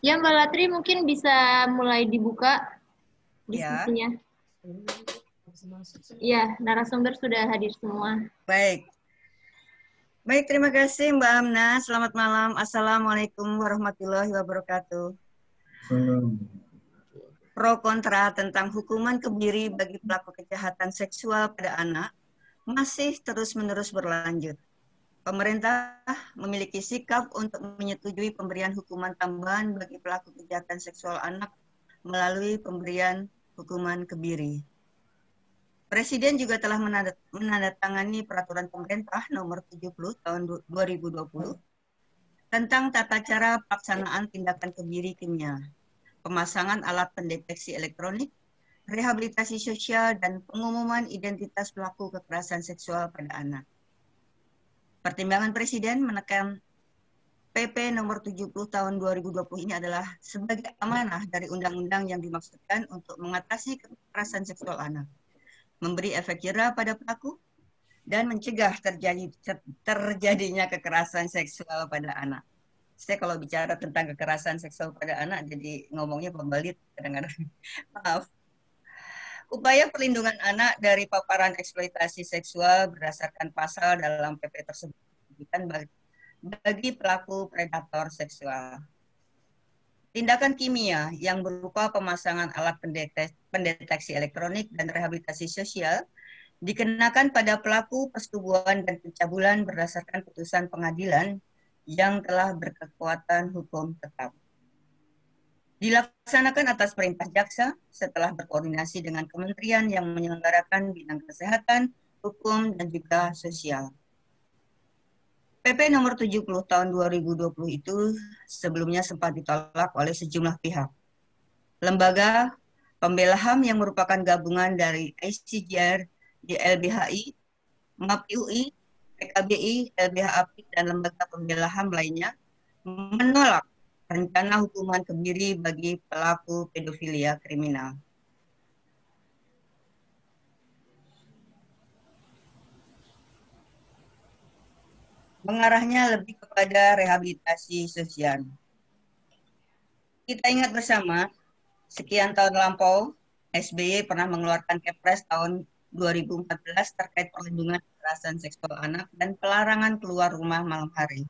Ya, Mbak Latri mungkin bisa mulai dibuka Ya, diskusinya. Iya, narasumber sudah hadir semua. baik. Baik, terima kasih Mbak Amna. Selamat malam. Assalamualaikum warahmatullahi wabarakatuh. Pro kontra tentang hukuman kebiri bagi pelaku kejahatan seksual pada anak masih terus-menerus berlanjut. Pemerintah memiliki sikap untuk menyetujui pemberian hukuman tambahan bagi pelaku kejahatan seksual anak melalui pemberian hukuman kebiri. Presiden juga telah menandatangani peraturan pemerintah nomor 70 tahun 2020 tentang tata cara pelaksanaan tindakan kebiri kimia, pemasangan alat pendeteksi elektronik, rehabilitasi sosial, dan pengumuman identitas pelaku kekerasan seksual pada anak. Pertimbangan Presiden menekan PP nomor 70 tahun 2020 ini adalah sebagai amanah dari undang-undang yang dimaksudkan untuk mengatasi kekerasan seksual anak, memberi efek jera pada pelaku, dan mencegah terjadinya kekerasan seksual pada anak. Saya kalau bicara tentang kekerasan seksual pada anak, jadi ngomongnya pembelit kadang-kadang. Maaf. Upaya perlindungan anak dari paparan eksploitasi seksual berdasarkan pasal dalam PP tersebut bagi pelaku predator seksual. Tindakan kimia yang berupa pemasangan alat pendeteksi elektronik dan rehabilitasi sosial dikenakan pada pelaku persetubuhan dan pencabulan berdasarkan putusan pengadilan yang telah berkekuatan hukum tetap. Dilaksanakan atas perintah jaksa setelah berkoordinasi dengan kementerian yang menyelenggarakan bidang kesehatan, hukum, dan juga sosial. PP nomor 70 tahun 2020 itu sebelumnya sempat ditolak oleh sejumlah pihak. Lembaga pembela HAM yang merupakan gabungan dari ICJR, YLBHI, MAPI, PKBI, LBH API, dan lembaga pembela HAM lainnya menolak rencana hukuman kebiri bagi pelaku pedofilia kriminal. Mengarahnya lebih kepada rehabilitasi sosial. Kita ingat bersama, sekian tahun lampau, SBY pernah mengeluarkan Kepres tahun 2014 terkait perlindungan kekerasan seksual anak dan pelarangan keluar rumah malam hari.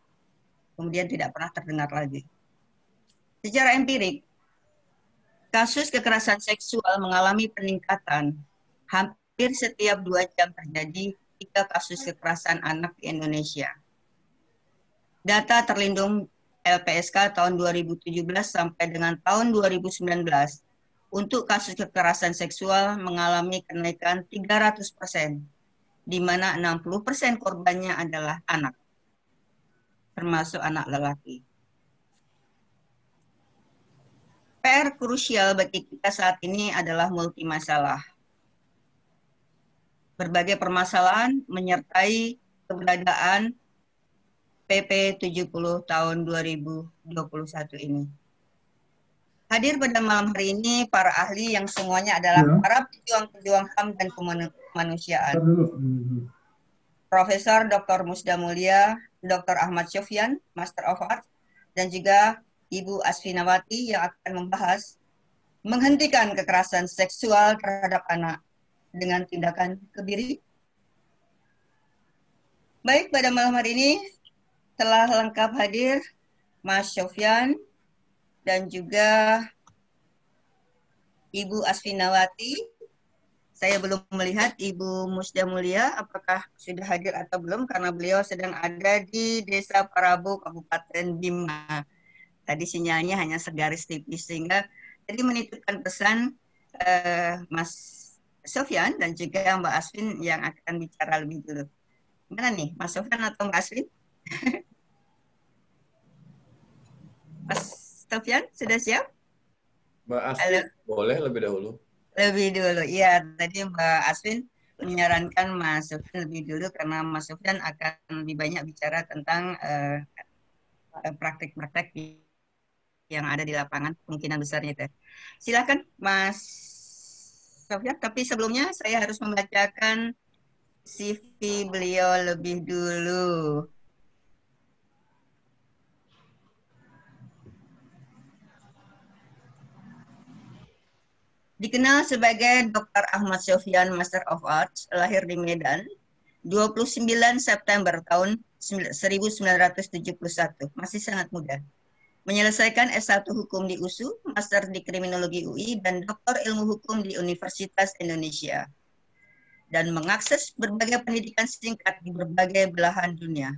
Kemudian tidak pernah terdengar lagi. Secara empirik, kasus kekerasan seksual mengalami peningkatan. Hampir setiap 2 jam terjadi 3 kasus kekerasan anak di Indonesia. Data terlindung LPSK tahun 2017 sampai dengan tahun 2019 untuk kasus kekerasan seksual mengalami kenaikan 300%, di mana 60% korbannya adalah anak, termasuk anak lelaki. PR krusial bagi kita saat ini adalah multi masalah. Berbagai permasalahan menyertai keberadaan PP 70 tahun 2021 ini. Hadir pada malam hari ini para ahli yang semuanya adalah para pejuang-pejuang HAM dan kemanusiaan. Profesor Dr. Musda Mulia, Dr. Ahmad Sofyan, Master of Arts, dan juga Ibu Asfinawati yang akan membahas menghentikan kekerasan seksual terhadap anak dengan tindakan kebiri. Baik, pada malam hari ini telah lengkap hadir Mas Sofyan dan juga Ibu Asfinawati. Saya belum melihat Ibu Musda Mulia, apakah sudah hadir atau belum, karena beliau sedang ada di Desa Parabu, Kabupaten Bima. Tadi sinyalnya hanya segaris tipis, sehingga tadi menitipkan pesan Mas Sofyan dan juga Mbak Aswin yang akan bicara lebih dulu. Gimana nih, Mas Sofyan atau Mbak Aswin? Mas Sofyan, sudah siap? Mbak Halo. Asfi, boleh lebih dahulu? Lebih dulu, iya. Tadi Mbak Aswin menyarankan Mas Sofyan lebih dulu karena Mas Sofyan akan lebih banyak bicara tentang praktik-praktik yang ada di lapangan, kemungkinan besarnya itu. Silakan Mas Sofyan, tapi sebelumnya saya harus membacakan CV beliau lebih dulu. Dikenal sebagai Dr. Ahmad Sofyan Master of Arts, lahir di Medan, 29 September tahun 1971, masih sangat muda. Menyelesaikan S1 Hukum di USU, Master di Kriminologi UI, dan Doktor Ilmu Hukum di Universitas Indonesia. Dan mengakses berbagai pendidikan singkat di berbagai belahan dunia.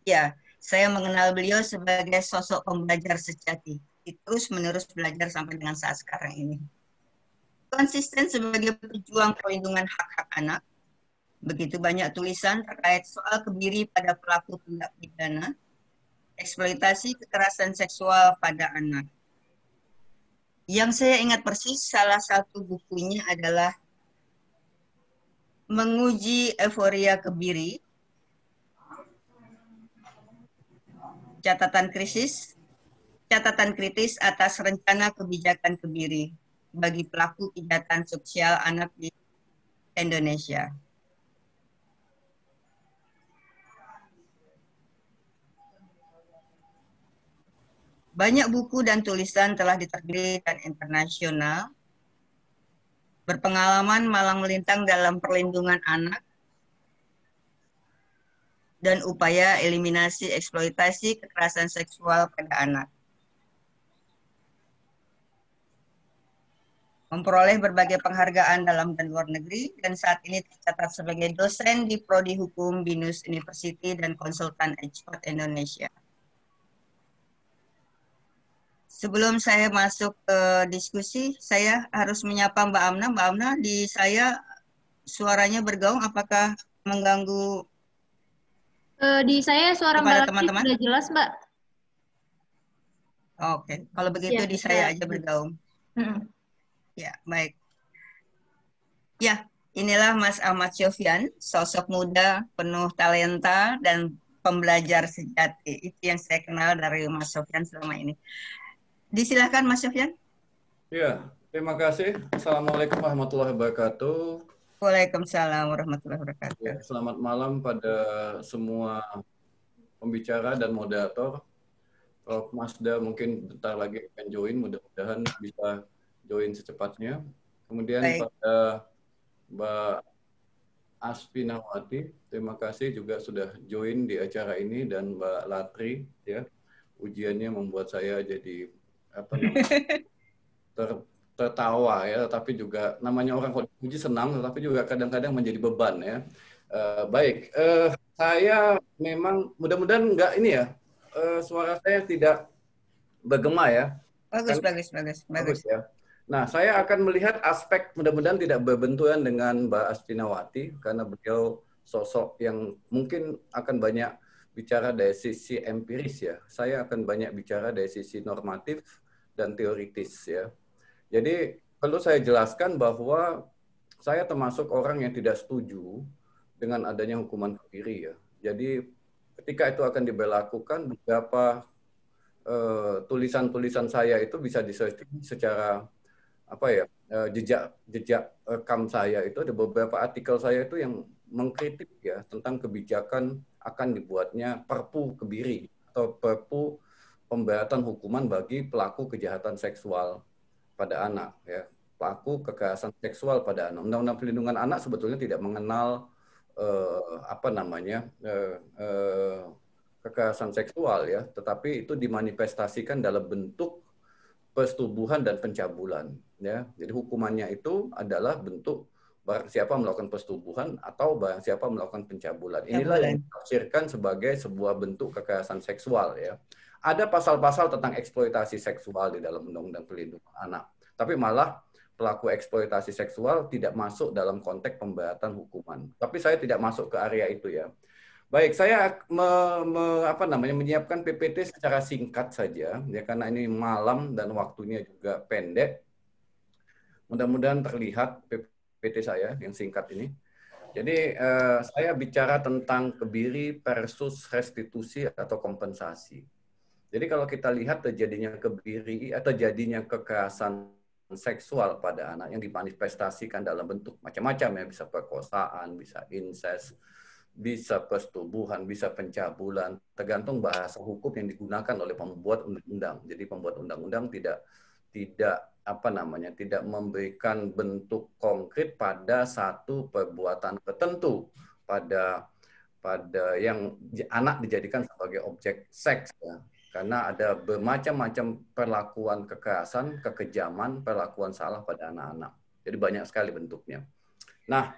Ya, saya mengenal beliau sebagai sosok pembelajar sejati. Terus-menerus belajar sampai dengan saat sekarang ini. Konsisten sebagai pejuang perlindungan hak-hak anak. Begitu banyak tulisan terkait soal kebiri pada pelaku tindak pidana, eksploitasi kekerasan seksual pada anak. Yang saya ingat persis, salah satu bukunya adalah Menguji Euforia Kebiri, catatan kritis atas rencana kebijakan kebiri bagi pelaku kejahatan sosial anak di Indonesia. Banyak buku dan tulisan telah diterbitkan internasional, berpengalaman malang melintang dalam perlindungan anak, dan upaya eliminasi eksploitasi kekerasan seksual pada anak. Memperoleh berbagai penghargaan dalam dan luar negeri, dan saat ini tercatat sebagai dosen di Prodi Hukum Binus University dan konsultan ekspor Indonesia. Sebelum saya masuk ke diskusi, saya harus menyapa Mbak Amna. Mbak Amna, di saya suaranya bergaung, apakah mengganggu Di saya suara Mbak kepada Latri teman-teman? sudah jelas, Mbak. Oke, kalau begitu di saya aja bergaung. Ya, baik. Ya, inilah Mas Ahmad Sofyan, sosok muda, penuh talenta, dan pembelajar sejati. Itu yang saya kenal dari Mas Sofyan selama ini. Disilahkan Mas Sofyan. Ya, terima kasih. Assalamualaikum warahmatullahi wabarakatuh. Waalaikumsalam warahmatullahi wabarakatuh. Ya, selamat malam pada semua pembicara dan moderator. Prof. Masda mungkin bentar lagi akan join, mudah-mudahan bisa join secepatnya. Kemudian Baik. pada Mbak Aspinawati, terima kasih juga sudah join di acara ini, dan Mbak Latri, ya, ujiannya membuat saya jadi tertawa ya, tapi juga namanya orang kalau dipuji senang, tetapi juga kadang-kadang menjadi beban ya. Baik, saya memang mudah-mudahan enggak ini ya, suara saya tidak bergema ya. Bagus Ya. Nah, saya akan melihat aspek mudah-mudahan tidak berbenturan dengan Mbak Astinawati karena beliau sosok yang mungkin akan banyak bicara dari sisi empiris ya. Saya akan banyak bicara dari sisi normatif dan teoritis ya. Jadi perlu saya jelaskan bahwa saya termasuk orang yang tidak setuju dengan adanya hukuman kebiri ya. Jadi ketika itu akan diberlakukan, beberapa tulisan-tulisan saya itu bisa disearching secara jejak rekam saya itu, ada beberapa artikel saya itu yang mengkritik ya tentang kebijakan akan dibuatnya Perpu Kebiri atau Perpu Pemberatan Hukuman bagi pelaku kejahatan seksual pada anak ya, pelaku kekerasan seksual pada anak. Undang-Undang Perlindungan Anak sebetulnya tidak mengenal kekerasan seksual ya, tetapi itu dimanifestasikan dalam bentuk persetubuhan dan pencabulan ya. Jadi hukumannya itu adalah bentuk barang siapa melakukan persetubuhan atau barang siapa melakukan pencabulan. Inilah yang ditafsirkan sebagai sebuah bentuk kekerasan seksual ya. Ada pasal-pasal tentang eksploitasi seksual di dalam Undang-Undang Perlindungan Anak, tapi malah pelaku eksploitasi seksual tidak masuk dalam konteks pemberatan hukuman. Tapi saya tidak masuk ke area itu ya. Baik, saya menyiapkan PPT secara singkat saja, ya karena ini malam dan waktunya juga pendek. Mudah-mudahan terlihat PPT saya yang singkat ini. Jadi saya bicara tentang kebiri versus restitusi atau kompensasi. Jadi kalau kita lihat terjadinya kebiri atau terjadinya kekerasan seksual pada anak yang dimanifestasikan dalam bentuk macam-macam ya, bisa perkosaan, bisa incest, bisa persetubuhan, bisa pencabulan, tergantung bahasa hukum yang digunakan oleh pembuat undang-undang. Jadi pembuat undang-undang tidak tidak memberikan bentuk konkret pada satu perbuatan tertentu, pada yang anak dijadikan sebagai objek seks, ya. Karena ada bermacam-macam perlakuan kekerasan, kekejaman, perlakuan salah pada anak-anak. Jadi banyak sekali bentuknya. Nah,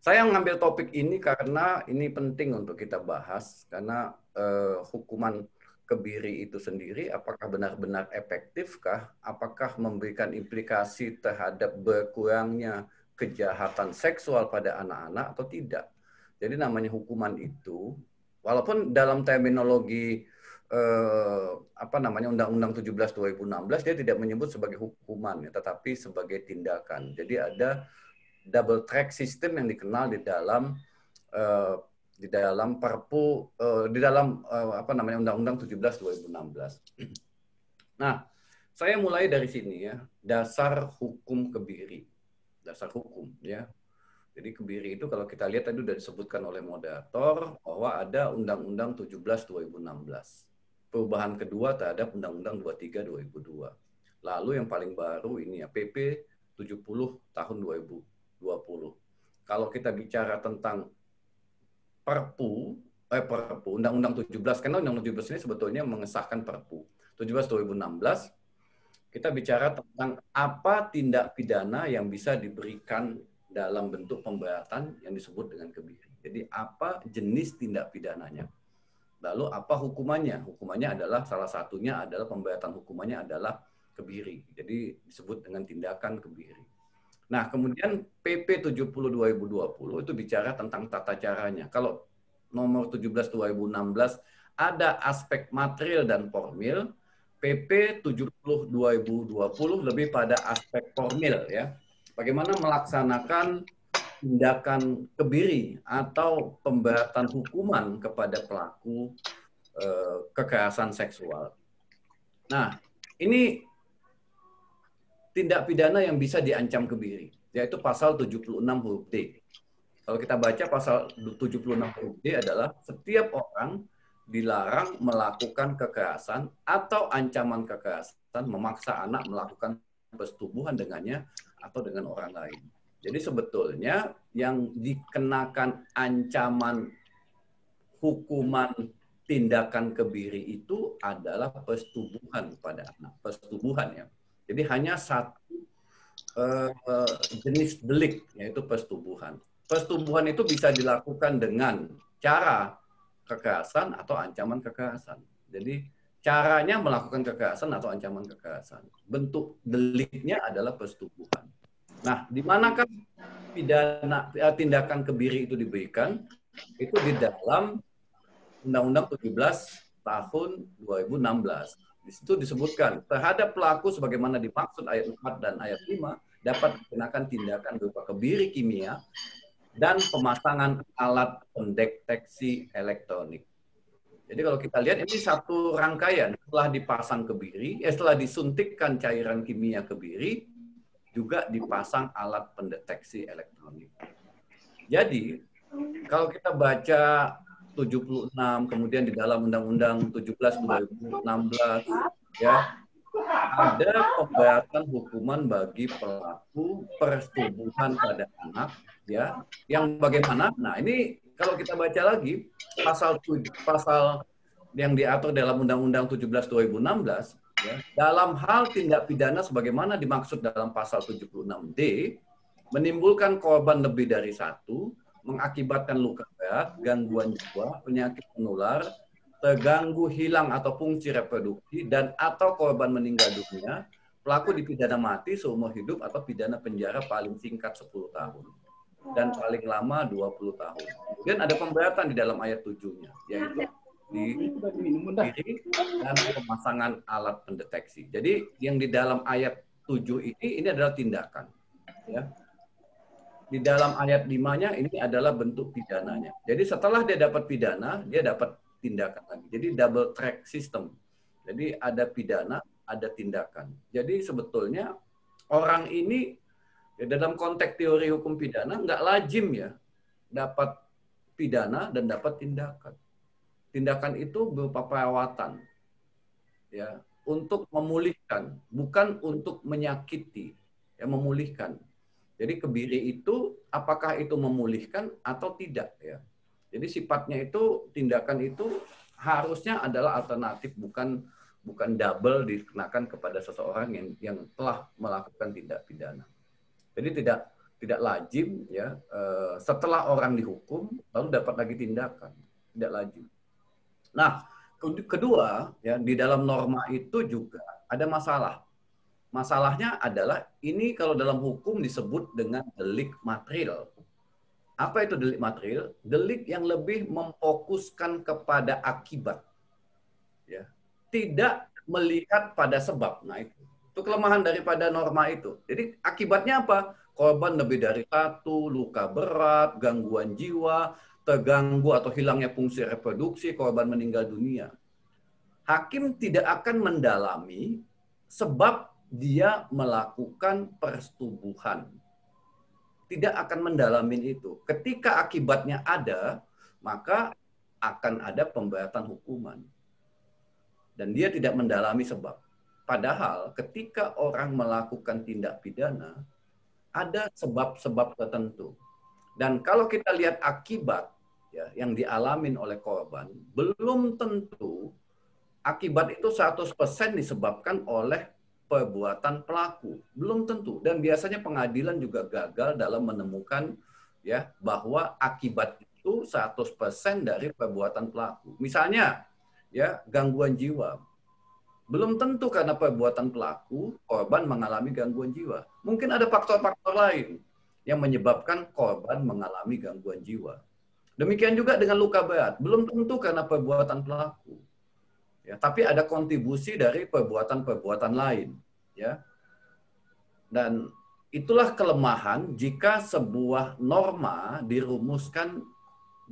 saya mengambil topik ini karena ini penting untuk kita bahas, karena hukuman kebiri itu sendiri apakah benar-benar efektifkah? Apakah memberikan implikasi terhadap berkurangnya kejahatan seksual pada anak-anak atau tidak? Jadi namanya hukuman itu, walaupun dalam terminologi Undang-Undang 17 2016 dia tidak menyebut sebagai hukuman, ya, tetapi sebagai tindakan. Jadi ada double track system yang dikenal di dalam Perpu Undang-Undang 17 2016. Nah, saya mulai dari sini, ya, dasar hukum kebiri, dasar hukum, ya. Jadi kebiri itu kalau kita lihat tadi sudah disebutkan oleh moderator bahwa ada Undang-Undang 17 2016. Perubahan kedua terhadap Undang-Undang 23 2002. Lalu yang paling baru ini, ya, PP 70 tahun 2020. Kalau kita bicara tentang Perpu Undang-Undang 17, karena Undang-Undang 17 ini sebetulnya mengesahkan Perpu 17 2016, kita bicara tentang apa tindak pidana yang bisa diberikan dalam bentuk pemberatan yang disebut dengan kebiri. Jadi apa jenis tindak pidananya. Lalu apa hukumannya? Hukumannya adalah salah satunya adalah pemberatan hukumannya adalah kebiri. Jadi disebut dengan tindakan kebiri. Nah, kemudian PP 70 2020 itu bicara tentang tata caranya. Kalau nomor 17 2016 ada aspek material dan formil, PP 70 2020 lebih pada aspek formil, ya. Bagaimana melaksanakan tindakan kebiri atau pemberatan hukuman kepada pelaku kekerasan seksual. Nah, ini tindak pidana yang bisa diancam kebiri, yaitu pasal 76 huruf D. Kalau kita baca pasal 76 huruf D adalah setiap orang dilarang melakukan kekerasan atau ancaman kekerasan memaksa anak melakukan persetubuhan dengannya atau dengan orang lain. Jadi sebetulnya yang dikenakan ancaman hukuman tindakan kebiri itu adalah persetubuhan pada anak, persetubuhan, ya. Jadi hanya satu jenis delik, yaitu persetubuhan. Persetubuhan itu bisa dilakukan dengan cara kekerasan atau ancaman kekerasan. Jadi caranya melakukan kekerasan atau ancaman kekerasan. Bentuk deliknya adalah persetubuhan. Nah, di manakah tindakan kebiri itu diberikan? Itu di dalam Undang-Undang 17 tahun 2016. Di situ disebutkan, terhadap pelaku sebagaimana dimaksud ayat 4 dan ayat 5, dapat dikenakan tindakan berupa kebiri kimia dan pemasangan alat pendeteksi elektronik. Jadi kalau kita lihat, ini satu rangkaian. Setelah dipasang kebiri, setelah disuntikkan cairan kimia kebiri, juga dipasang alat pendeteksi elektronik. Jadi, kalau kita baca 76, kemudian di dalam Undang-Undang 17 2016, ya, ada pemberatan hukuman bagi pelaku persetubuhan pada anak, ya, yang bagaimana? Nah, ini kalau kita baca lagi pasal yang diatur dalam Undang-Undang 17 2016, ya, dalam hal tindak pidana sebagaimana dimaksud dalam pasal 76D, menimbulkan korban lebih dari satu, mengakibatkan luka berat, gangguan jiwa, penyakit menular, terganggu hilang atau fungsi reproduksi, dan atau korban meninggal dunia, pelaku dipidana mati seumur hidup atau pidana penjara paling singkat 10 tahun dan paling lama 20 tahun. Kemudian ada pemberatan di dalam ayat 7-nya, yaitu diri dan pemasangan alat pendeteksi. Jadi yang di dalam ayat 7 ini adalah tindakan, ya. Di dalam ayat 5-nya ini adalah bentuk pidananya. Jadi setelah dia dapat pidana, dia dapat tindakan lagi. Jadi double track system. Jadi ada pidana, ada tindakan. Jadi sebetulnya orang ini, ya, dalam konteks teori hukum pidana nggak lazim, ya, dapat pidana dan dapat tindakan. Tindakan itu berupa perawatan, ya, untuk memulihkan, bukan untuk menyakiti, ya memulihkan. Jadi kebiri itu apakah itu memulihkan atau tidak ya. Jadi sifatnya itu tindakan itu harusnya adalah alternatif, bukan double dikenakan kepada seseorang yang telah melakukan tindak pidana. Jadi tidak lazim ya setelah orang dihukum lalu dapat lagi tindakan, tidak lazim. Nah, kedua ya di dalam norma itu juga ada masalah. Masalahnya adalah ini kalau dalam hukum disebut dengan delik material. Apa itu delik material? Delik yang lebih memfokuskan kepada akibat. Ya. Tidak melihat pada sebab. Nah, itu kelemahan daripada norma itu. Jadi akibatnya apa? Korban lebih dari satu, luka berat, gangguan jiwa, terganggu atau hilangnya fungsi reproduksi, korban meninggal dunia. Hakim tidak akan mendalami sebab dia melakukan persetubuhan. Tidak akan mendalami itu. Ketika akibatnya ada, maka akan ada pemberatan hukuman. Dan dia tidak mendalami sebab. Padahal ketika orang melakukan tindak pidana, ada sebab-sebab tertentu. Dan kalau kita lihat akibat ya, yang dialamin oleh korban, belum tentu akibat itu 100% disebabkan oleh perbuatan pelaku. Belum tentu. Dan biasanya pengadilan juga gagal dalam menemukan ya bahwa akibat itu 100% dari perbuatan pelaku. Misalnya ya gangguan jiwa. Belum tentu karena perbuatan pelaku korban mengalami gangguan jiwa. Mungkin ada faktor-faktor lain yang menyebabkan korban mengalami gangguan jiwa. Demikian juga dengan luka berat. Belum tentu karena perbuatan pelaku. Ya, tapi ada kontribusi dari perbuatan-perbuatan lain. Ya. Dan itulah kelemahan jika sebuah norma dirumuskan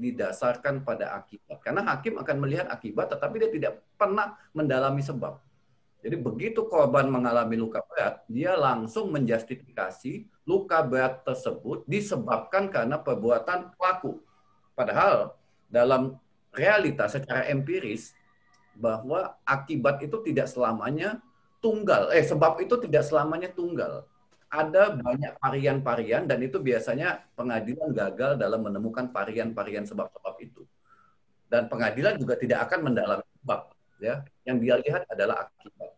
didasarkan pada akibat. Karena hakim akan melihat akibat, tetapi dia tidak pernah mendalami sebab. Jadi begitu korban mengalami luka berat, dia langsung menjustifikasi luka berat tersebut disebabkan karena perbuatan pelaku. Padahal dalam realitas secara empiris, bahwa akibat itu tidak selamanya tunggal. Sebab itu tidak selamanya tunggal. Ada banyak varian-varian dan itu biasanya pengadilan gagal dalam menemukan varian-varian sebab-sebab itu. Dan pengadilan juga tidak akan mendalami sebab. Ya. Yang dia lihat adalah akibat.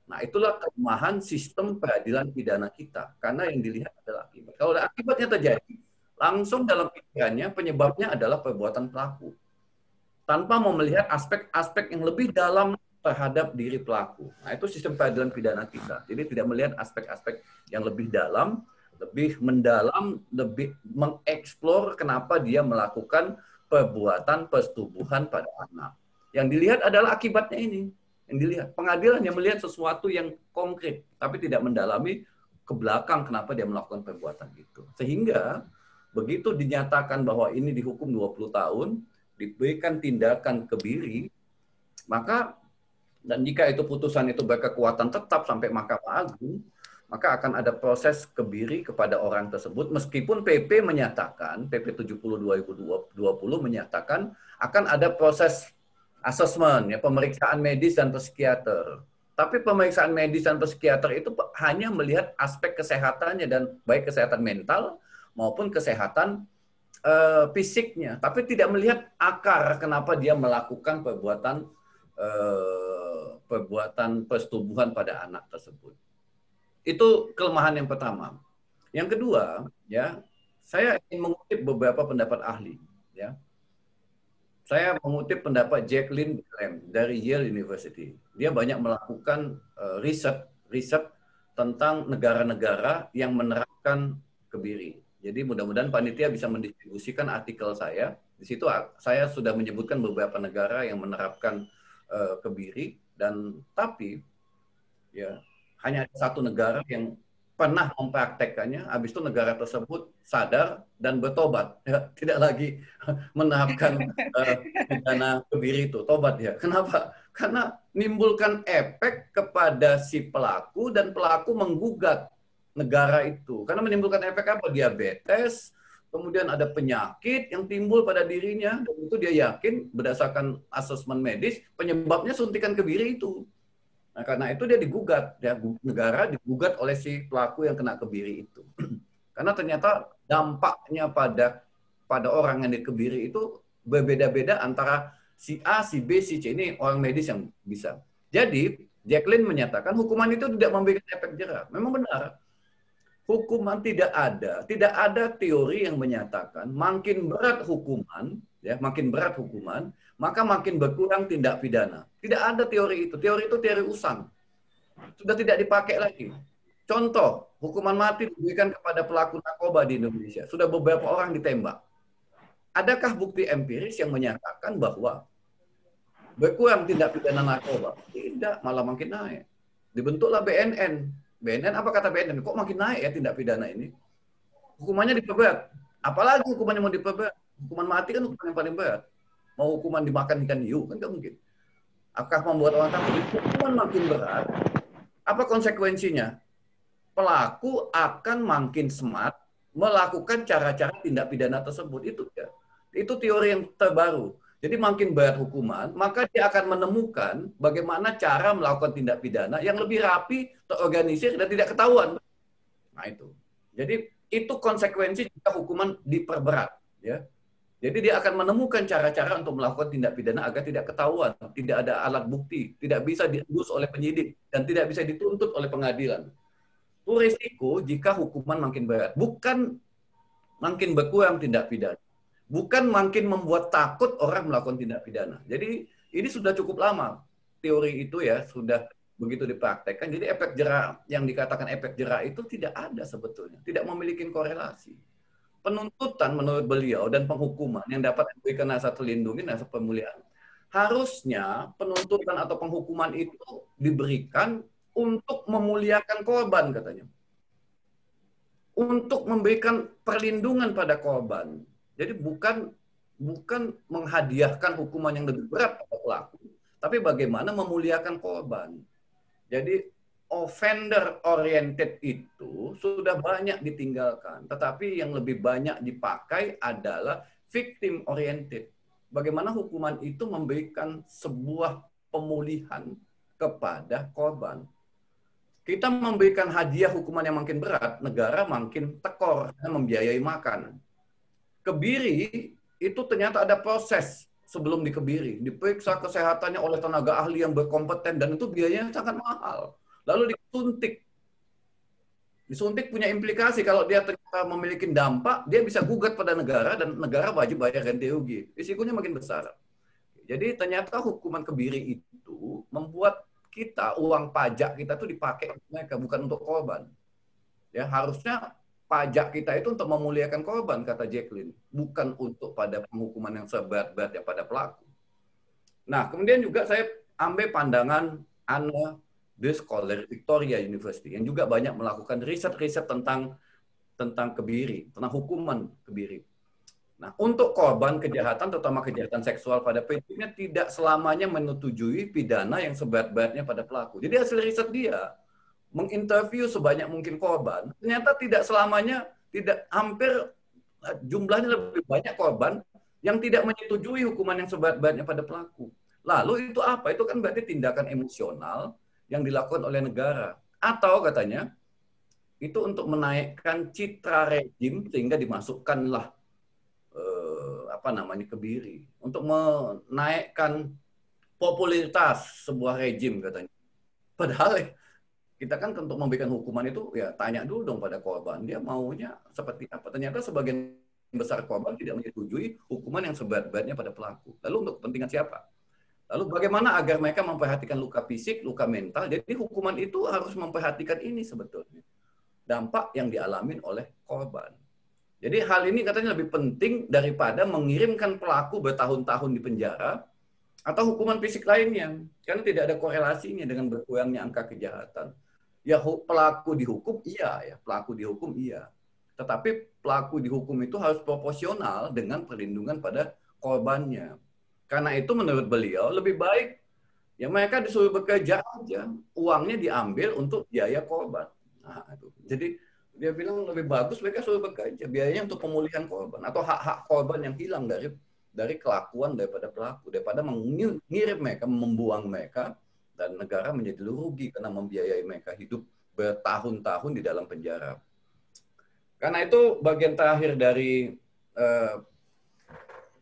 Nah, itulah kelemahan sistem peradilan pidana kita. Karena yang dilihat adalah akibat. Kalau akibatnya terjadi, langsung dalam pikirannya penyebabnya adalah perbuatan pelaku. Tanpa mau melihat aspek-aspek yang lebih dalam terhadap diri pelaku. Nah, itu sistem peradilan pidana kita. Jadi tidak melihat aspek-aspek yang lebih dalam, lebih mendalam, lebih mengeksplor kenapa dia melakukan perbuatan persetubuhan pada anak. Yang dilihat adalah akibatnya ini. Yang dilihat. Pengadilan yang melihat sesuatu yang konkret, tapi tidak mendalami ke belakang kenapa dia melakukan perbuatan itu. Sehingga begitu dinyatakan bahwa ini dihukum 20 tahun, diberikan tindakan kebiri, maka dan jika itu putusan itu berkekuatan tetap sampai Mahkamah Agung, maka akan ada proses kebiri kepada orang tersebut meskipun PP menyatakan, PP 70 2020 menyatakan akan ada proses asesmen, ya, pemeriksaan medis dan psikiater. Tapi pemeriksaan medis dan psikiater itu hanya melihat aspek kesehatannya dan baik kesehatan mental maupun kesehatan fisiknya, tapi tidak melihat akar kenapa dia melakukan perbuatan persetubuhan pada anak tersebut. Itu kelemahan yang pertama. Yang kedua, ya, saya ingin mengutip beberapa pendapat ahli. Ya, saya mengutip pendapat Jacqueline Graham dari Yale University. Dia banyak melakukan riset tentang negara-negara yang menerapkan kebiri. Jadi mudah-mudahan panitia bisa mendistribusikan artikel saya. Di situ saya sudah menyebutkan beberapa negara yang menerapkan kebiri, dan tapi ya hanya ada satu negara yang pernah mempraktekkannya. Habis itu negara tersebut sadar dan bertobat, ya, tidak lagi menerapkan pidana kebiri itu. Tobat ya. Kenapa? Karena menimbulkan efek kepada si pelaku dan pelaku menggugat negara itu. Karena menimbulkan efek apa? Diabetes, kemudian ada penyakit yang timbul pada dirinya, dan itu dia yakin berdasarkan asesmen medis, penyebabnya suntikan kebiri itu. Nah, karena itu dia digugat, ya, negara digugat oleh si pelaku yang kena kebiri itu. Karena ternyata dampaknya pada orang yang dikebiri itu berbeda-beda antara si A, si B, si C. Ini orang medis yang bisa. Jadi, Jacqueline menyatakan hukuman itu tidak memberikan efek jera. Memang benar. Hukuman tidak ada teori yang menyatakan makin berat hukuman, ya, makin berat hukuman, maka makin berkurang tindak pidana. Tidak ada teori itu. Teori itu teori usang. Sudah tidak dipakai lagi. Contoh, hukuman mati diberikan kepada pelaku narkoba di Indonesia. Sudah beberapa orang ditembak. Adakah bukti empiris yang menyatakan bahwa berkurang tindak pidana narkoba? Tidak, malah makin naik. Dibentuklah BNN. BNN, apa kata BNN? Kok makin naik ya tindak pidana ini? Hukumannya diperberat. Apalagi hukumannya mau diperberat? Hukuman mati kan hukuman yang paling berat. Mau hukuman dimakan ikan hiu? Kan nggak mungkin. Apakah membuat orang takut? Hukuman makin berat, apa konsekuensinya? Pelaku akan makin smart melakukan cara-cara tindak pidana tersebut. Itu teori yang terbaru. Jadi makin berat hukuman, maka dia akan menemukan bagaimana cara melakukan tindak pidana yang lebih rapi, terorganisir, dan tidak ketahuan. Nah itu. Jadi itu konsekuensi jika hukuman diperberat. Ya. Jadi dia akan menemukan cara-cara untuk melakukan tindak pidana agar tidak ketahuan, tidak ada alat bukti, tidak bisa diendus oleh penyidik, dan tidak bisa dituntut oleh pengadilan. Itu risiko jika hukuman makin berat. Bukan makin berkurang tindak pidana. Bukan makin membuat takut orang melakukan tindak pidana. Jadi ini sudah cukup lama. Teori itu ya sudah begitu dipraktekkan. Jadi efek jera yang dikatakan efek jera itu tidak ada sebetulnya. Tidak memiliki korelasi. Penuntutan menurut beliau dan penghukuman yang dapat diberikan nasihat terlindungi, nasihat pemulihan, harusnya penuntutan atau penghukuman itu diberikan untuk memuliakan korban, katanya. Untuk memberikan perlindungan pada korban. Jadi bukan menghadiahkan hukuman yang lebih berat pada pelaku, tapi bagaimana memuliakan korban. Jadi offender oriented itu sudah banyak ditinggalkan, tetapi yang lebih banyak dipakai adalah victim oriented. Bagaimana hukuman itu memberikan sebuah pemulihan kepada korban. Kita memberikan hadiah hukuman yang makin berat, negara makin tekor membiayai makan. Kebiri itu ternyata ada proses sebelum dikebiri, diperiksa kesehatannya oleh tenaga ahli yang berkompeten dan itu biayanya sangat mahal. Lalu disuntik. Disuntik punya implikasi kalau dia ternyata memiliki dampak, dia bisa gugat pada negara dan negara wajib bayar ganti rugi. Risikonya makin besar. Jadi ternyata hukuman kebiri itu membuat kita, uang pajak kita itu dipakai untuk mereka, bukan untuk korban. Ya, harusnya pajak kita itu untuk memuliakan korban, kata Jacqueline. Bukan untuk pada penghukuman yang seberat-beratnya pada pelaku. Nah, kemudian juga saya ambil pandangan Anne The Scholar Victoria University yang juga banyak melakukan riset-riset tentang kebiri, tentang hukuman kebiri. Nah, untuk korban kejahatan, terutama kejahatan seksual pada prinsipnya tidak selamanya menyetujui pidana yang seberat-beratnya pada pelaku. Jadi hasil riset dia menginterview sebanyak mungkin korban, ternyata tidak selamanya, tidak hampir jumlahnya lebih banyak korban yang tidak menyetujui hukuman yang seberat-beratnya pada pelaku. Lalu itu apa? Itu kan berarti tindakan emosional yang dilakukan oleh negara. Atau katanya, itu untuk menaikkan citra rejim sehingga dimasukkanlah kebiri. Untuk menaikkan popularitas sebuah rejim katanya. Padahal kita kan untuk memberikan hukuman itu ya tanya dulu dong pada korban. Dia maunya seperti apa. Ternyata sebagian besar korban tidak menyetujui hukuman yang seberat-beratnya pada pelaku. Lalu untuk kepentingan siapa? Lalu bagaimana agar mereka memperhatikan luka fisik, luka mental? Jadi hukuman itu harus memperhatikan ini sebetulnya. Dampak yang dialami oleh korban. Jadi hal ini katanya lebih penting daripada mengirimkan pelaku bertahun-tahun di penjara atau hukuman fisik lainnya. Karena tidak ada korelasinya dengan berkurangnya angka kejahatan. Ya pelaku dihukum, iya. Pelaku dihukum, iya. Tetapi pelaku dihukum itu harus proporsional dengan perlindungan pada korbannya. Karena itu menurut beliau lebih baik ya mereka disuruh bekerja aja, uangnya diambil untuk biaya korban. Nah, itu. Jadi dia bilang lebih bagus mereka suruh bekerja, biayanya untuk pemulihan korban atau hak-hak korban yang hilang dari kelakuan daripada pelaku, daripada mengirim mereka, membuang mereka dan negara menjadi rugi karena membiayai mereka hidup bertahun-tahun di dalam penjara. Karena itu bagian terakhir dari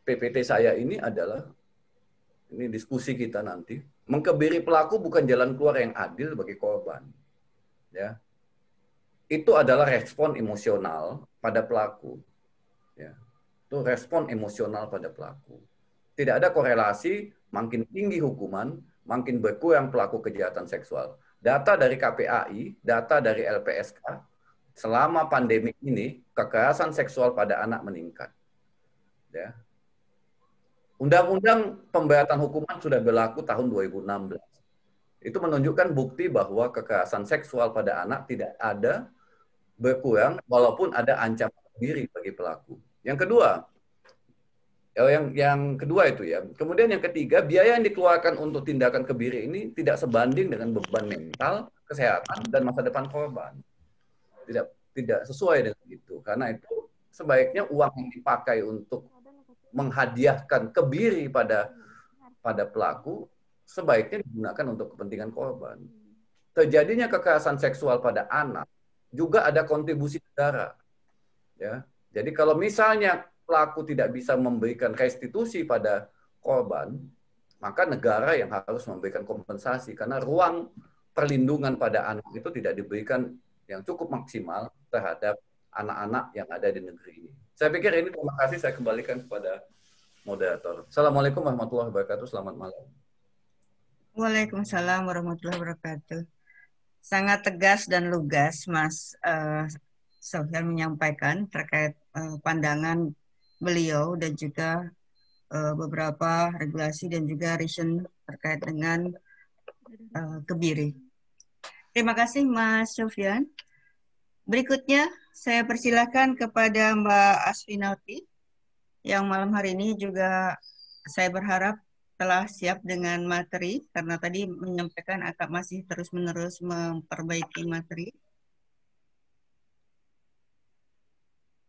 PPT saya ini adalah, ini diskusi kita nanti, mengkebiri pelaku bukan jalan keluar yang adil bagi korban. Ya, itu adalah respon emosional pada pelaku. Ya, itu respon emosional pada pelaku. Tidak ada korelasi makin tinggi hukuman, makin berkurang pelaku kejahatan seksual. Data dari KPAI, data dari LPSK, selama pandemi ini kekerasan seksual pada anak meningkat. Ya. Undang-undang pemberatan hukuman sudah berlaku tahun 2016. Itu menunjukkan bukti bahwa kekerasan seksual pada anak tidak ada berkurang walaupun ada ancaman diri bagi pelaku. Yang kedua, yang kedua itu ya. Kemudian yang ketiga, biaya yang dikeluarkan untuk tindakan kebiri ini tidak sebanding dengan beban mental, kesehatan, dan masa depan korban. Tidak sesuai dengan itu. Karena itu sebaiknya uang yang dipakai untuk menghadiahkan kebiri pada pelaku sebaiknya digunakan untuk kepentingan korban. Terjadinya kekerasan seksual pada anak juga ada kontribusi negara. Ya. Jadi kalau misalnya pelaku tidak bisa memberikan restitusi pada korban, maka negara yang harus memberikan kompensasi karena ruang perlindungan pada anak itu tidak diberikan yang cukup maksimal terhadap anak-anak yang ada di negeri ini. Saya pikir ini, terima kasih, saya kembalikan kepada moderator. Assalamualaikum warahmatullahi wabarakatuh. Selamat malam. Waalaikumsalam warahmatullahi wabarakatuh. Sangat tegas dan lugas Mas Sofyan menyampaikan terkait pandangan beliau dan juga beberapa regulasi dan juga reason terkait dengan kebiri. Terima kasih Mas Sofyan. Berikutnya saya persilakan kepada Mbak Asvinawati yang malam hari ini juga saya berharap telah siap dengan materi, karena tadi menyampaikan akan masih terus-menerus memperbaiki materi.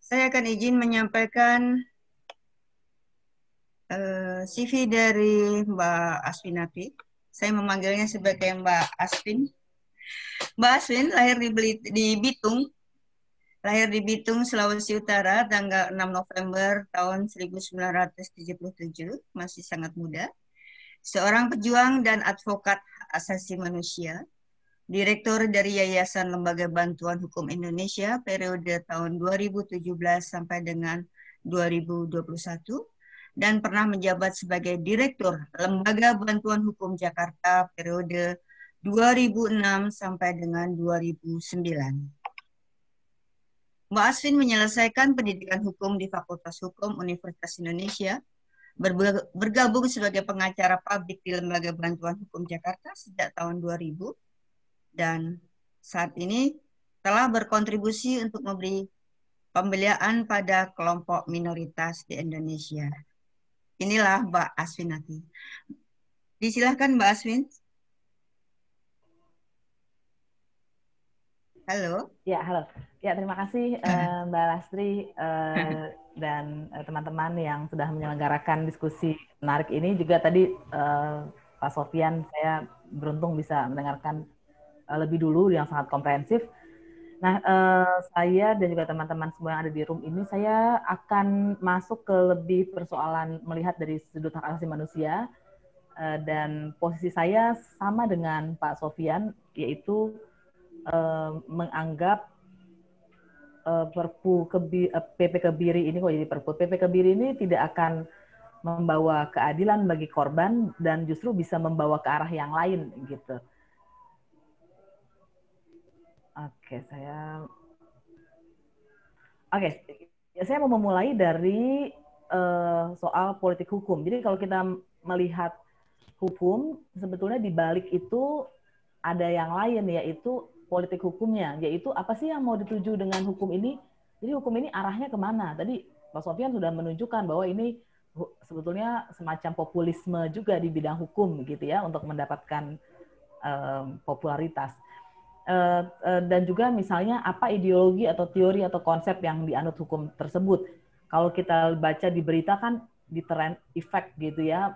Saya akan izin menyampaikan CV dari Mbak Asvinawati. Saya memanggilnya sebagai Mbak Asvin. Mbak Asvin lahir di Bitung, Sulawesi Utara, tanggal 6 November tahun 1977, masih sangat muda. Seorang pejuang dan advokat asasi manusia, Direktur dari Yayasan Lembaga Bantuan Hukum Indonesia periode tahun 2017 sampai dengan 2021, dan pernah menjabat sebagai Direktur Lembaga Bantuan Hukum Jakarta periode 2006 sampai dengan 2009. Mbak Asvin menyelesaikan pendidikan hukum di Fakultas Hukum Universitas Indonesia, bergabung sebagai pengacara publik di Lembaga Bantuan Hukum Jakarta sejak tahun 2000, dan saat ini telah berkontribusi untuk memberi pemberdayaan pada kelompok minoritas di Indonesia. Inilah Mbak Asvinawati. Disilahkan Mbak Asvin. Halo. Ya, halo. Ya, terima kasih Mbak Lastri dan teman-teman yang sudah menyelenggarakan diskusi menarik ini. Juga tadi Pak Sofyan, saya beruntung bisa mendengarkan lebih dulu yang sangat komprehensif. Nah, saya dan juga teman-teman semua yang ada di room ini, saya akan masuk ke lebih persoalan melihat dari sudut hak asasi manusia, dan posisi saya sama dengan Pak Sofyan, yaitu menganggap PP Kebiri ini, PP Kebiri ini tidak akan membawa keadilan bagi korban dan justru bisa membawa ke arah yang lain gitu. Saya mau memulai dari soal politik hukum. Jadi kalau kita melihat hukum, sebetulnya di balik itu ada yang lain, yaitu politik hukumnya, yaitu apa sih yang mau dituju dengan hukum ini. Jadi hukum ini arahnya kemana? Tadi Pak Sofyan sudah menunjukkan bahwa ini sebetulnya semacam populisme juga di bidang hukum gitu ya, untuk mendapatkan popularitas. Dan juga misalnya apa ideologi atau teori atau konsep yang dianut hukum tersebut. Kalau kita baca di berita kan deterrent effect gitu ya,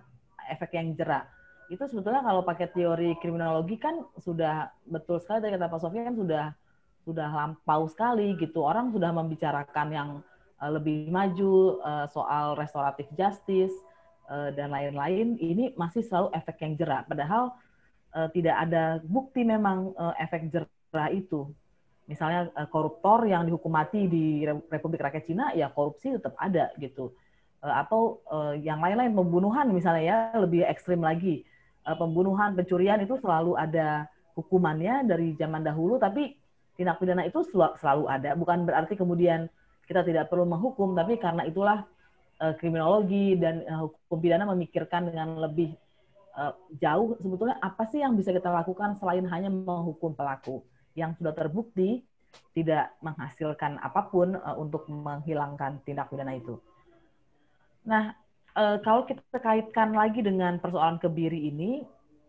efek yang jera. itu sebetulnya kalau pakai teori kriminologi kan sudah betul sekali dari kata Pak Sofyan kan sudah lampau sekali gitu. Orang sudah membicarakan yang lebih maju soal restoratif justice dan lain-lain. Ini masih selalu efek yang jera. Padahal tidak ada bukti memang efek jera itu. Misalnya koruptor yang dihukum mati di Republik Rakyat Cina, ya korupsi tetap ada gitu. Atau yang lain-lain, pembunuhan misalnya ya, lebih ekstrim lagi. Pembunuhan, pencurian itu selalu ada hukumannya dari zaman dahulu, tapi tindak pidana itu selalu ada. Bukan berarti kemudian kita tidak perlu menghukum, tapi karena itulah kriminologi dan hukum pidana memikirkan dengan lebih jauh sebetulnya apa sih yang bisa kita lakukan selain hanya menghukum pelaku yang sudah terbukti tidak menghasilkan apapun untuk menghilangkan tindak pidana itu. Nah, kalau kita kaitkan lagi dengan persoalan kebiri ini,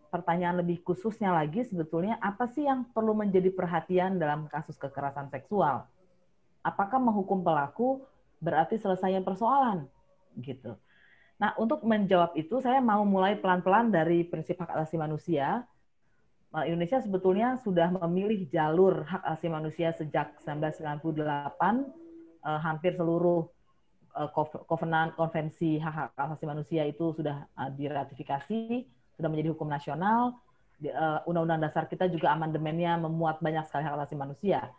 pertanyaan lebih khususnya lagi sebetulnya apa sih yang perlu menjadi perhatian dalam kasus kekerasan seksual? Apakah menghukum pelaku berarti selesainya persoalan? Gitu. Nah, untuk menjawab itu saya mau mulai pelan-pelan dari prinsip hak asasi manusia. Indonesia sebetulnya sudah memilih jalur hak asasi manusia sejak 1998, hampir seluruh kovenan konvensi hak asasi manusia itu sudah diratifikasi, sudah menjadi hukum nasional. Undang-undang dasar kita juga amandemennya memuat banyak sekali hak asasi manusia.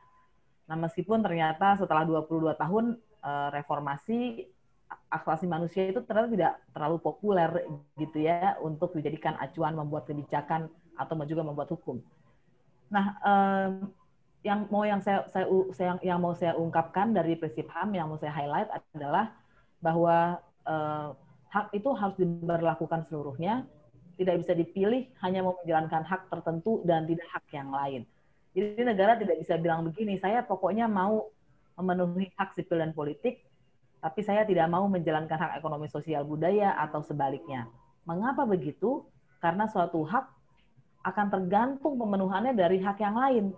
Nah, meskipun ternyata setelah 22 tahun reformasi, hak asasi manusia itu ternyata tidak terlalu populer gitu ya untuk dijadikan acuan membuat kebijakan atau juga membuat hukum. Nah, yang mau saya ungkapkan dari prinsip HAM yang mau saya highlight adalah bahwa hak itu harus diberlakukan seluruhnya, tidak bisa dipilih hanya mau menjalankan hak tertentu dan tidak hak yang lain. Jadi negara tidak bisa bilang begini, saya pokoknya mau memenuhi hak sipil dan politik, tapi saya tidak mau menjalankan hak ekonomi sosial budaya atau sebaliknya. Mengapa begitu? Karena suatu hak akan tergantung pemenuhannya dari hak yang lain.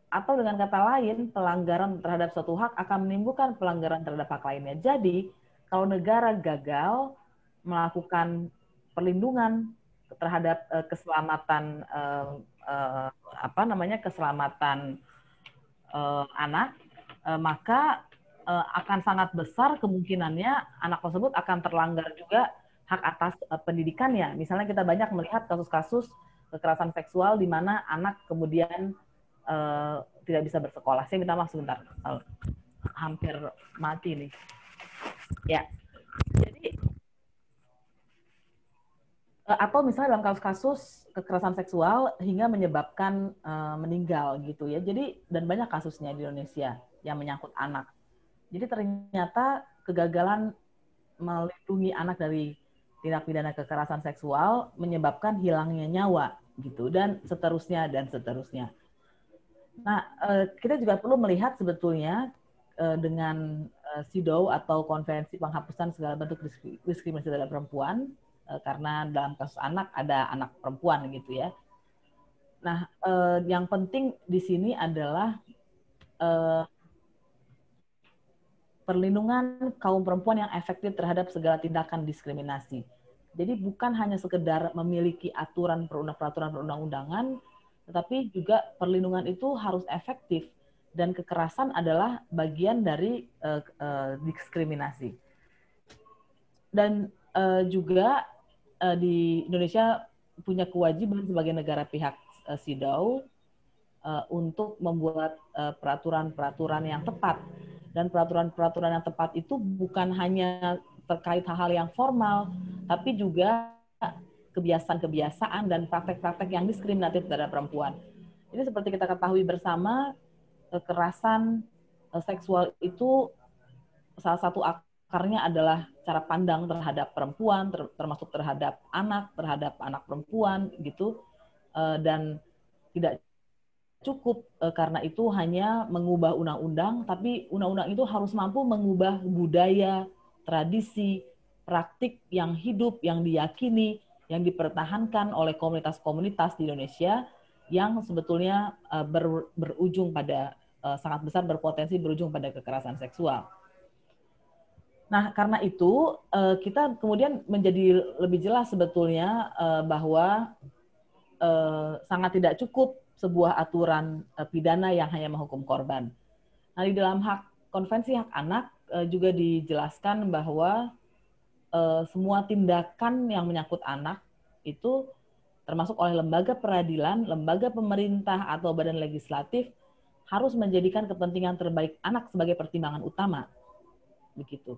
Atau dengan kata lain, pelanggaran terhadap suatu hak akan menimbulkan pelanggaran terhadap hak lainnya. Jadi, kalau negara gagal melakukan perlindungan terhadap keselamatan keselamatan anak, maka akan sangat besar kemungkinannya anak tersebut akan terlanggar juga hak atas pendidikannya. Misalnya kita banyak melihat kasus-kasus kekerasan seksual di mana anak kemudian tidak bisa bersekolah. Saya minta maaf sebentar, hampir mati nih. Ya, jadi atau misalnya dalam kasus-kasus kekerasan seksual hingga menyebabkan meninggal gitu ya. Jadi dan banyak kasusnya di Indonesia yang menyangkut anak. Jadi ternyata kegagalan melindungi anak dari tindak pidana kekerasan seksual menyebabkan hilangnya nyawa gitu dan seterusnya dan seterusnya. Nah, kita juga perlu melihat sebetulnya dengan CEDAW atau Konvensi Penghapusan Segala Bentuk Diskriminasi Terhadap Perempuan, karena dalam kasus anak ada anak perempuan gitu ya. Nah, yang penting di sini adalah perlindungan kaum perempuan yang efektif terhadap segala tindakan diskriminasi. Jadi bukan hanya sekedar memiliki aturan peraturan perundang-undangan, tetapi juga perlindungan itu harus efektif dan kekerasan adalah bagian dari diskriminasi. Dan juga di Indonesia punya kewajiban sebagai negara pihak CEDAW untuk membuat peraturan-peraturan yang tepat. Dan peraturan-peraturan yang tepat itu bukan hanya terkait hal-hal yang formal, tapi juga kebiasaan-kebiasaan dan praktek-praktek yang diskriminatif terhadap perempuan. Ini seperti kita ketahui bersama, kekerasan seksual itu salah satu akarnya adalah cara pandang terhadap perempuan, termasuk terhadap anak perempuan gitu, dan tidak cukup karena itu hanya mengubah undang-undang, tapi undang-undang itu harus mampu mengubah budaya, tradisi, praktik yang hidup, yang diyakini, yang dipertahankan oleh komunitas-komunitas di Indonesia yang sebetulnya berujung pada sangat besar berpotensi berujung pada kekerasan seksual. Nah, karena itu kita kemudian menjadi lebih jelas sebetulnya bahwa sangat tidak cukup sebuah aturan pidana yang hanya menghukum korban. Nah, di dalam Konvensi Hak Anak juga dijelaskan bahwa semua tindakan yang menyangkut anak itu termasuk oleh lembaga peradilan, lembaga pemerintah atau badan legislatif harus menjadikan kepentingan terbaik anak sebagai pertimbangan utama. Begitu.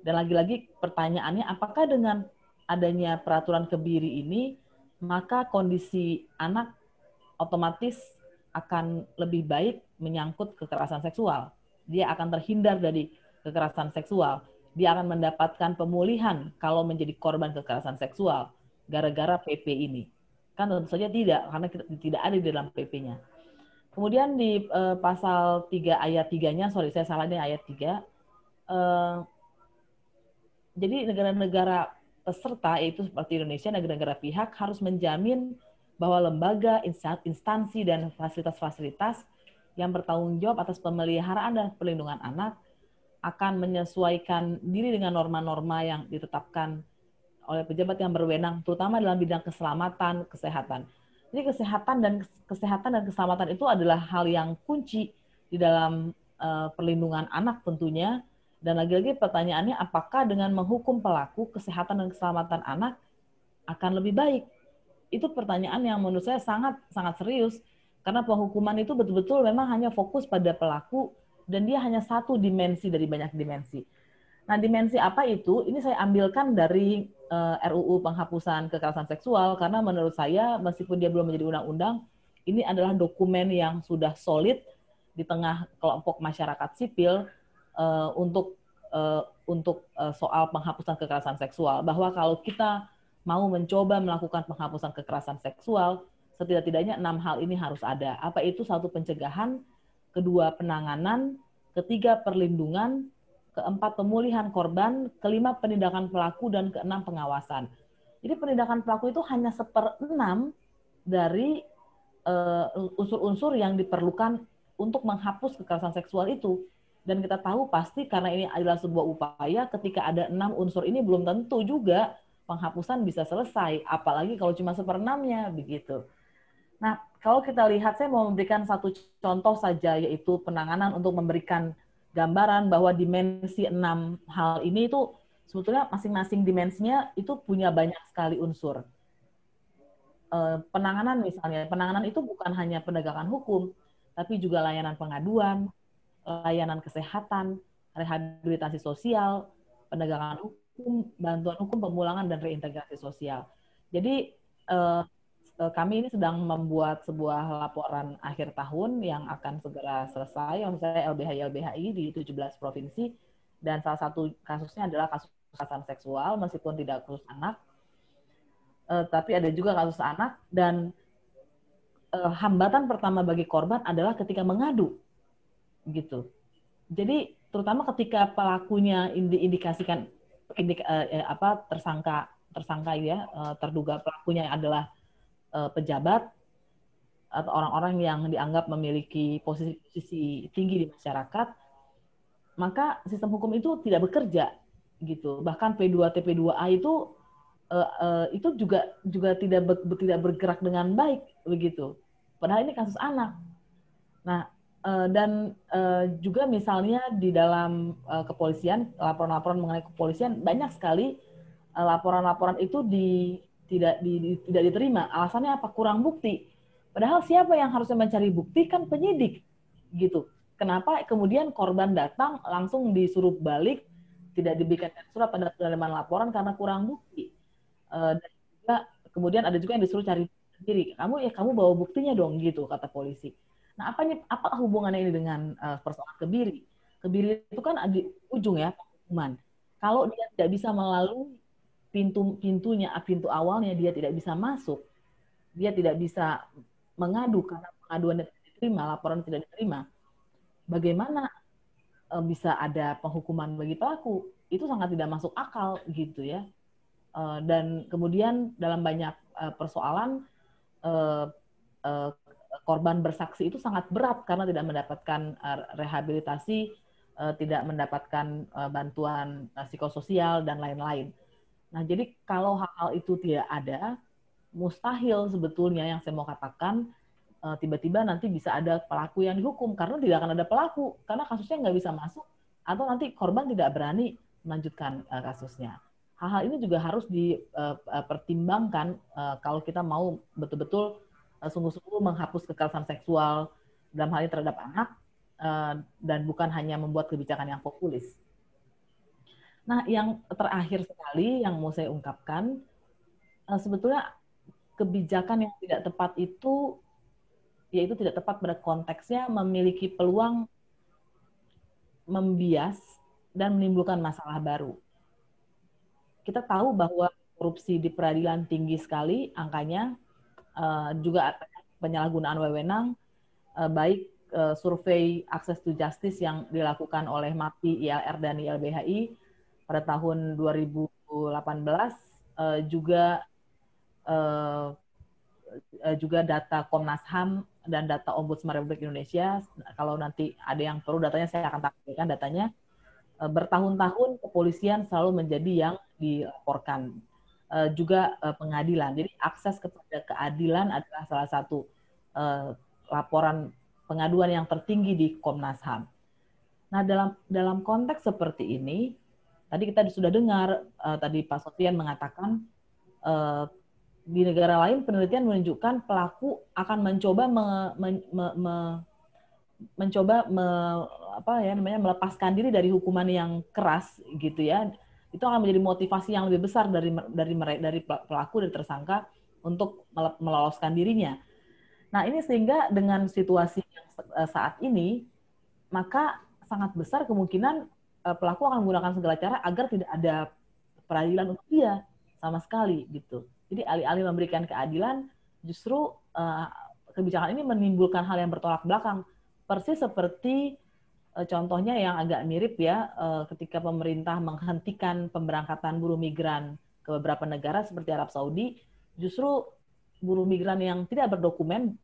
Dan lagi-lagi pertanyaannya, apakah dengan adanya peraturan kebiri ini, maka kondisi anak otomatis akan lebih baik menyangkut kekerasan seksual. Dia akan terhindar dari kekerasan seksual. Dia akan mendapatkan pemulihan kalau menjadi korban kekerasan seksual gara-gara PP ini. Kan tentu saja tidak, karena tidak ada di dalam PP-nya. Kemudian di pasal 3 ayat 3-nya, saya salah nih ayat 3, jadi negara-negara peserta, yaitu seperti Indonesia, negara-negara pihak harus menjamin bahwa lembaga, instansi, dan fasilitas-fasilitas yang bertanggung jawab atas pemeliharaan dan perlindungan anak akan menyesuaikan diri dengan norma-norma yang ditetapkan oleh pejabat yang berwenang, terutama dalam bidang keselamatan, kesehatan. Jadi kesehatan dan keselamatan itu adalah hal yang kunci di dalam perlindungan anak tentunya. Dan lagi-lagi pertanyaannya, apakah dengan menghukum pelaku, kesehatan dan keselamatan anak akan lebih baik? Itu pertanyaan yang menurut saya sangat serius, karena penghukuman itu betul-betul memang hanya fokus pada pelaku, dan dia hanya satu dimensi dari banyak dimensi. Nah, dimensi apa itu? Ini saya ambilkan dari RUU penghapusan kekerasan seksual, karena menurut saya, meskipun dia belum menjadi undang-undang, ini adalah dokumen yang sudah solid di tengah kelompok masyarakat sipil, untuk soal penghapusan kekerasan seksual, bahwa kalau kita mau mencoba melakukan penghapusan kekerasan seksual, setidak-tidaknya 6 hal ini harus ada. Apa itu? 1, pencegahan, 2, penanganan, 3, perlindungan, 4, pemulihan korban, 5, penindakan pelaku, dan 6, pengawasan. Jadi penindakan pelaku itu hanya 1/6 dari unsur-unsur yang diperlukan untuk menghapus kekerasan seksual itu. Dan kita tahu pasti karena ini adalah sebuah upaya, ketika ada 6 unsur ini belum tentu juga penghapusan bisa selesai, apalagi kalau cuma 1/6-nya begitu. Nah, kalau kita lihat, saya mau memberikan satu contoh saja, yaitu penanganan, untuk memberikan gambaran bahwa dimensi 6 hal ini itu sebetulnya masing-masing dimensinya itu punya banyak sekali unsur. Penanganan misalnya, penanganan itu bukan hanya penegakan hukum, tapi juga layanan pengaduan, layanan kesehatan, rehabilitasi sosial, penegakan hukum, bantuan hukum, pemulangan, dan reintegrasi sosial. Jadi kami ini sedang membuat sebuah laporan akhir tahun yang akan segera selesai, misalnya LBHI di 17 provinsi, dan salah satu kasusnya adalah kasus kekerasan seksual, meskipun tidak kasus anak, tapi ada juga kasus anak, dan hambatan pertama bagi korban adalah ketika mengadu, gitu. Jadi terutama ketika pelakunya diindikasikan tersangka ya, terduga pelakunya adalah pejabat atau orang-orang yang dianggap memiliki posisi tinggi di masyarakat, maka sistem hukum itu tidak bekerja, gitu. Bahkan P2T, P2A itu juga tidak bergerak dengan baik, begitu. Padahal ini kasus anak. Nah, dan juga misalnya di dalam kepolisian, laporan-laporan mengenai kepolisian, banyak sekali laporan-laporan itu tidak diterima. Alasannya apa? Kurang bukti. Padahal siapa yang harusnya mencari bukti? Kan penyidik, gitu. Kenapa kemudian korban datang langsung disuruh balik, tidak diberikan surat tanda penerimaan laporan karena kurang bukti. Dan juga kemudian ada juga yang disuruh cari sendiri. Kamu bawa buktinya dong, gitu kata polisi. Nah, apa hubungannya ini dengan persoalan kebiri? Kebiri itu kan di ujung ya, penghukuman. Kalau dia tidak bisa melalui pintu awalnya, dia tidak bisa masuk, dia tidak bisa mengadu karena pengaduannya tidak diterima, laporan tidak diterima, bagaimana bisa ada penghukuman bagi pelaku? Itu sangat tidak masuk akal, gitu ya. Dan kemudian dalam banyak persoalan, korban bersaksi itu sangat berat karena tidak mendapatkan rehabilitasi tidak mendapatkan bantuan psikososial dan lain-lain. Nah, jadi kalau hal-hal itu tidak ada, mustahil sebetulnya yang saya mau katakan tiba-tiba nanti bisa ada pelaku yang dihukum, karena tidak akan ada pelaku, karena kasusnya nggak bisa masuk, atau nanti korban tidak berani melanjutkan kasusnya. Hal-hal ini juga harus dipertimbangkan kalau kita mau betul-betul sungguh-sungguh menghapus kekerasan seksual dalam hal ini terhadap anak, dan bukan hanya membuat kebijakan yang populis. Nah, yang terakhir sekali yang mau saya ungkapkan, sebetulnya kebijakan yang tidak tepat itu, yaitu tidak tepat pada konteksnya, memiliki peluang membias dan menimbulkan masalah baru. Kita tahu bahwa korupsi di peradilan tinggi sekali angkanya, juga penyalahgunaan wewenang, baik survei Access to Justice yang dilakukan oleh MAPI, ILR, dan ILBHI pada tahun 2018, juga data Komnas HAM dan data Ombudsman Republik Indonesia. Kalau nanti ada yang perlu datanya, saya akan tampilkan datanya. Bertahun-tahun kepolisian selalu menjadi yang dilaporkan. Juga pengadilan. Jadi akses kepada keadilan adalah salah satu laporan pengaduan yang tertinggi di Komnas HAM. Nah, dalam konteks seperti ini, tadi kita sudah dengar, tadi Pak Sofian mengatakan, di negara lain penelitian menunjukkan pelaku akan melepaskan diri dari hukuman yang keras, gitu ya. Itu akan menjadi motivasi yang lebih besar dari pelaku, dari tersangka, untuk meloloskan dirinya. Nah, ini sehingga dengan situasi yang saat ini, maka sangat besar kemungkinan pelaku akan menggunakan segala cara agar tidak ada peradilan untuk dia sama sekali, gitu. Jadi alih-alih memberikan keadilan, justru kebijakan ini menimbulkan hal yang bertolak belakang. Persis seperti contohnya yang agak mirip ya, ketika pemerintah menghentikan pemberangkatan buruh migran ke beberapa negara seperti Arab Saudi, justru buruh migran yang tidak berdokumen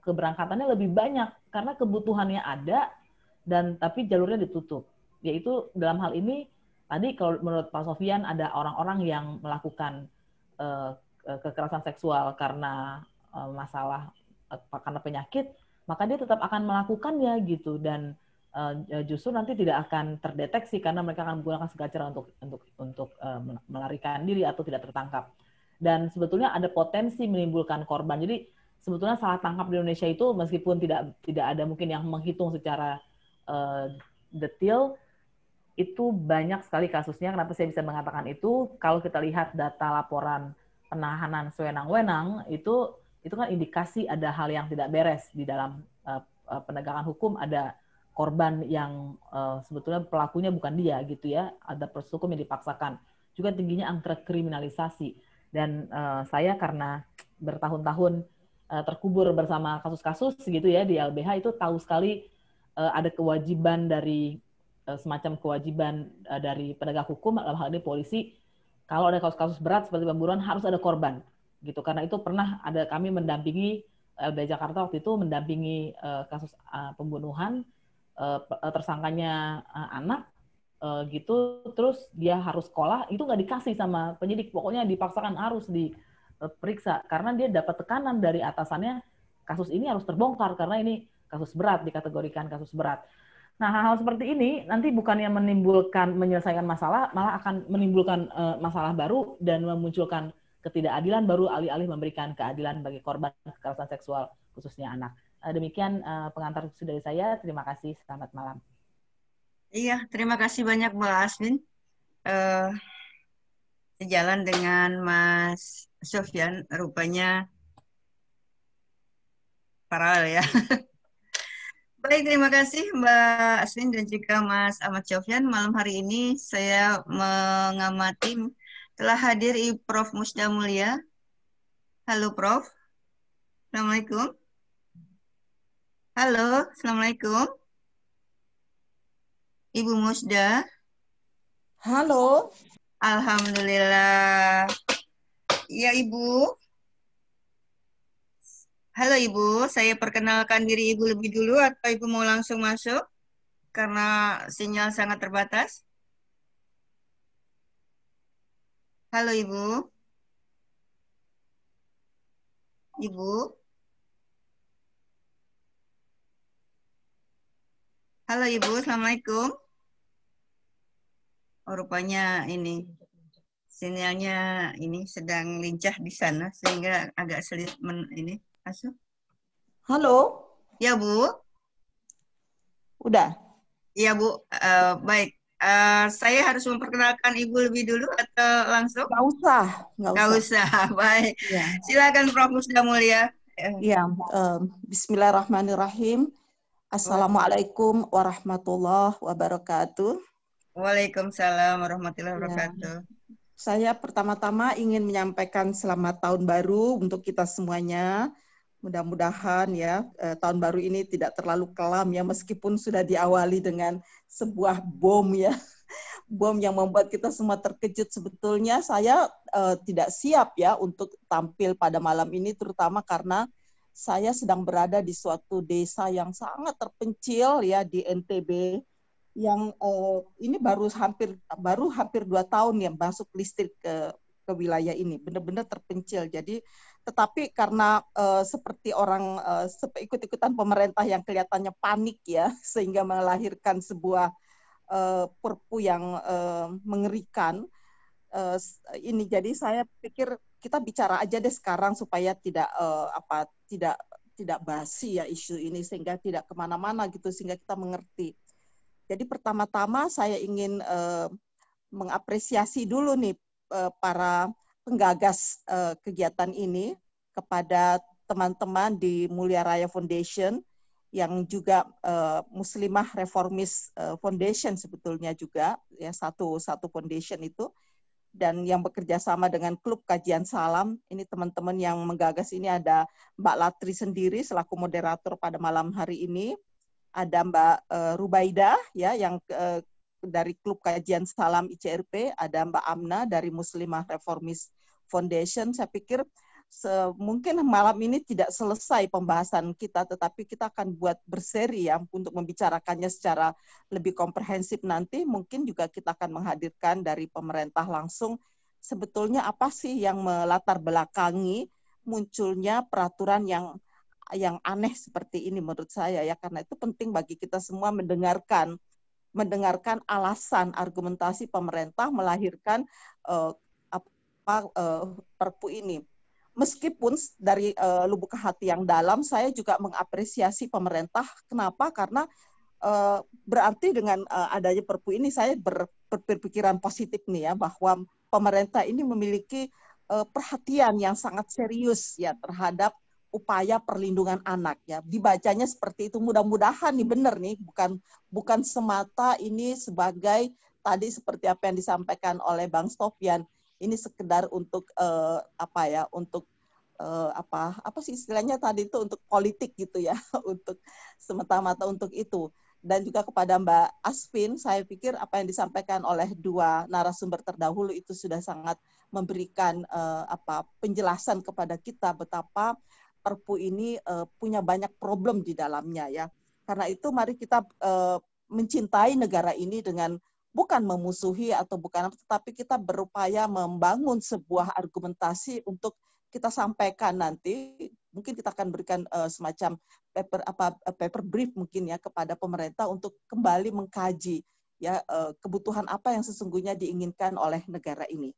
keberangkatannya lebih banyak karena kebutuhannya ada, dan tapi jalurnya ditutup. Yaitu dalam hal ini tadi kalau menurut Pak Sofian ada orang-orang yang melakukan kekerasan seksual karena masalah karena penyakit, maka dia tetap akan melakukannya gitu, dan justru nanti tidak akan terdeteksi karena mereka akan menggunakan segala cara untuk melarikan diri atau tidak tertangkap. Dan sebetulnya ada potensi menimbulkan korban. Jadi sebetulnya salah tangkap di Indonesia itu meskipun tidak ada mungkin yang menghitung secara detail, itu banyak sekali kasusnya. Kenapa saya bisa mengatakan itu? Kalau kita lihat data laporan penahanan sewenang-wenang, itu kan indikasi ada hal yang tidak beres di dalam penegakan hukum, ada korban yang sebetulnya pelakunya bukan dia gitu ya, ada proses hukum yang dipaksakan. Juga tingginya angka kriminalisasi. Dan saya karena bertahun-tahun terkubur bersama kasus-kasus gitu ya di LBH, itu tahu sekali ada kewajiban dari semacam kewajiban dari penegak hukum, dalam hal ini polisi, kalau ada kasus-kasus berat seperti pembunuhan harus ada korban gitu. Karena itu pernah ada kami mendampingi LBH Jakarta waktu itu mendampingi kasus pembunuhan, tersangkanya anak gitu, terus dia harus sekolah, itu nggak dikasih sama penyidik, pokoknya dipaksakan harus diperiksa karena dia dapat tekanan dari atasannya, kasus ini harus terbongkar karena ini kasus berat, dikategorikan kasus berat. Nah, hal-hal seperti ini nanti bukannya menyelesaikan masalah, malah akan menimbulkan masalah baru dan memunculkan ketidakadilan baru, alih-alih memberikan keadilan bagi korban kekerasan seksual, khususnya anak. Demikian pengantar diskusi dari saya. Terima kasih. Selamat malam. Iya, terima kasih banyak Mbak Asmin. Sejalan dengan Mas Sofyan, rupanya paralel ya. Baik, terima kasih Mbak Asmin dan juga Mas Ahmad Sofyan. Malam hari ini saya mengamati telah hadir Ibu Prof. Musda Mulia. Halo Prof. Assalamualaikum. Halo, Assalamualaikum. Ibu Musda. Halo. Alhamdulillah. Ya Ibu. Halo Ibu, saya perkenalkan diri Ibu lebih dulu atau Ibu mau langsung masuk? karena sinyal sangat terbatas. Halo Ibu. Ibu. Halo Ibu, Assalamualaikum. Oh, rupanya ini sinyalnya ini sedang lincah di sana sehingga agak sulit ini masuk. Halo, Ya Bu. udah. Iya Bu, baik. Saya harus memperkenalkan Ibu lebih dulu atau langsung? Nggak usah, nggak Nggak usah. usah, baik. Ya, Silakan Prof. Musda Mulia. ya. Bismillahirrahmanirrahim. Assalamualaikum warahmatullahi wabarakatuh. Waalaikumsalam warahmatullahi Ya, wabarakatuh. saya pertama-tama ingin menyampaikan selamat tahun baru untuk kita semuanya. Mudah-mudahan ya tahun baru ini tidak terlalu kelam ya, meskipun sudah diawali dengan sebuah bom ya. Bom yang membuat kita semua terkejut. Sebetulnya saya tidak siap ya untuk tampil pada malam ini, terutama karena saya sedang berada di suatu desa yang sangat terpencil ya di NTB, yang ini baru hampir 2 tahun ya masuk listrik ke wilayah ini, benar-benar terpencil. Jadi tetapi karena seperti orang ikut-ikutan pemerintah yang kelihatannya panik ya, sehingga melahirkan sebuah perpu yang mengerikan ini. Jadi saya pikir kita bicara aja deh sekarang supaya tidak basi ya isu ini, sehingga tidak kemana-mana gitu, sehingga kita mengerti. Jadi pertama-tama saya ingin mengapresiasi dulu nih para penggagas kegiatan ini kepada teman-teman di Mulia Raya Foundation, yang juga Muslimah Reformis Foundation sebetulnya juga ya, satu foundation itu, dan yang bekerja sama dengan Klub Kajian Salam. Ini teman-teman yang menggagas ini ada Mbak Latri sendiri selaku moderator pada malam hari ini, ada Mbak Rubaida ya yang dari Klub Kajian Salam ICRP, ada Mbak Amna dari Muslimah Reformis Foundation. Saya pikir mungkin malam ini tidak selesai pembahasan kita, tetapi kita akan buat berseri ya untuk membicarakannya secara lebih komprehensif nanti. Mungkin juga kita akan menghadirkan dari pemerintah langsung sebetulnya apa sih yang melatar belakangi munculnya peraturan yang aneh seperti ini menurut saya ya, karena itu penting bagi kita semua mendengarkan alasan argumentasi pemerintah melahirkan perpu ini. Meskipun dari lubuk hati yang dalam saya juga mengapresiasi pemerintah. Kenapa? Karena berarti dengan adanya perpu ini saya berpikiran positif nih ya, bahwa pemerintah ini memiliki perhatian yang sangat serius ya terhadap upaya perlindungan anak ya. Dibacanya seperti itu. Mudah-mudahan nih benar nih, bukan semata ini sebagai tadi seperti apa yang disampaikan oleh Bang Sofyan, ini sekedar untuk untuk apa sih istilahnya tadi itu, untuk politik gitu ya, untuk semata-mata untuk itu. Dan juga kepada Mbak Asvin, saya pikir apa yang disampaikan oleh dua narasumber terdahulu itu sudah sangat memberikan penjelasan kepada kita betapa Perpu ini punya banyak problem di dalamnya ya. Karena itu mari kita mencintai negara ini dengan bukan memusuhi atau bukan, tetapi kita berupaya membangun sebuah argumentasi untuk kita sampaikan nanti. Mungkin kita akan berikan semacam paper brief mungkin ya kepada pemerintah untuk kembali mengkaji ya kebutuhan apa yang sesungguhnya diinginkan oleh negara ini.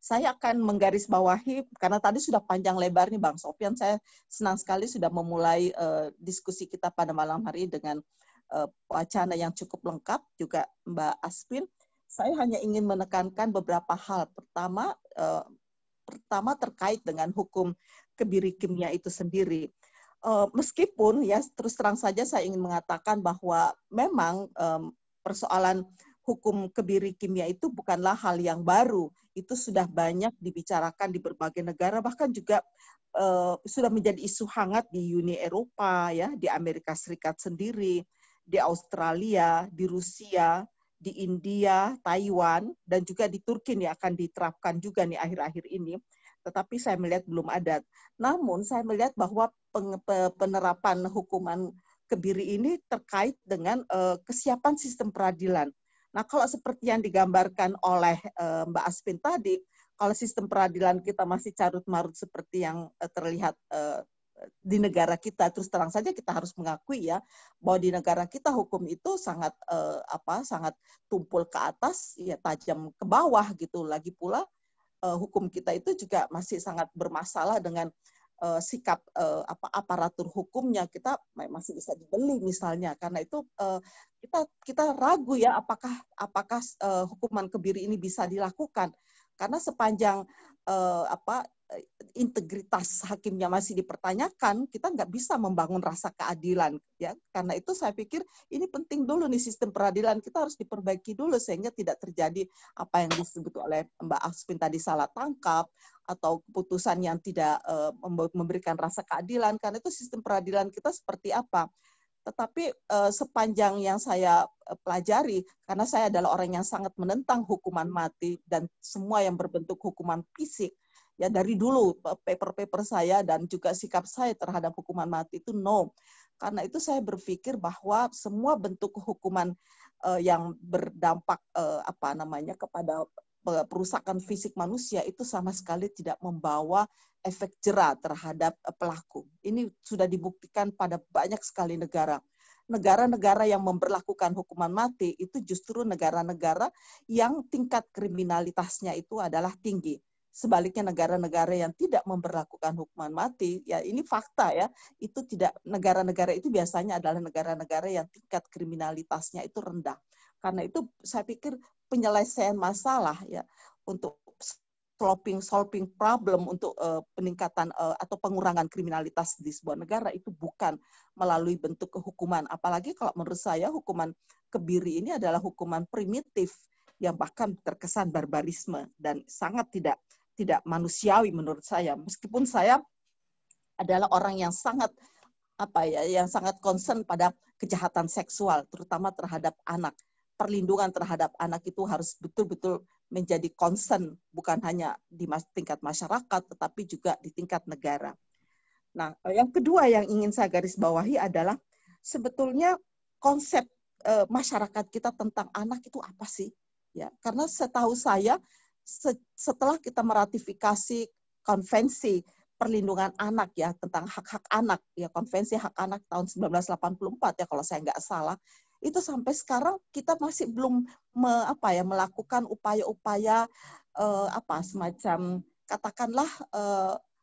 Saya akan menggarisbawahi, karena tadi sudah panjang lebar nih Bang Sofyan, saya senang sekali sudah memulai diskusi kita pada malam hari dengan wacana yang cukup lengkap, juga Mbak Asvin. Saya hanya ingin menekankan beberapa hal. Pertama terkait dengan hukum kebiri kimia itu sendiri. Meskipun ya terus terang saja saya ingin mengatakan bahwa memang persoalan hukum kebiri kimia itu bukanlah hal yang baru. Itu sudah banyak dibicarakan di berbagai negara, bahkan juga sudah menjadi isu hangat di Uni Eropa, ya, di Amerika Serikat sendiri, di Australia, di Rusia, di India, Taiwan, dan juga di Turki nih akan diterapkan juga nih akhir-akhir ini. Tetapi saya melihat belum ada. Namun saya melihat bahwa penerapan hukuman Kebiri ini terkait dengan kesiapan sistem peradilan. Nah, kalau seperti yang digambarkan oleh Mbak Asvin tadi, kalau sistem peradilan kita masih carut-marut seperti yang terlihat di negara kita, terus terang saja kita harus mengakui ya bahwa di negara kita hukum itu sangat sangat tumpul ke atas, ya tajam ke bawah gitu. Lagi pula hukum kita itu juga masih sangat bermasalah dengan sikap aparatur hukumnya. Kita masih bisa dibeli misalnya, karena itu kita ragu ya apakah hukuman kebiri ini bisa dilakukan, karena sepanjang integritas hakimnya masih dipertanyakan, kita nggak bisa membangun rasa keadilan ya. Karena itu saya pikir ini penting dulu nih, sistem peradilan kita harus diperbaiki dulu sehingga tidak terjadi apa yang disebut oleh Mbak Asvin tadi, salah tangkap atau keputusan yang tidak memberikan rasa keadilan. Karena itu sistem peradilan kita seperti apa. Tetapi sepanjang yang saya pelajari, karena saya adalah orang yang sangat menentang hukuman mati dan semua yang berbentuk hukuman fisik, ya dari dulu paper-paper saya dan juga sikap saya terhadap hukuman mati itu no. Karena itu saya berpikir bahwa semua bentuk hukuman yang berdampak kepada perusakan fisik manusia itu sama sekali tidak membawa efek jera terhadap pelaku. Ini sudah dibuktikan pada banyak sekali negara. Negara-negara yang memberlakukan hukuman mati itu justru negara-negara yang tingkat kriminalitasnya itu adalah tinggi. Sebaliknya negara-negara yang tidak memberlakukan hukuman mati, ya ini fakta ya, itu tidak, negara-negara itu biasanya adalah negara-negara yang tingkat kriminalitasnya itu rendah. Karena itu saya pikir penyelesaian masalah ya untuk solving problem untuk peningkatan atau pengurangan kriminalitas di sebuah negara itu bukan melalui bentuk kehukuman. Apalagi kalau menurut saya hukuman kebiri ini adalah hukuman primitif yang bahkan terkesan barbarisme dan sangat tidak manusiawi menurut saya. Meskipun saya adalah orang yang sangat yang sangat concern pada kejahatan seksual, terutama terhadap anak. Perlindungan terhadap anak itu harus betul-betul menjadi concern, bukan hanya di tingkat masyarakat, tetapi juga di tingkat negara. Nah, yang kedua yang ingin saya garis bawahi adalah sebetulnya konsep masyarakat kita tentang anak itu apa sih? Ya, karena setahu saya setelah kita meratifikasi konvensi perlindungan anak ya tentang hak-hak anak ya, konvensi hak anak tahun 1984 ya kalau saya nggak salah, itu sampai sekarang kita masih belum melakukan upaya-upaya semacam katakanlah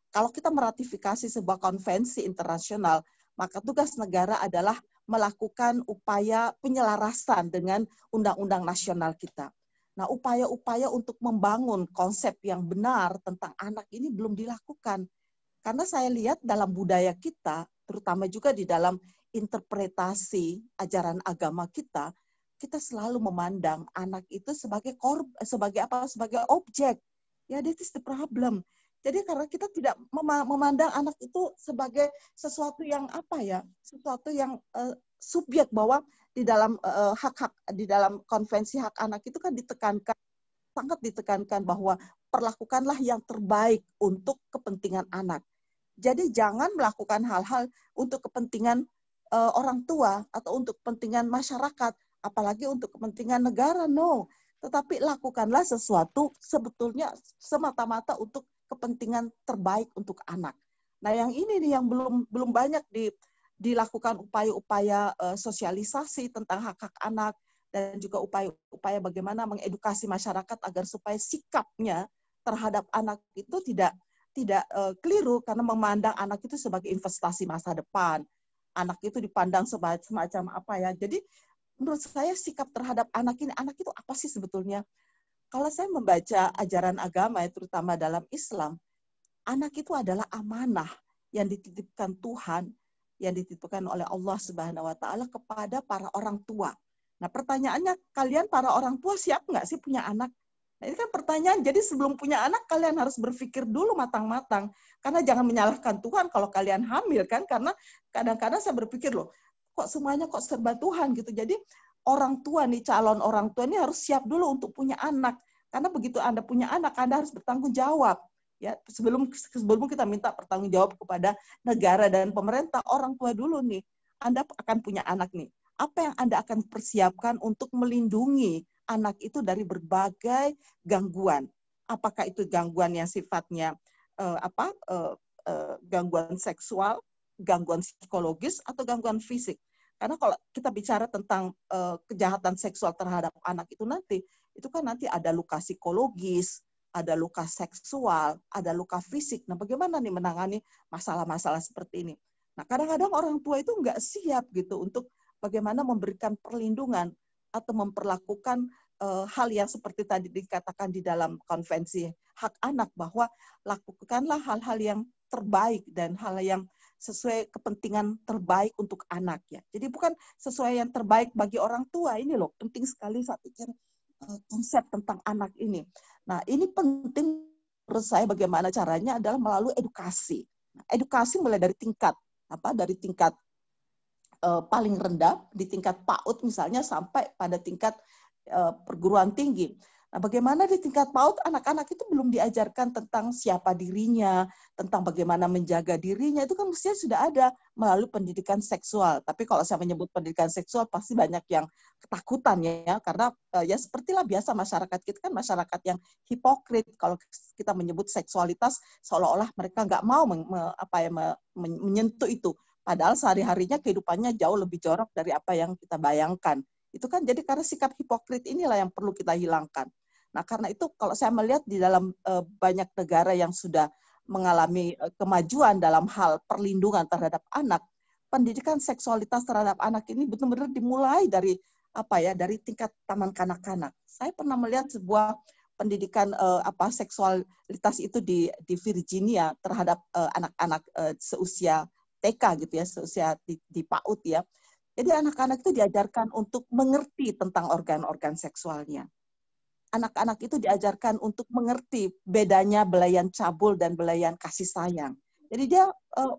kalau kita meratifikasi sebuah konvensi internasional, maka tugas negara adalah melakukan upaya penyelarasan dengan undang-undang nasional kita. Nah, upaya-upaya untuk membangun konsep yang benar tentang anak ini belum dilakukan. Karena saya lihat dalam budaya kita, terutama juga di dalam interpretasi ajaran agama kita, kita selalu memandang anak itu sebagai sebagai objek. Ya, that is the problem. Jadi karena kita tidak memandang anak itu sebagai sesuatu yang sesuatu yang subjek, bahwa di dalam di dalam konvensi hak anak itu kan sangat ditekankan bahwa perlakukanlah yang terbaik untuk kepentingan anak. Jadi jangan melakukan hal-hal untuk kepentingan orang tua atau untuk kepentingan masyarakat, apalagi untuk kepentingan negara, no. Tetapi lakukanlah sesuatu sebetulnya semata-mata untuk kepentingan terbaik untuk anak. Nah, yang ini nih yang belum banyak dilakukan upaya-upaya sosialisasi tentang hak-hak anak dan juga upaya-upaya bagaimana mengedukasi masyarakat agar supaya sikapnya terhadap anak itu tidak keliru, karena memandang anak itu sebagai investasi masa depan. Anak itu dipandang semacam Jadi menurut saya sikap terhadap anak itu apa sih sebetulnya? Kalau saya membaca ajaran agama, terutama dalam Islam, anak itu adalah amanah yang dititipkan Tuhan, yang dititipkan oleh Allah Subhanahu wa Ta'ala kepada para orang tua. Nah, pertanyaannya, kalian para orang tua siap nggak sih punya anak? Nah, ini kan pertanyaan. Jadi sebelum punya anak, kalian harus berpikir dulu matang-matang. Karena jangan menyalahkan Tuhan kalau kalian hamil, kan? Karena kadang-kadang saya berpikir, loh, kok semuanya kok serba Tuhan gitu. Jadi orang tua nih, calon orang tua ini harus siap dulu untuk punya anak. Karena begitu Anda punya anak, Anda harus bertanggung jawab. Ya, sebelum kita minta pertanggung jawab kepada negara dan pemerintah, orang tua dulu nih. Anda akan punya anak nih. Apa yang Anda akan persiapkan untuk melindungi anak itu dari berbagai gangguan? Apakah itu gangguan yang sifatnya gangguan seksual, gangguan psikologis, atau gangguan fisik? Karena kalau kita bicara tentang kejahatan seksual terhadap anak itu kan nanti ada luka psikologis, ada luka seksual, ada luka fisik. Nah, bagaimana nih menangani masalah-masalah seperti ini? Nah, kadang-kadang orang tua itu nggak siap gitu untuk bagaimana memberikan perlindungan atau memperlakukan hal yang seperti tadi dikatakan di dalam konvensi hak anak, bahwa lakukanlah hal-hal yang terbaik dan hal yang sesuai kepentingan terbaik untuk anak ya. Jadi bukan sesuai yang terbaik bagi orang tua. Ini loh penting sekali saya pikir konsep tentang anak ini. Nah, ini penting menurut saya bagaimana caranya adalah melalui edukasi. Nah, edukasi mulai dari tingkat paling rendah, di tingkat PAUD misalnya, sampai pada tingkat perguruan tinggi. Nah, bagaimana di tingkat PAUD anak-anak itu belum diajarkan tentang siapa dirinya, tentang bagaimana menjaga dirinya, itu kan mestinya sudah ada melalui pendidikan seksual. Tapi kalau saya menyebut pendidikan seksual pasti banyak yang ketakutan ya, karena ya sepertilah biasa masyarakat kita kan masyarakat yang hipokrit. Kalau kita menyebut seksualitas seolah-olah mereka nggak mau menyentuh itu. Padahal sehari-harinya kehidupannya jauh lebih jorok dari apa yang kita bayangkan. Itu kan jadi karena sikap hipokrit inilah yang perlu kita hilangkan. Nah, karena itu kalau saya melihat di dalam banyak negara yang sudah mengalami kemajuan dalam hal perlindungan terhadap anak, pendidikan seksualitas terhadap anak ini benar-benar dimulai dari dari tingkat taman kanak-kanak. Saya pernah melihat sebuah pendidikan seksualitas itu di Virginia terhadap anak-anak seusia TK gitu ya, seusia di PAUD ya. Jadi anak-anak itu diajarkan untuk mengerti tentang organ-organ seksualnya. Anak-anak itu diajarkan untuk mengerti bedanya belayan cabul dan belayan kasih sayang. Jadi dia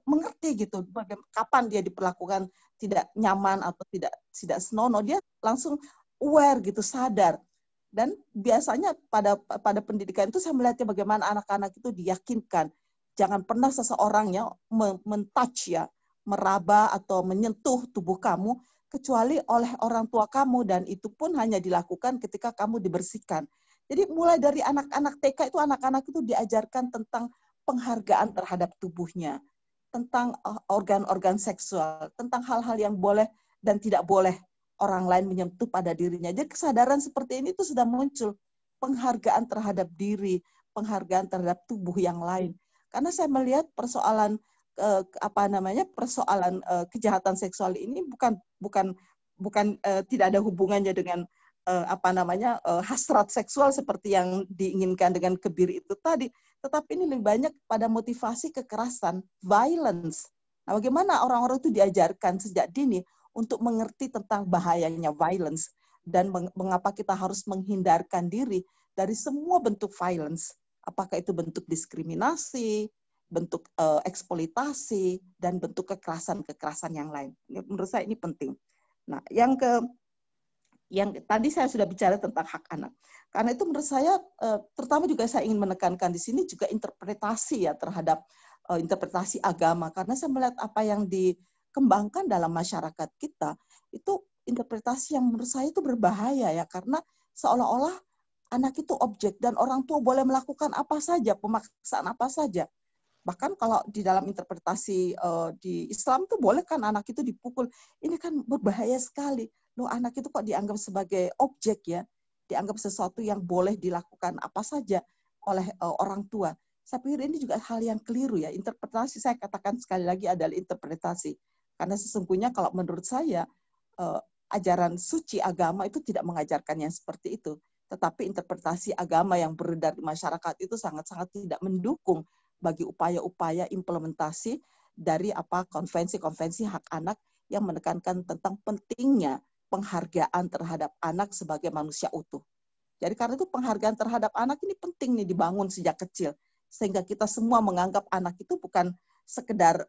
mengerti gitu kapan dia diperlakukan tidak nyaman atau tidak senonoh, dia langsung aware gitu, sadar. Dan biasanya pada pendidikan itu saya melihatnya bagaimana anak-anak itu diyakinkan jangan pernah seseorang ya men-touch ya, meraba atau menyentuh tubuh kamu kecuali oleh orang tua kamu, dan itu pun hanya dilakukan ketika kamu dibersihkan. Jadi mulai dari anak-anak TK itu anak-anak itu diajarkan tentang penghargaan terhadap tubuhnya, tentang organ-organ seksual, tentang hal-hal yang boleh dan tidak boleh orang lain menyentuh pada dirinya. Jadi kesadaran seperti ini itu sudah muncul, penghargaan terhadap diri, penghargaan terhadap tubuh yang lain. Karena saya melihat persoalan kejahatan seksual ini bukan tidak ada hubungannya dengan hasrat seksual seperti yang diinginkan dengan kebiri itu tadi, tetapi ini lebih banyak pada motivasi kekerasan, violence. Nah, bagaimana orang-orang itu diajarkan sejak dini untuk mengerti tentang bahayanya violence dan mengapa kita harus menghindarkan diri dari semua bentuk violence, apakah itu bentuk diskriminasi, bentuk eksploitasi, dan bentuk kekerasan-kekerasan yang lain. Menurut saya ini penting. Nah, yang tadi saya sudah bicara tentang hak anak. Karena itu menurut saya, terutama juga saya ingin menekankan di sini juga interpretasi ya terhadap interpretasi agama. Karena saya melihat apa yang dikembangkan dalam masyarakat kita, itu interpretasi yang menurut saya itu berbahaya ya. Karena seolah-olah anak itu objek dan orang tua boleh melakukan apa saja, pemaksaan apa saja. Bahkan kalau di dalam interpretasi di Islam tuh boleh kan anak itu dipukul. Ini kan berbahaya sekali. Loh, anak itu kok dianggap sebagai objek ya, dianggap sesuatu yang boleh dilakukan apa saja oleh orang tua. Saya pikir ini juga hal yang keliru ya. Interpretasi, saya katakan sekali lagi, adalah interpretasi. Karena sesungguhnya kalau menurut saya ajaran suci agama itu tidak mengajarkan yang seperti itu. Tetapi interpretasi agama yang beredar di masyarakat itu sangat-sangat tidak mendukung bagi upaya-upaya implementasi dari konvensi-konvensi hak anak yang menekankan tentang pentingnya penghargaan terhadap anak sebagai manusia utuh. Jadi karena itu penghargaan terhadap anak ini penting nih dibangun sejak kecil, sehingga kita semua menganggap anak itu bukan sekedar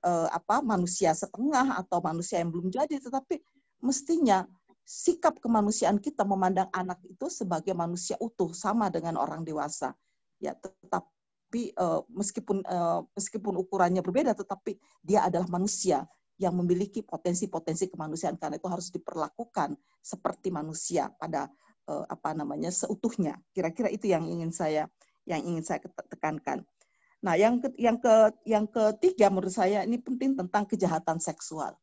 manusia setengah atau manusia yang belum jadi, tetapi mestinya sikap kemanusiaan kita memandang anak itu sebagai manusia utuh sama dengan orang dewasa. Ya, tetapi meskipun ukurannya berbeda, tetapi dia adalah manusia yang memiliki potensi-potensi kemanusiaan, karena itu harus diperlakukan seperti manusia pada seutuhnya. Kira-kira itu yang ingin saya tekankan. Nah, yang ketiga menurut saya ini penting tentang kejahatan seksual.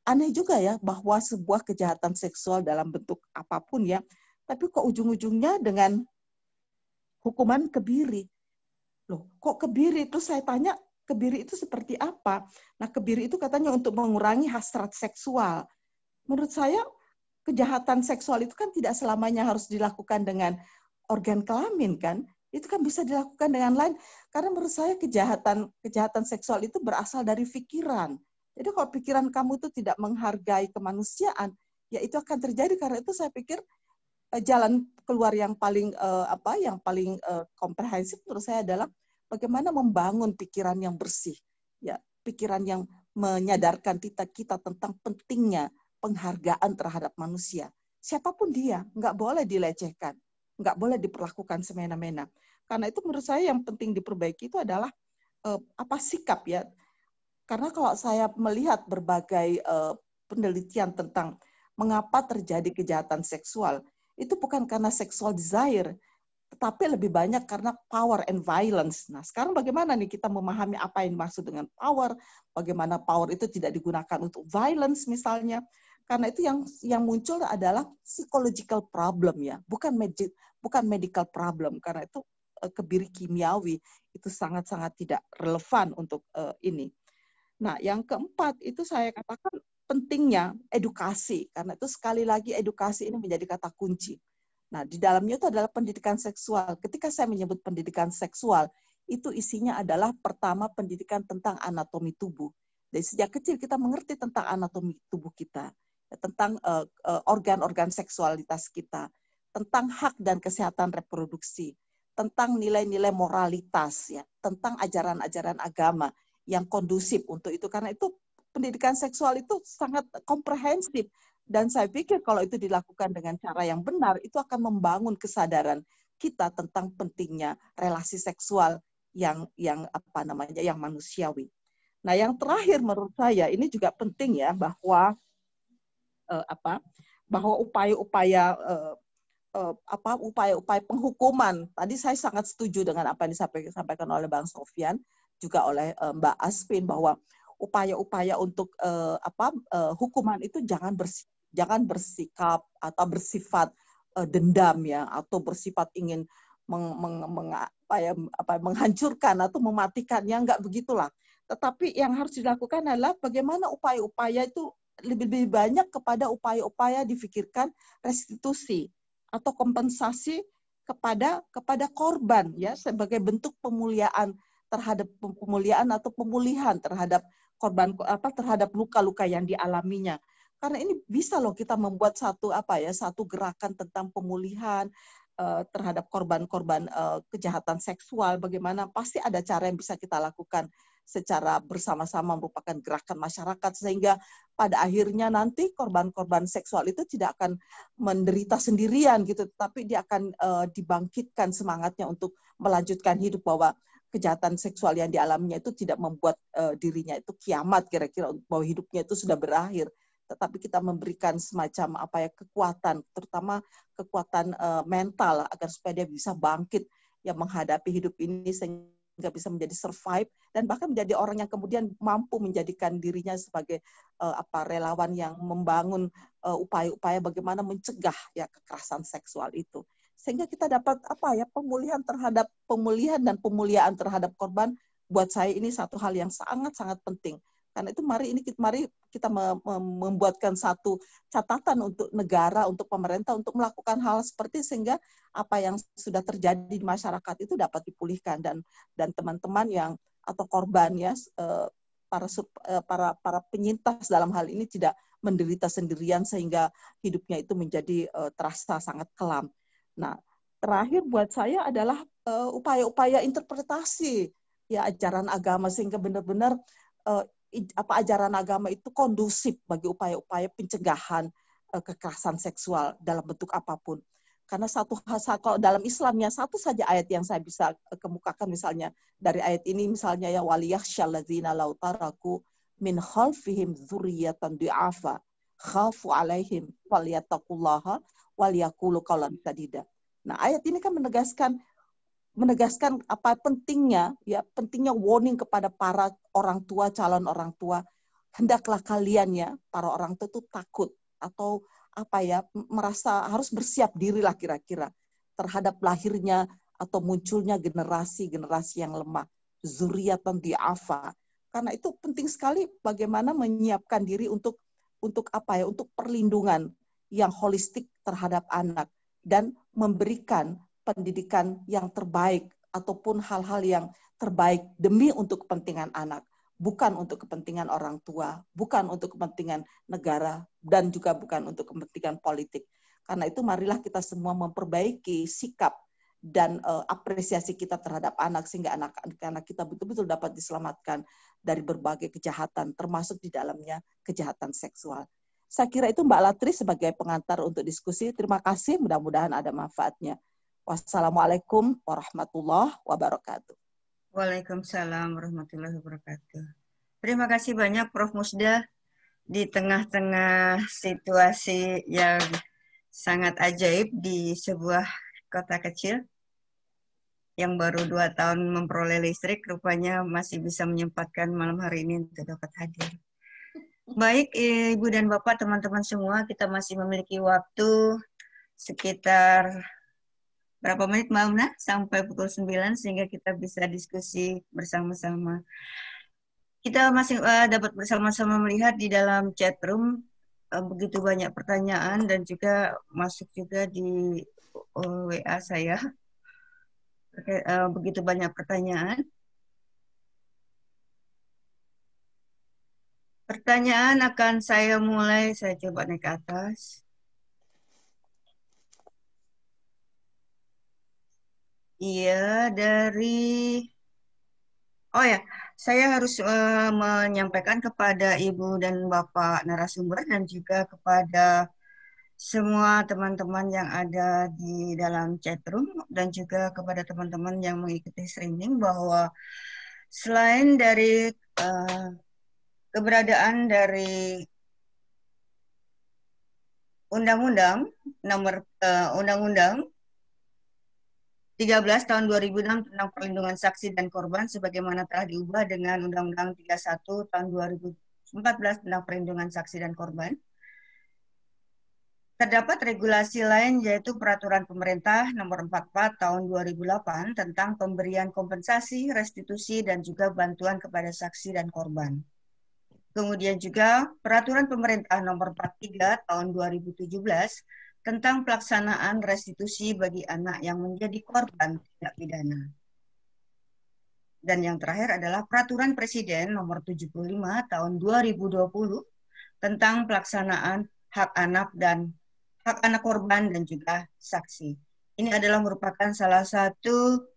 Aneh juga ya bahwa sebuah kejahatan seksual dalam bentuk apapun ya, tapi kok ujung-ujungnya dengan hukuman kebiri. Loh, kok kebiri? Terus saya tanya, kebiri itu seperti apa? Nah, kebiri itu katanya untuk mengurangi hasrat seksual. Menurut saya, kejahatan seksual itu kan tidak selamanya harus dilakukan dengan organ kelamin kan? Itu kan bisa dilakukan dengan lain. Karena menurut saya kejahatan seksual itu berasal dari pikiran. Jadi kalau pikiran kamu itu tidak menghargai kemanusiaan, ya itu akan terjadi. Karena itu saya pikir jalan keluar yang paling komprehensif menurut saya adalah bagaimana membangun pikiran yang bersih, ya, pikiran yang menyadarkan kita tentang pentingnya penghargaan terhadap manusia. Siapapun dia, nggak boleh dilecehkan, nggak boleh diperlakukan semena-mena. Karena itu menurut saya yang penting diperbaiki itu adalah sikap ya. Karena kalau saya melihat berbagai penelitian tentang mengapa terjadi kejahatan seksual, itu bukan karena sexual desire, tetapi lebih banyak karena power and violence. Nah, sekarang bagaimana nih kita memahami apa yang dimaksud dengan power, bagaimana power itu tidak digunakan untuk violence misalnya. Karena itu yang muncul adalah psychological problem ya, bukan medical problem. Karena itu kebiri kimiawi itu sangat-sangat tidak relevan untuk ini. Nah, yang keempat itu saya katakan pentingnya edukasi, karena itu sekali lagi edukasi ini menjadi kata kunci. Nah, di dalamnya itu adalah pendidikan seksual. Ketika saya menyebut pendidikan seksual, itu isinya adalah pertama pendidikan tentang anatomi tubuh. Dari sejak kecil kita mengerti tentang anatomi tubuh kita, tentang organ-organ seksualitas kita, tentang hak dan kesehatan reproduksi, tentang nilai-nilai moralitas, ya, tentang ajaran-ajaran agama yang kondusif untuk itu. Karena itu pendidikan seksual itu sangat komprehensif. Dan saya pikir kalau itu dilakukan dengan cara yang benar, itu akan membangun kesadaran kita tentang pentingnya relasi seksual yang manusiawi. Nah, yang terakhir menurut saya ini juga penting ya, bahwa upaya-upaya penghukuman. Tadi saya sangat setuju dengan apa yang disampaikan oleh Bang Sofyan, juga oleh Mbak Asvin, bahwa upaya-upaya untuk hukuman itu jangan bersikap atau bersifat dendam ya, atau bersifat ingin menghancurkan atau mematikannya, enggak begitulah. Tetapi yang harus dilakukan adalah bagaimana upaya-upaya itu lebih banyak kepada upaya-upaya difikirkan restitusi atau kompensasi kepada korban ya, sebagai bentuk pemulihan atau pemulihan terhadap korban, terhadap luka-luka yang dialaminya. Karena ini bisa loh kita membuat satu gerakan tentang pemulihan terhadap korban-korban kejahatan seksual. Bagaimana, pasti ada cara yang bisa kita lakukan secara bersama-sama, merupakan gerakan masyarakat, sehingga pada akhirnya nanti korban-korban seksual itu tidak akan menderita sendirian gitu, tapi dia akan dibangkitkan semangatnya untuk melanjutkan hidup, bahwa kejahatan seksual yang dialaminya itu tidak membuat dirinya itu kiamat, kira-kira bahwa hidupnya itu sudah berakhir, tetapi kita memberikan semacam kekuatan, terutama kekuatan mental, agar supaya dia bisa bangkit yang menghadapi hidup ini, sehingga bisa menjadi survive dan bahkan menjadi orang yang kemudian mampu menjadikan dirinya sebagai relawan yang membangun upaya-upaya bagaimana mencegah ya kekerasan seksual itu. Sehingga kita dapat pemulihan dan pemuliaan terhadap korban. Buat saya ini satu hal yang sangat-sangat penting. Karena itu mari kita membuatkan satu catatan untuk negara, untuk pemerintah, untuk melakukan hal seperti, sehingga apa yang sudah terjadi di masyarakat itu dapat dipulihkan, dan teman-teman yang atau korban ya, para penyintas dalam hal ini tidak menderita sendirian sehingga hidupnya itu menjadi terasa sangat kelam. Nah, terakhir buat saya adalah upaya-upaya interpretasi ya ajaran agama, sehingga benar-benar ajaran agama itu kondusif bagi upaya-upaya pencegahan kekerasan seksual dalam bentuk apapun. Karena kalau dalam Islamnya satu saja ayat yang saya bisa kemukakan, misalnya dari ayat ini misalnya ya, waliyakhshal ladzina law taraku min khalfihim dzurriyyatan du'afa khafu 'alaihim falyattaqullaha wal yaqulu qawlan sadida. Nah, ayat ini kan menegaskan apa pentingnya warning kepada para orang tua, calon orang tua, hendaklah kalian ya para orang tua itu takut atau merasa harus bersiap dirilah kira-kira terhadap lahirnya atau munculnya generasi-generasi yang lemah, zuriyatan di'afa. Karena itu penting sekali bagaimana menyiapkan diri untuk perlindungan yang holistik terhadap anak dan memberikan pendidikan yang terbaik ataupun hal-hal yang terbaik demi untuk kepentingan anak, bukan untuk kepentingan orang tua, bukan untuk kepentingan negara, dan juga bukan untuk kepentingan politik. Karena itu marilah kita semua memperbaiki sikap dan apresiasi kita terhadap anak sehingga anak-anak kita betul-betul dapat diselamatkan dari berbagai kejahatan, termasuk di dalamnya kejahatan seksual. Saya kira itu Mbak Latri sebagai pengantar untuk diskusi. Terima kasih, mudah-mudahan ada manfaatnya. Wassalamualaikum warahmatullahi wabarakatuh. Waalaikumsalam warahmatullahi wabarakatuh. Terima kasih banyak Prof. Musda di tengah-tengah situasi yang sangat ajaib di sebuah kota kecil yang baru 2 tahun memperoleh listrik, rupanya masih bisa menyempatkan malam hari ini untuk dapat hadir. Baik, Ibu dan Bapak, teman-teman semua, kita masih memiliki waktu sekitar berapa menit Mbak Una? Sampai pukul 9 sehingga kita bisa diskusi bersama-sama. Kita masih dapat bersama-sama melihat di dalam chat room begitu banyak pertanyaan dan juga masuk juga di WA saya. Begitu banyak pertanyaan. Pertanyaan akan saya mulai, saya coba naik ke atas. Iya, saya harus menyampaikan kepada Ibu dan Bapak narasumber dan juga kepada semua teman-teman yang ada di dalam chat room dan juga kepada teman-teman yang mengikuti streaming bahwa selain dari keberadaan dari Undang-Undang 13 tahun 2006 tentang perlindungan saksi dan korban sebagaimana telah diubah dengan Undang-Undang 31 tahun 2014 tentang perlindungan saksi dan korban. Terdapat regulasi lain yaitu Peraturan Pemerintah Nomor 44 Tahun 2008 tentang pemberian kompensasi, restitusi, dan juga bantuan kepada saksi dan korban. Kemudian juga Peraturan Pemerintah Nomor 43 Tahun 2017 tentang pelaksanaan restitusi bagi anak yang menjadi korban tindak pidana. Dan yang terakhir adalah Peraturan Presiden Nomor 75 Tahun 2020 tentang pelaksanaan hak anak dan hak anak korban dan juga saksi. Ini adalah merupakan salah satu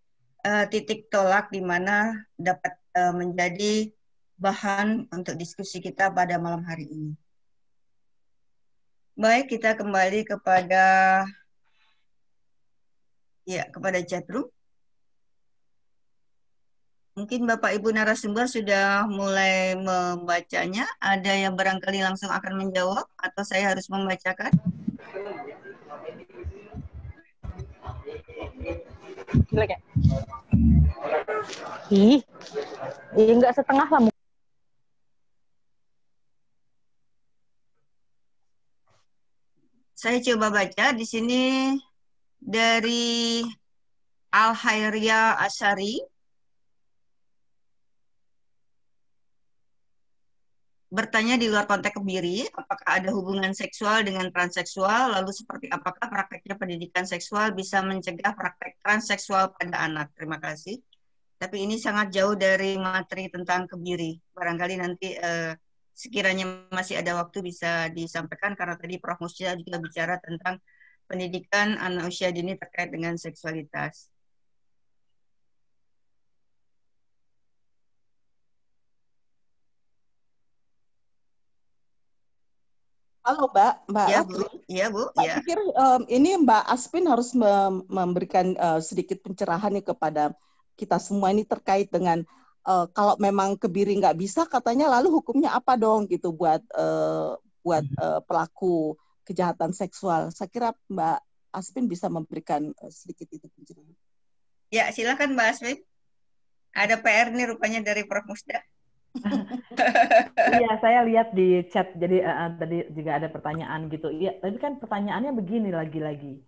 titik tolak di mana dapat menjadi bahan untuk diskusi kita pada malam hari ini. Baik, kita kembali kepada chat room. Mungkin Bapak Ibu narasumber sudah mulai membacanya. Ada yang barangkali langsung akan menjawab atau saya harus membacakan? Enggak setengah lah. Saya coba baca di sini dari Al-Hayria Asyari. Bertanya di luar konteks kebiri, apakah ada hubungan seksual dengan transseksual, lalu seperti apakah prakteknya pendidikan seksual bisa mencegah praktek transseksual pada anak? Terima kasih. Tapi ini sangat jauh dari materi tentang kebiri. Barangkali nanti sekiranya masih ada waktu bisa disampaikan, karena tadi Prof. Musda juga bicara tentang pendidikan anak usia dini terkait dengan seksualitas. Halo Mbak Ya, Latri. Iya Bu. Saya pikir ini Mbak Aspin harus memberikan sedikit pencerahan nih kepada kita semua ini terkait dengan kalau memang Kebiri nggak bisa, katanya lalu hukumnya apa dong gitu buat pelaku kejahatan seksual. Saya kira Mbak Asvin bisa memberikan sedikit itu penjelasan. Ya, silakan Mbak Asvin. Ada PR nih rupanya dari Prof. Musda. Iya, saya lihat di chat. Jadi tadi juga ada pertanyaan gitu. Iya, tapi kan pertanyaannya begini lagi-lagi.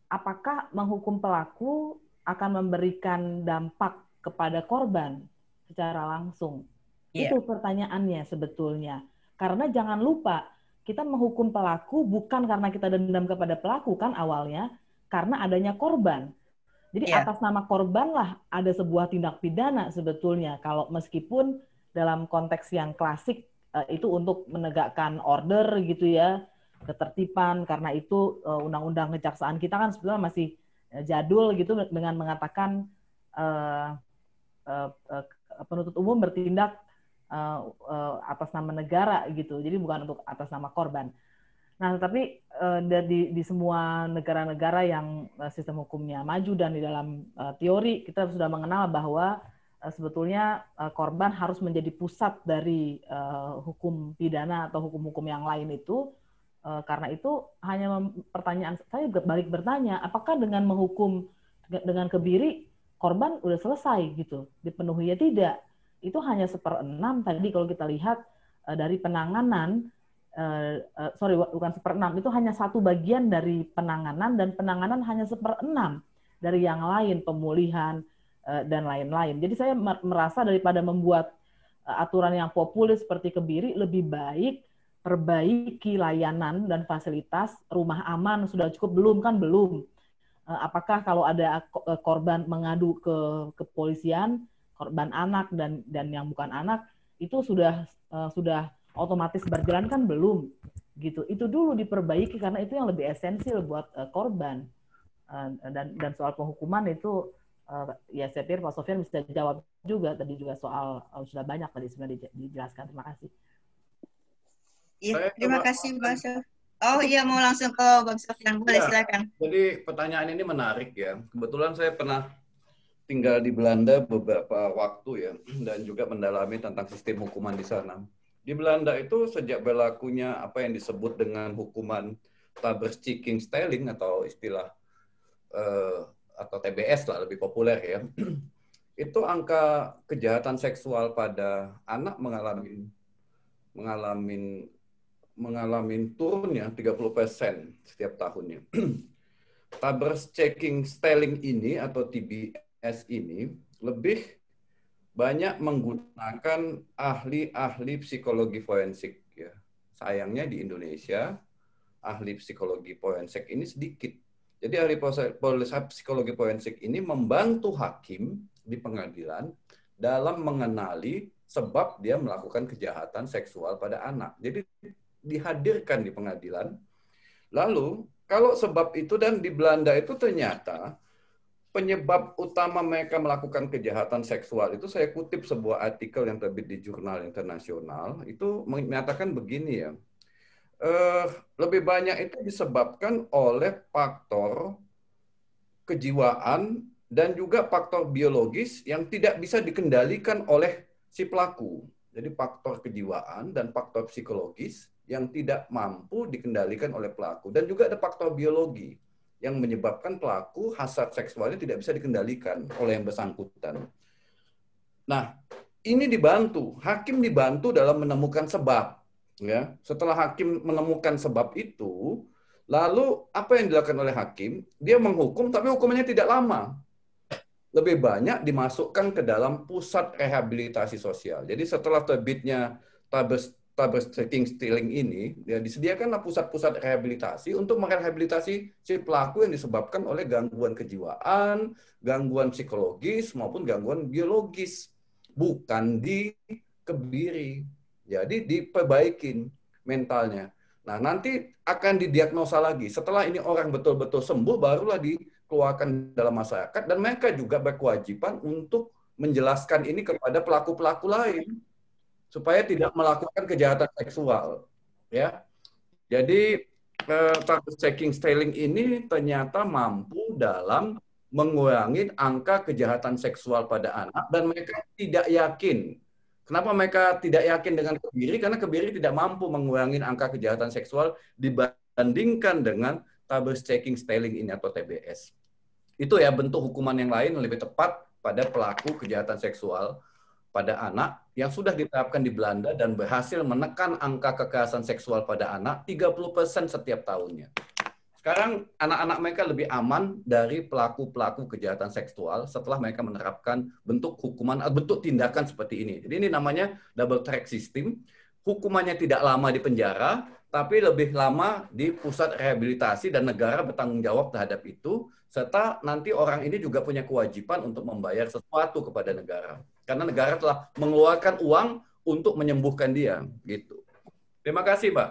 Apakah menghukum pelaku akan memberikan dampak kepada korban secara langsung? Yeah. Itu pertanyaannya sebetulnya. Karena jangan lupa, kita menghukum pelaku bukan karena kita dendam kepada pelaku kan awalnya, karena adanya korban. Jadi atas nama korban lah ada sebuah tindak pidana sebetulnya. Kalau meskipun dalam konteks yang klasik itu untuk menegakkan order gitu ya, ketertiban, karena itu undang-undang kejaksaan kita kan sebetulnya masih jadul gitu dengan mengatakan penuntut umum bertindak atas nama negara gitu. Jadi bukan untuk atas nama korban. Nah, tapi di semua negara-negara yang sistem hukumnya maju dan di dalam teori kita sudah mengenal bahwa sebetulnya korban harus menjadi pusat dari hukum pidana atau hukum-hukum yang lain itu. Karena itu hanya pertanyaan saya balik bertanya, apakah dengan menghukum dengan Kebiri korban udah selesai gitu, dipenuhi ya tidak? Itu hanya 1/6 tadi kalau kita lihat dari penanganan. Bukan 1/6, itu hanya satu bagian dari penanganan, dan penanganan hanya 1/6 dari yang lain, pemulihan dan lain-lain. Jadi saya merasa daripada membuat aturan yang populis seperti Kebiri, lebih baik perbaiki layanan dan fasilitas. Rumah aman sudah cukup belum kan? Belum. Apakah kalau ada korban mengadu ke kepolisian, korban anak dan yang bukan anak, itu sudah otomatis berjalan kan? Belum gitu. Itu dulu diperbaiki karena itu yang lebih esensial buat korban. Dan soal penghukuman itu ya saya pikir Pak Sofyan bisa jawab juga, tadi juga soal sudah banyak tadi sebenarnya dijelaskan. Terima kasih. Iya, terima kasih Mbak Sofyan. Oh iya, mau langsung ke Bang Sofyan, boleh ya, silakan. Jadi pertanyaan ini menarik ya. Kebetulan saya pernah tinggal di Belanda beberapa waktu ya, dan juga mendalami tentang sistem hukuman di sana. Di Belanda itu sejak berlakunya apa yang disebut dengan hukuman Taberstichting atau istilah atau TBS lah lebih populer ya, itu angka kejahatan seksual pada anak mengalami turunnya 30% setiap tahunnya. Taberstichting ini atau TBS ini lebih banyak menggunakan ahli-ahli psikologi forensik ya. Sayangnya di Indonesia ahli psikologi forensik ini sedikit. Jadi ahli psikologi forensik ini membantu hakim di pengadilan dalam mengenali sebab dia melakukan kejahatan seksual pada anak. Jadi dihadirkan di pengadilan. Lalu kalau sebab itu, dan di Belanda itu ternyata penyebab utama mereka melakukan kejahatan seksual itu, saya kutip sebuah artikel yang terbit di jurnal internasional, itu menyatakan begini ya, lebih banyak itu disebabkan oleh faktor kejiwaan dan juga faktor biologis yang tidak bisa dikendalikan oleh si pelaku. Jadi faktor kejiwaan dan faktor psikologis yang tidak mampu dikendalikan oleh pelaku. Dan juga ada faktor biologi yang menyebabkan pelaku hasrat seksualnya tidak bisa dikendalikan oleh yang bersangkutan. Nah, ini dibantu, hakim dibantu dalam menemukan sebab. Ya, setelah hakim menemukan sebab itu, lalu apa yang dilakukan oleh hakim? Dia menghukum, tapi hukumannya tidak lama. Lebih banyak dimasukkan ke dalam pusat rehabilitasi sosial. Jadi setelah terbitnya Taberstichting ini, ya, disediakanlah pusat-pusat rehabilitasi untuk merehabilitasi si pelaku yang disebabkan oleh gangguan kejiwaan, gangguan psikologis, maupun gangguan biologis. Bukan di Kebiri. Jadi diperbaikin mentalnya. Nah, nanti akan didiagnosa lagi. Setelah ini orang betul-betul sembuh, barulah dikeluarkan dalam masyarakat. Dan mereka juga berkewajiban untuk menjelaskan ini kepada pelaku-pelaku lain, supaya tidak melakukan kejahatan seksual, ya. Jadi Taberstichting ini ternyata mampu dalam mengurangi angka kejahatan seksual pada anak, dan mereka tidak yakin. Kenapa mereka tidak yakin dengan Kebiri? Karena Kebiri tidak mampu mengurangi angka kejahatan seksual dibandingkan dengan Tables Checking Styling ini atau TBS. Itu ya bentuk hukuman yang lain yang lebih tepat pada pelaku kejahatan seksual pada anak yang sudah diterapkan di Belanda dan berhasil menekan angka kekerasan seksual pada anak 30% setiap tahunnya. Sekarang anak-anak mereka lebih aman dari pelaku-pelaku kejahatan seksual setelah mereka menerapkan bentuk hukuman, bentuk tindakan seperti ini. Jadi ini namanya double track system. Hukumannya tidak lama di penjara, tapi lebih lama di pusat rehabilitasi dan negara bertanggung jawab terhadap itu, serta nanti orang ini juga punya kewajiban untuk membayar sesuatu kepada negara. Karena negara telah mengeluarkan uang untuk menyembuhkan dia. Gitu. Terima kasih, Mbak.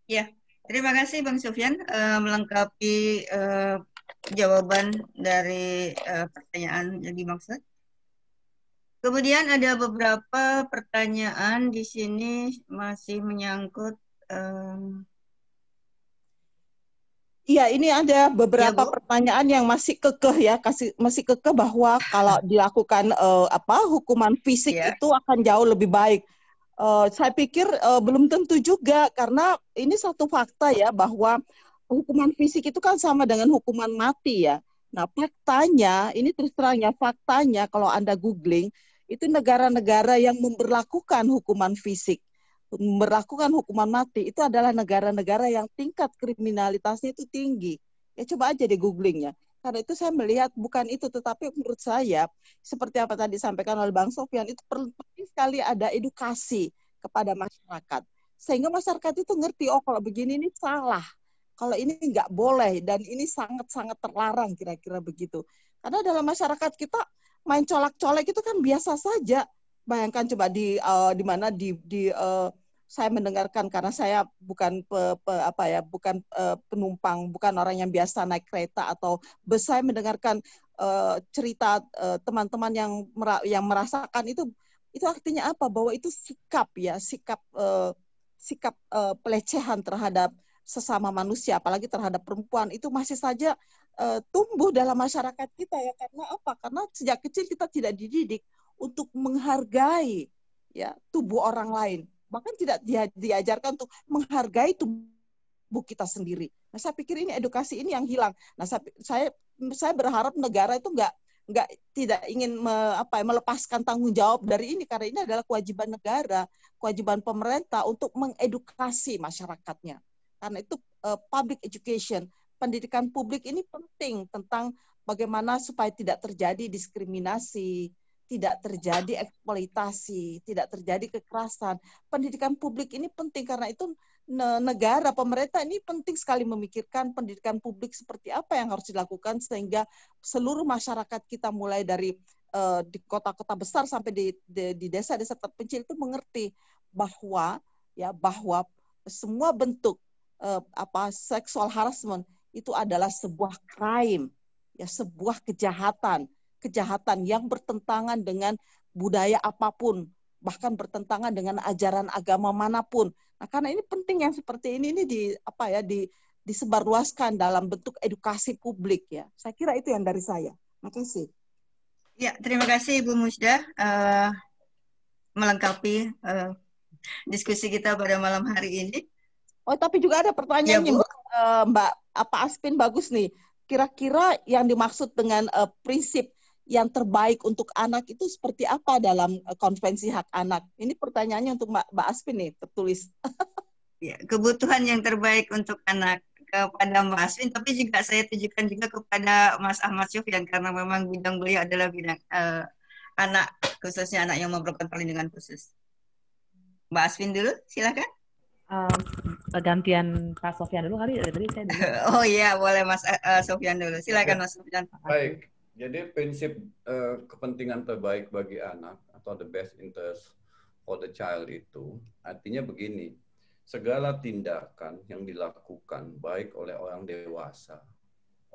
Ya. Terima kasih Bang Sofyan melengkapi jawaban dari pertanyaan yang dimaksud. Kemudian ada beberapa pertanyaan di sini masih menyangkut. Iya, ini ada beberapa pertanyaan yang masih kekeh ya, masih kekeh bahwa kalau dilakukan hukuman fisik itu akan jauh lebih baik. Saya pikir belum tentu juga, karena ini satu fakta ya, bahwa hukuman fisik itu kan sama dengan hukuman mati ya. Nah, faktanya, ini terus terang ya, faktanya kalau Anda googling, itu negara-negara yang memberlakukan hukuman fisik, memberlakukan hukuman mati, itu adalah negara-negara yang tingkat kriminalitasnya itu tinggi. Ya coba aja di googling ya. Karena itu saya melihat bukan itu, tetapi menurut saya seperti apa tadi disampaikan oleh Bang Sofyan, itu penting sekali ada edukasi kepada masyarakat. Sehingga masyarakat itu ngerti, oh kalau begini ini salah, kalau ini nggak boleh, dan ini sangat-sangat terlarang, kira-kira begitu. Karena dalam masyarakat kita main colak-colek itu kan biasa saja. Bayangkan coba di mana saya mendengarkan, karena saya bukan penumpang, bukan orang yang biasa naik kereta atau bus, saya mendengarkan cerita teman-teman yang merasakan itu artinya apa? Bahwa itu sikap pelecehan terhadap sesama manusia, apalagi terhadap perempuan, itu masih saja tumbuh dalam masyarakat kita ya. Karena apa? Karena sejak kecil kita tidak dididik untuk menghargai ya tubuh orang lain. Bahkan tidak diajarkan untuk menghargai tubuh kita sendiri. Nah, saya pikir ini edukasi ini yang hilang. Nah, saya berharap negara itu tidak ingin melepaskan tanggung jawab dari ini, karena ini adalah kewajiban negara, kewajiban pemerintah untuk mengedukasi masyarakatnya. Karena itu public education, pendidikan publik ini penting tentang bagaimana supaya tidak terjadi diskriminasi, tidak terjadi eksploitasi, tidak terjadi kekerasan. Pendidikan publik ini penting, karena itu negara, pemerintah ini penting sekali memikirkan pendidikan publik seperti apa yang harus dilakukan, sehingga seluruh masyarakat kita mulai dari di kota-kota besar sampai di desa-desa terpencil itu mengerti bahwa semua bentuk sexual harassment itu adalah sebuah crime, ya, sebuah kejahatan yang bertentangan dengan budaya apapun, bahkan bertentangan dengan ajaran agama manapun. Nah, karena ini penting yang seperti ini disebarluaskan dalam bentuk edukasi publik ya. Saya kira itu yang dari saya. Terima kasih. Ya, terima kasih Ibu Musda melengkapi diskusi kita pada malam hari ini. Oh, tapi juga ada pertanyaannya, ya, Mbak Aspin, bagus nih. Kira-kira yang dimaksud dengan prinsip yang terbaik untuk anak itu seperti apa dalam konvensi hak anak? Ini pertanyaannya untuk Mbak Aspin nih, tertulis. Ya, kebutuhan yang terbaik untuk anak kepada Mbak Aspin, tapi juga saya tujukan juga kepada Mas Ahmad Sofyan, karena memang bidang beliau adalah bidang anak, khususnya anak yang memerlukan perlindungan khusus. Mbak Aspin dulu, silakan. Gantian Pak Sofyan dulu kali, tadi saya dulu. Oh iya, boleh Mas Sofyan dulu. Silakan Mas Sofyan. Baik. Jadi prinsip kepentingan terbaik bagi anak atau the best interest for the child itu artinya begini, segala tindakan yang dilakukan baik oleh orang dewasa,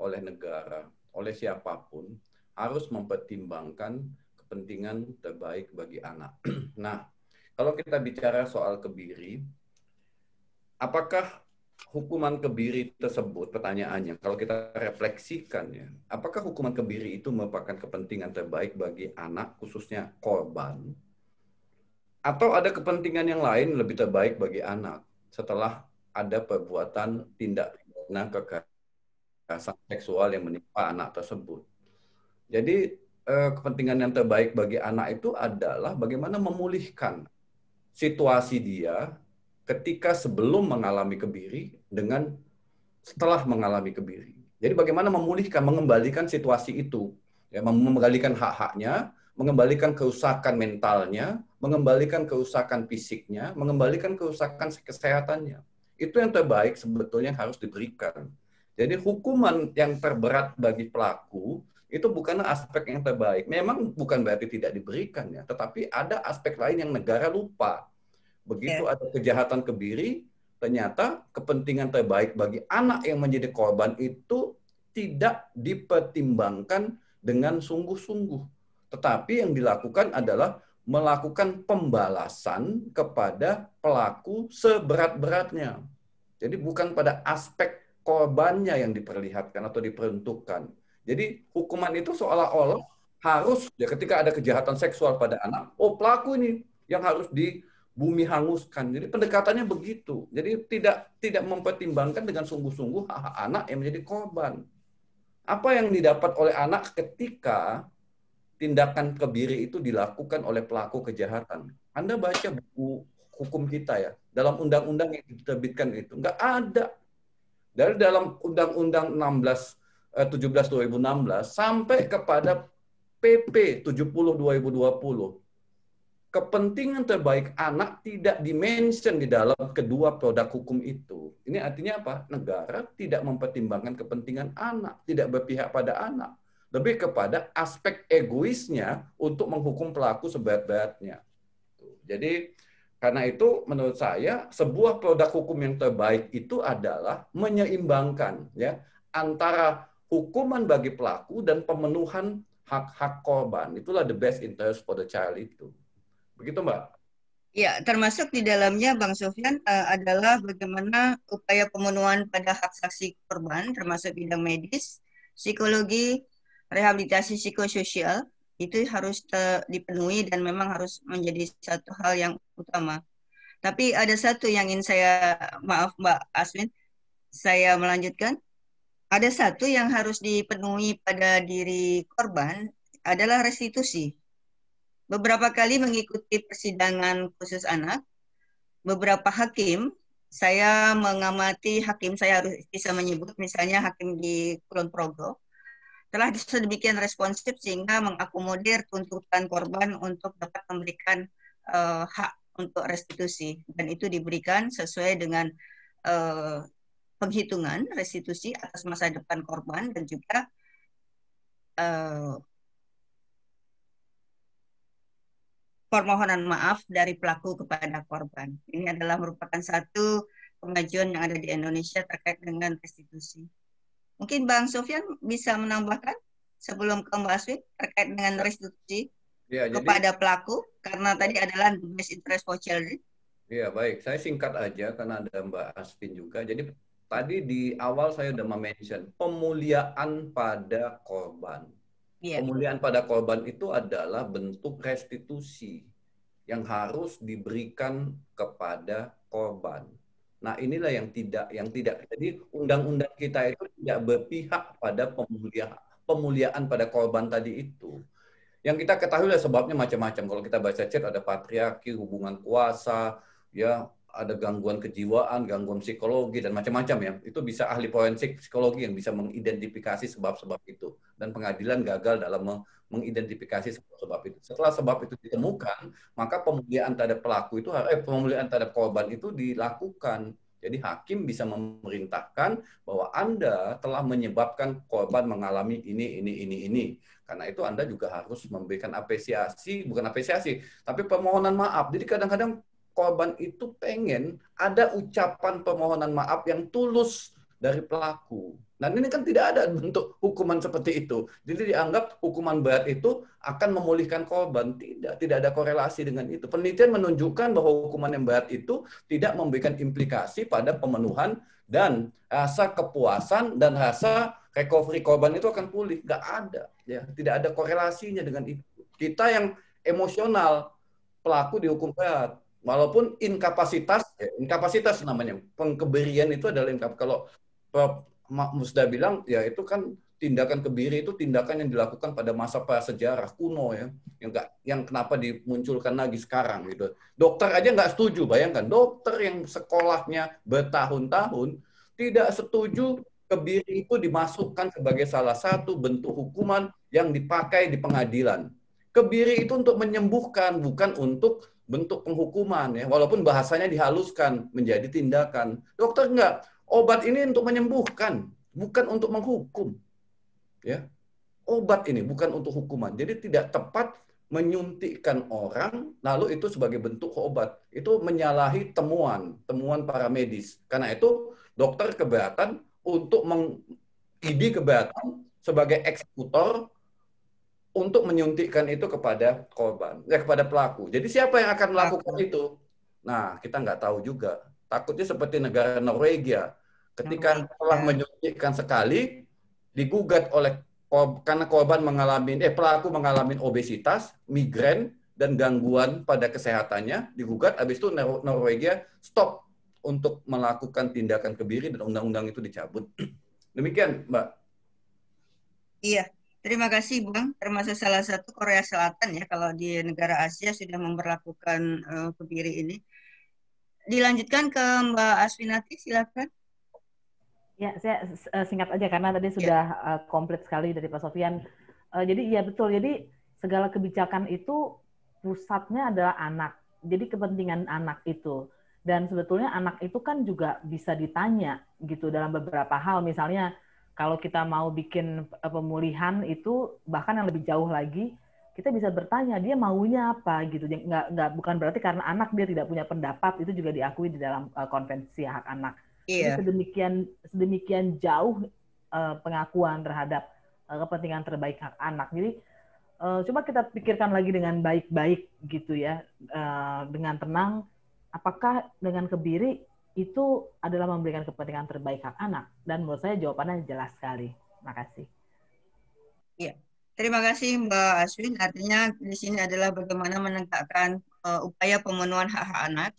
oleh negara, oleh siapapun harus mempertimbangkan kepentingan terbaik bagi anak. Nah, kalau kita bicara soal Kebiri, apakah hukuman kebiri tersebut, pertanyaannya, kalau kita refleksikan ya, apakah hukuman kebiri itu merupakan kepentingan terbaik bagi anak, khususnya korban, atau ada kepentingan yang lain lebih terbaik bagi anak setelah ada perbuatan tindak pidana kekerasan seksual yang menimpa anak tersebut? Jadi kepentingan yang terbaik bagi anak itu adalah bagaimana memulihkan situasi dia ketika sebelum mengalami kebiri dengan setelah mengalami kebiri. Jadi bagaimana memulihkan, mengembalikan situasi itu, ya, mengembalikan hak-haknya, mengembalikan kerusakan mentalnya, mengembalikan kerusakan fisiknya, mengembalikan kerusakan kesehatannya. Itu yang terbaik sebetulnya yang harus diberikan. Jadi hukuman yang terberat bagi pelaku itu bukanlah aspek yang terbaik. Memang bukan berarti tidak diberikan ya, tetapi ada aspek lain yang negara lupa. Begitu ada kejahatan kebiri, ternyata kepentingan terbaik bagi anak yang menjadi korban itu tidak dipertimbangkan dengan sungguh-sungguh. Tetapi yang dilakukan adalah melakukan pembalasan kepada pelaku seberat-beratnya. Jadi bukan pada aspek korbannya yang diperlihatkan atau diperuntukkan. Jadi hukuman itu seolah-olah harus, ya ketika ada kejahatan seksual pada anak, oh pelaku ini yang harus di bumi hanguskan. Jadi pendekatannya begitu. Jadi tidak mempertimbangkan dengan sungguh-sungguh hak anak yang menjadi korban. Apa yang didapat oleh anak ketika tindakan kebiri itu dilakukan oleh pelaku kejahatan? Anda baca buku hukum kita ya, dalam undang-undang yang diterbitkan itu nggak ada. Dari dalam Undang-Undang 17 2016 sampai kepada PP 70 2020. Kepentingan terbaik anak tidak dimention di dalam kedua produk hukum itu. Ini artinya apa? Negara tidak mempertimbangkan kepentingan anak, tidak berpihak pada anak. Lebih kepada aspek egoisnya untuk menghukum pelaku seberat-beratnya. Jadi, karena itu menurut saya sebuah produk hukum yang terbaik itu adalah menyeimbangkan ya antara hukuman bagi pelaku dan pemenuhan hak-hak korban. Itulah the best interest for the child itu. Begitu, Mbak? Ya, termasuk di dalamnya Bang Sofyan adalah bagaimana upaya pemenuhan pada hak saksi korban, termasuk bidang medis, psikologi, rehabilitasi psikososial, itu harus dipenuhi dan memang harus menjadi satu hal yang utama. Tapi ada satu yang ingin saya, maaf Mbak Aswin, saya melanjutkan. Ada satu yang harus dipenuhi pada diri korban adalah restitusi. Beberapa kali mengikuti persidangan khusus anak, beberapa hakim, saya mengamati hakim, saya harus bisa menyebut misalnya hakim di Kulon Progo, telah sedemikian responsif sehingga mengakomodir tuntutan korban untuk dapat memberikan hak untuk restitusi. Dan itu diberikan sesuai dengan penghitungan restitusi atas masa depan korban dan juga permohonan maaf dari pelaku kepada korban. Ini adalah merupakan satu pengajuan yang ada di Indonesia terkait dengan restitusi. Mungkin Bang Sofyan bisa menambahkan sebelum ke Mbak Aswin terkait dengan restitusi kepada pelaku, karena tadi adalah best interest for children. Iya, baik. Saya singkat aja karena ada Mbak Aswin juga. Jadi tadi di awal saya sudah mention pemuliaan pada korban. Yeah. Pemulihan pada korban itu adalah bentuk restitusi yang harus diberikan kepada korban. Nah, inilah yang tidak. Jadi undang-undang kita itu tidak berpihak pada pemuliaan pada korban tadi itu. Yang kita ketahui lah sebabnya macam-macam. Kalau kita baca chat ada patriarki, hubungan kuasa, ya ada gangguan kejiwaan, gangguan psikologi, dan macam-macam ya. Itu bisa ahli forensik psikologi yang bisa mengidentifikasi sebab-sebab itu. Dan pengadilan gagal dalam mengidentifikasi sebab-sebab itu. Setelah sebab itu ditemukan, maka pemulihan terhadap pelaku itu, pemulihan terhadap korban itu dilakukan. Jadi hakim bisa memerintahkan bahwa Anda telah menyebabkan korban mengalami ini. Karena itu Anda juga harus memberikan apresiasi, bukan apresiasi, tapi permohonan maaf. Jadi kadang-kadang korban itu pengen ada ucapan permohonan maaf yang tulus dari pelaku. Dan ini kan tidak ada bentuk hukuman seperti itu. Jadi dianggap hukuman berat itu akan memulihkan korban. Tidak ada korelasi dengan itu. Penelitian menunjukkan bahwa hukuman yang berat itu tidak memberikan implikasi pada pemenuhan dan rasa kepuasan dan rasa recovery korban itu akan pulih. Nggak ada. Ya. Tidak ada korelasinya dengan itu. Kita yang emosional, pelaku dihukum berat. Walaupun inkapasitas namanya. Pengkebirian itu adalah kalau Musda bilang, ya itu kan tindakan kebiri itu tindakan yang dilakukan pada masa prasejarah kuno ya, yang kenapa dimunculkan lagi sekarang gitu. Dokter aja nggak setuju, bayangkan dokter yang sekolahnya bertahun-tahun tidak setuju kebiri itu dimasukkan sebagai salah satu bentuk hukuman yang dipakai di pengadilan. Kebiri itu untuk menyembuhkan, bukan untuk bentuk penghukuman ya, walaupun bahasanya dihaluskan menjadi tindakan. Dokter enggak. Obat ini untuk menyembuhkan, bukan untuk menghukum. Ya. Obat ini bukan untuk hukuman. Jadi tidak tepat menyuntikkan orang, lalu itu sebagai bentuk obat. Itu menyalahi temuan para medis. Karena itu dokter keberatan untuk mengidi keberatan sebagai eksekutor untuk menyuntikkan itu kepada korban, kepada pelaku. Jadi siapa yang akan melakukan itu? Nah, kita nggak tahu juga. Takutnya seperti negara Norwegia. Ketika telah menyuntikkan sekali, digugat oleh karena pelaku mengalami obesitas, migrain, dan gangguan pada kesehatannya, digugat, habis itu Norwegia stop untuk melakukan tindakan kebiri dan undang-undang itu dicabut. Demikian, Mbak. Iya, terima kasih Bang. Termasuk salah satu Korea Selatan ya, kalau di negara Asia sudah memperlakukan kebiri ini. Dilanjutkan ke Mbak Aswinati, silakan. Ya, saya singkat aja karena tadi sudah komplit sekali dari Pak Sofyan. Jadi ya betul, jadi segala kebijakan itu pusatnya adalah anak. Jadi kepentingan anak itu. Dan sebetulnya anak itu kan juga bisa ditanya gitu dalam beberapa hal. Misalnya kalau kita mau bikin pemulihan itu bahkan yang lebih jauh lagi, kita bisa bertanya dia maunya apa gitu. Bukan berarti karena anak dia tidak punya pendapat, itu juga diakui di dalam konvensi hak anak. Jadi sedemikian jauh pengakuan terhadap kepentingan terbaik hak anak. Jadi coba kita pikirkan lagi dengan baik-baik gitu ya, dengan tenang. Apakah dengan kebiri itu adalah memberikan kepentingan terbaik hak anak? Dan menurut saya jawabannya jelas sekali. Terima kasih. Iya, terima kasih Mbak Aswin. Artinya di sini adalah bagaimana menegakkan upaya pemenuhan hak-hak anak.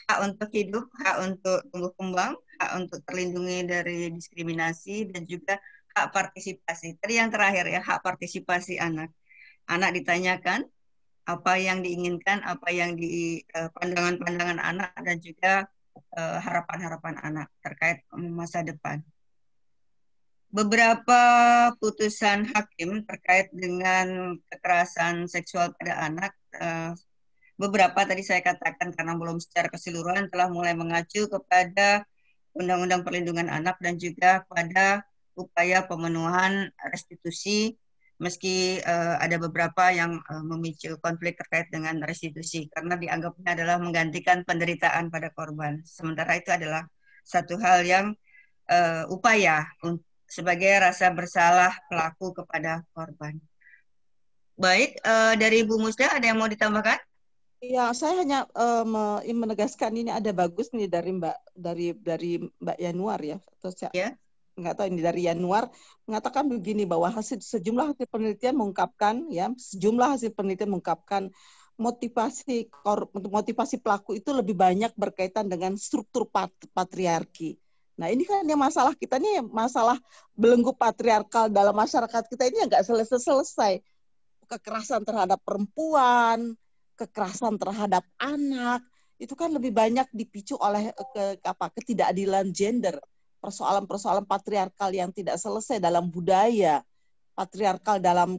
Hak untuk hidup, hak untuk tumbuh kembang, hak untuk terlindungi dari diskriminasi, dan juga hak partisipasi. Tadi yang terakhir ya, hak partisipasi anak. Anak ditanyakan apa yang diinginkan, apa yang di pandangan-pandangan anak, dan juga harapan-harapan anak terkait masa depan. Beberapa putusan hakim terkait dengan kekerasan seksual pada anak, beberapa tadi saya katakan karena belum secara keseluruhan telah mulai mengacu kepada Undang-Undang Perlindungan Anak dan juga pada upaya pemenuhan restitusi, meski ada beberapa yang memicu konflik terkait dengan restitusi karena dianggapnya adalah menggantikan penderitaan pada korban. Sementara itu adalah satu hal yang upaya sebagai rasa bersalah pelaku kepada korban. Baik, dari Bu Musda ada yang mau ditambahkan? Ya, saya hanya menegaskan ini ada bagus nih dari Mbak Yanuar ya. Terus ya. Nggak tahu ini dari Yanuar mengatakan begini bahwa sejumlah hasil penelitian mengungkapkan motivasi pelaku itu lebih banyak berkaitan dengan struktur patriarki. Nah, ini kan yang masalah kita nih, masalah belenggu patriarkal dalam masyarakat kita ini nggak selesai. Kekerasan terhadap perempuan, kekerasan terhadap anak itu kan lebih banyak dipicu oleh ketidakadilan gender, persoalan-persoalan patriarkal yang tidak selesai dalam budaya, patriarkal dalam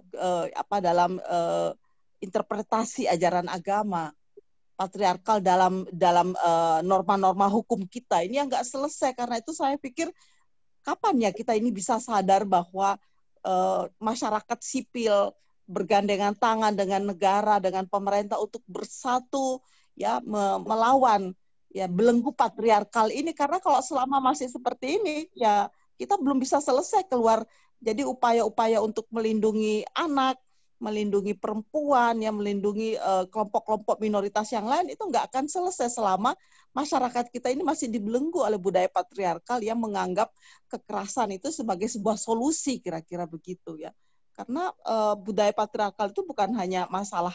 interpretasi ajaran agama, patriarkal dalam norma-norma hukum kita. Ini yang nggak selesai. Karena itu saya pikir kapan ya kita ini bisa sadar bahwa masyarakat sipil bergandengan tangan dengan negara, dengan pemerintah untuk bersatu ya melawan ya belenggu patriarkal ini, karena kalau selama masih seperti ini ya kita belum bisa selesai keluar. Jadi upaya-upaya untuk melindungi anak, melindungi perempuan, yang melindungi kelompok-kelompok minoritas yang lain itu nggak akan selesai selama masyarakat kita ini masih dibelenggu oleh budaya patriarkal yang menganggap kekerasan itu sebagai sebuah solusi, kira-kira begitu ya. Karena budaya patriarkal itu bukan hanya masalah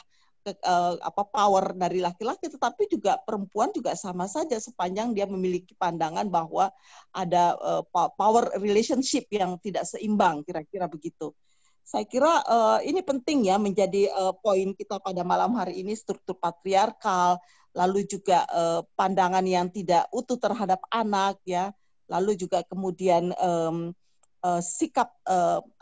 power dari laki-laki, tetapi juga perempuan juga sama saja sepanjang dia memiliki pandangan bahwa ada power relationship yang tidak seimbang, kira-kira begitu. Saya kira ini penting ya menjadi poin kita pada malam hari ini, struktur patriarkal, lalu juga pandangan yang tidak utuh terhadap anak ya, lalu juga kemudian sikap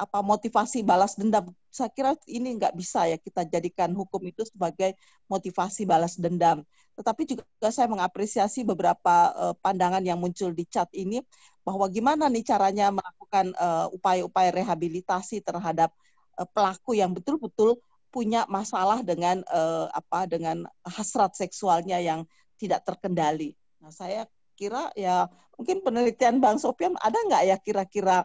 motivasi balas dendam. Saya kira ini nggak bisa ya kita jadikan hukum itu sebagai motivasi balas dendam. Tetapi juga saya mengapresiasi beberapa pandangan yang muncul di chat ini, bahwa gimana nih caranya melakukan upaya-upaya rehabilitasi terhadap pelaku yang betul-betul punya masalah dengan dengan hasrat seksualnya yang tidak terkendali. Nah, saya kira ya mungkin penelitian Bang Sofyan ada nggak ya kira-kira,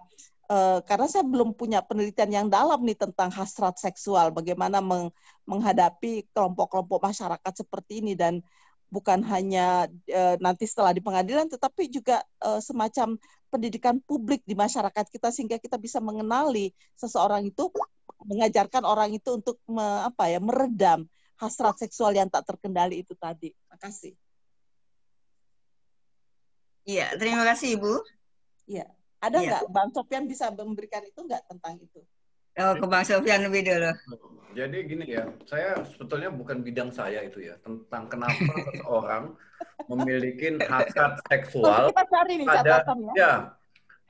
karena saya belum punya penelitian yang dalam nih tentang hasrat seksual, bagaimana menghadapi kelompok-kelompok masyarakat seperti ini, dan bukan hanya nanti setelah di pengadilan, tetapi juga semacam pendidikan publik di masyarakat kita sehingga kita bisa mengenali seseorang itu, mengajarkan orang itu untuk meredam hasrat seksual yang tak terkendali itu tadi. Terima kasih. Iya, terima kasih Ibu. Iya. Ada nggak Bang Sofyan bisa memberikan itu nggak tentang itu? Oh, ke Bang Sofyan lebih dulu. Jadi gini ya, saya sebetulnya bukan bidang saya itu ya, tentang kenapa seseorang memiliki hasrat seksual kita cari nih catatan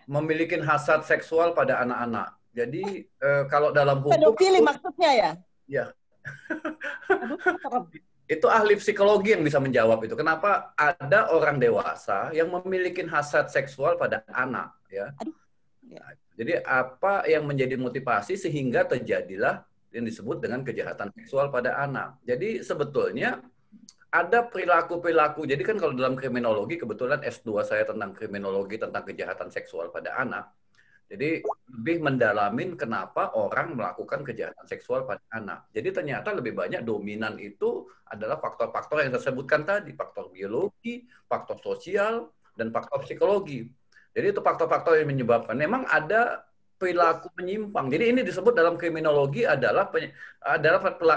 memiliki hasrat seksual pada anak-anak. Jadi kalau dalam hukum pedofili maksudnya ya? Ya. Itu ahli psikologi yang bisa menjawab itu. Kenapa ada orang dewasa yang memiliki hasrat seksual pada anak, ya? Jadi apa yang menjadi motivasi sehingga terjadilah yang disebut dengan kejahatan seksual pada anak. Jadi sebetulnya ada perilaku-perilaku. Jadi kan kalau dalam kriminologi, kebetulan S2 saya tentang kriminologi tentang kejahatan seksual pada anak. Jadi lebih mendalamin kenapa orang melakukan kejahatan seksual pada anak. Jadi ternyata lebih banyak dominan itu adalah faktor-faktor yang saya sebutkan tadi. Faktor biologi, faktor sosial, dan faktor psikologi. Jadi itu faktor-faktor yang menyebabkan. Memang ada perilaku menyimpang. Jadi ini disebut dalam kriminologi adalah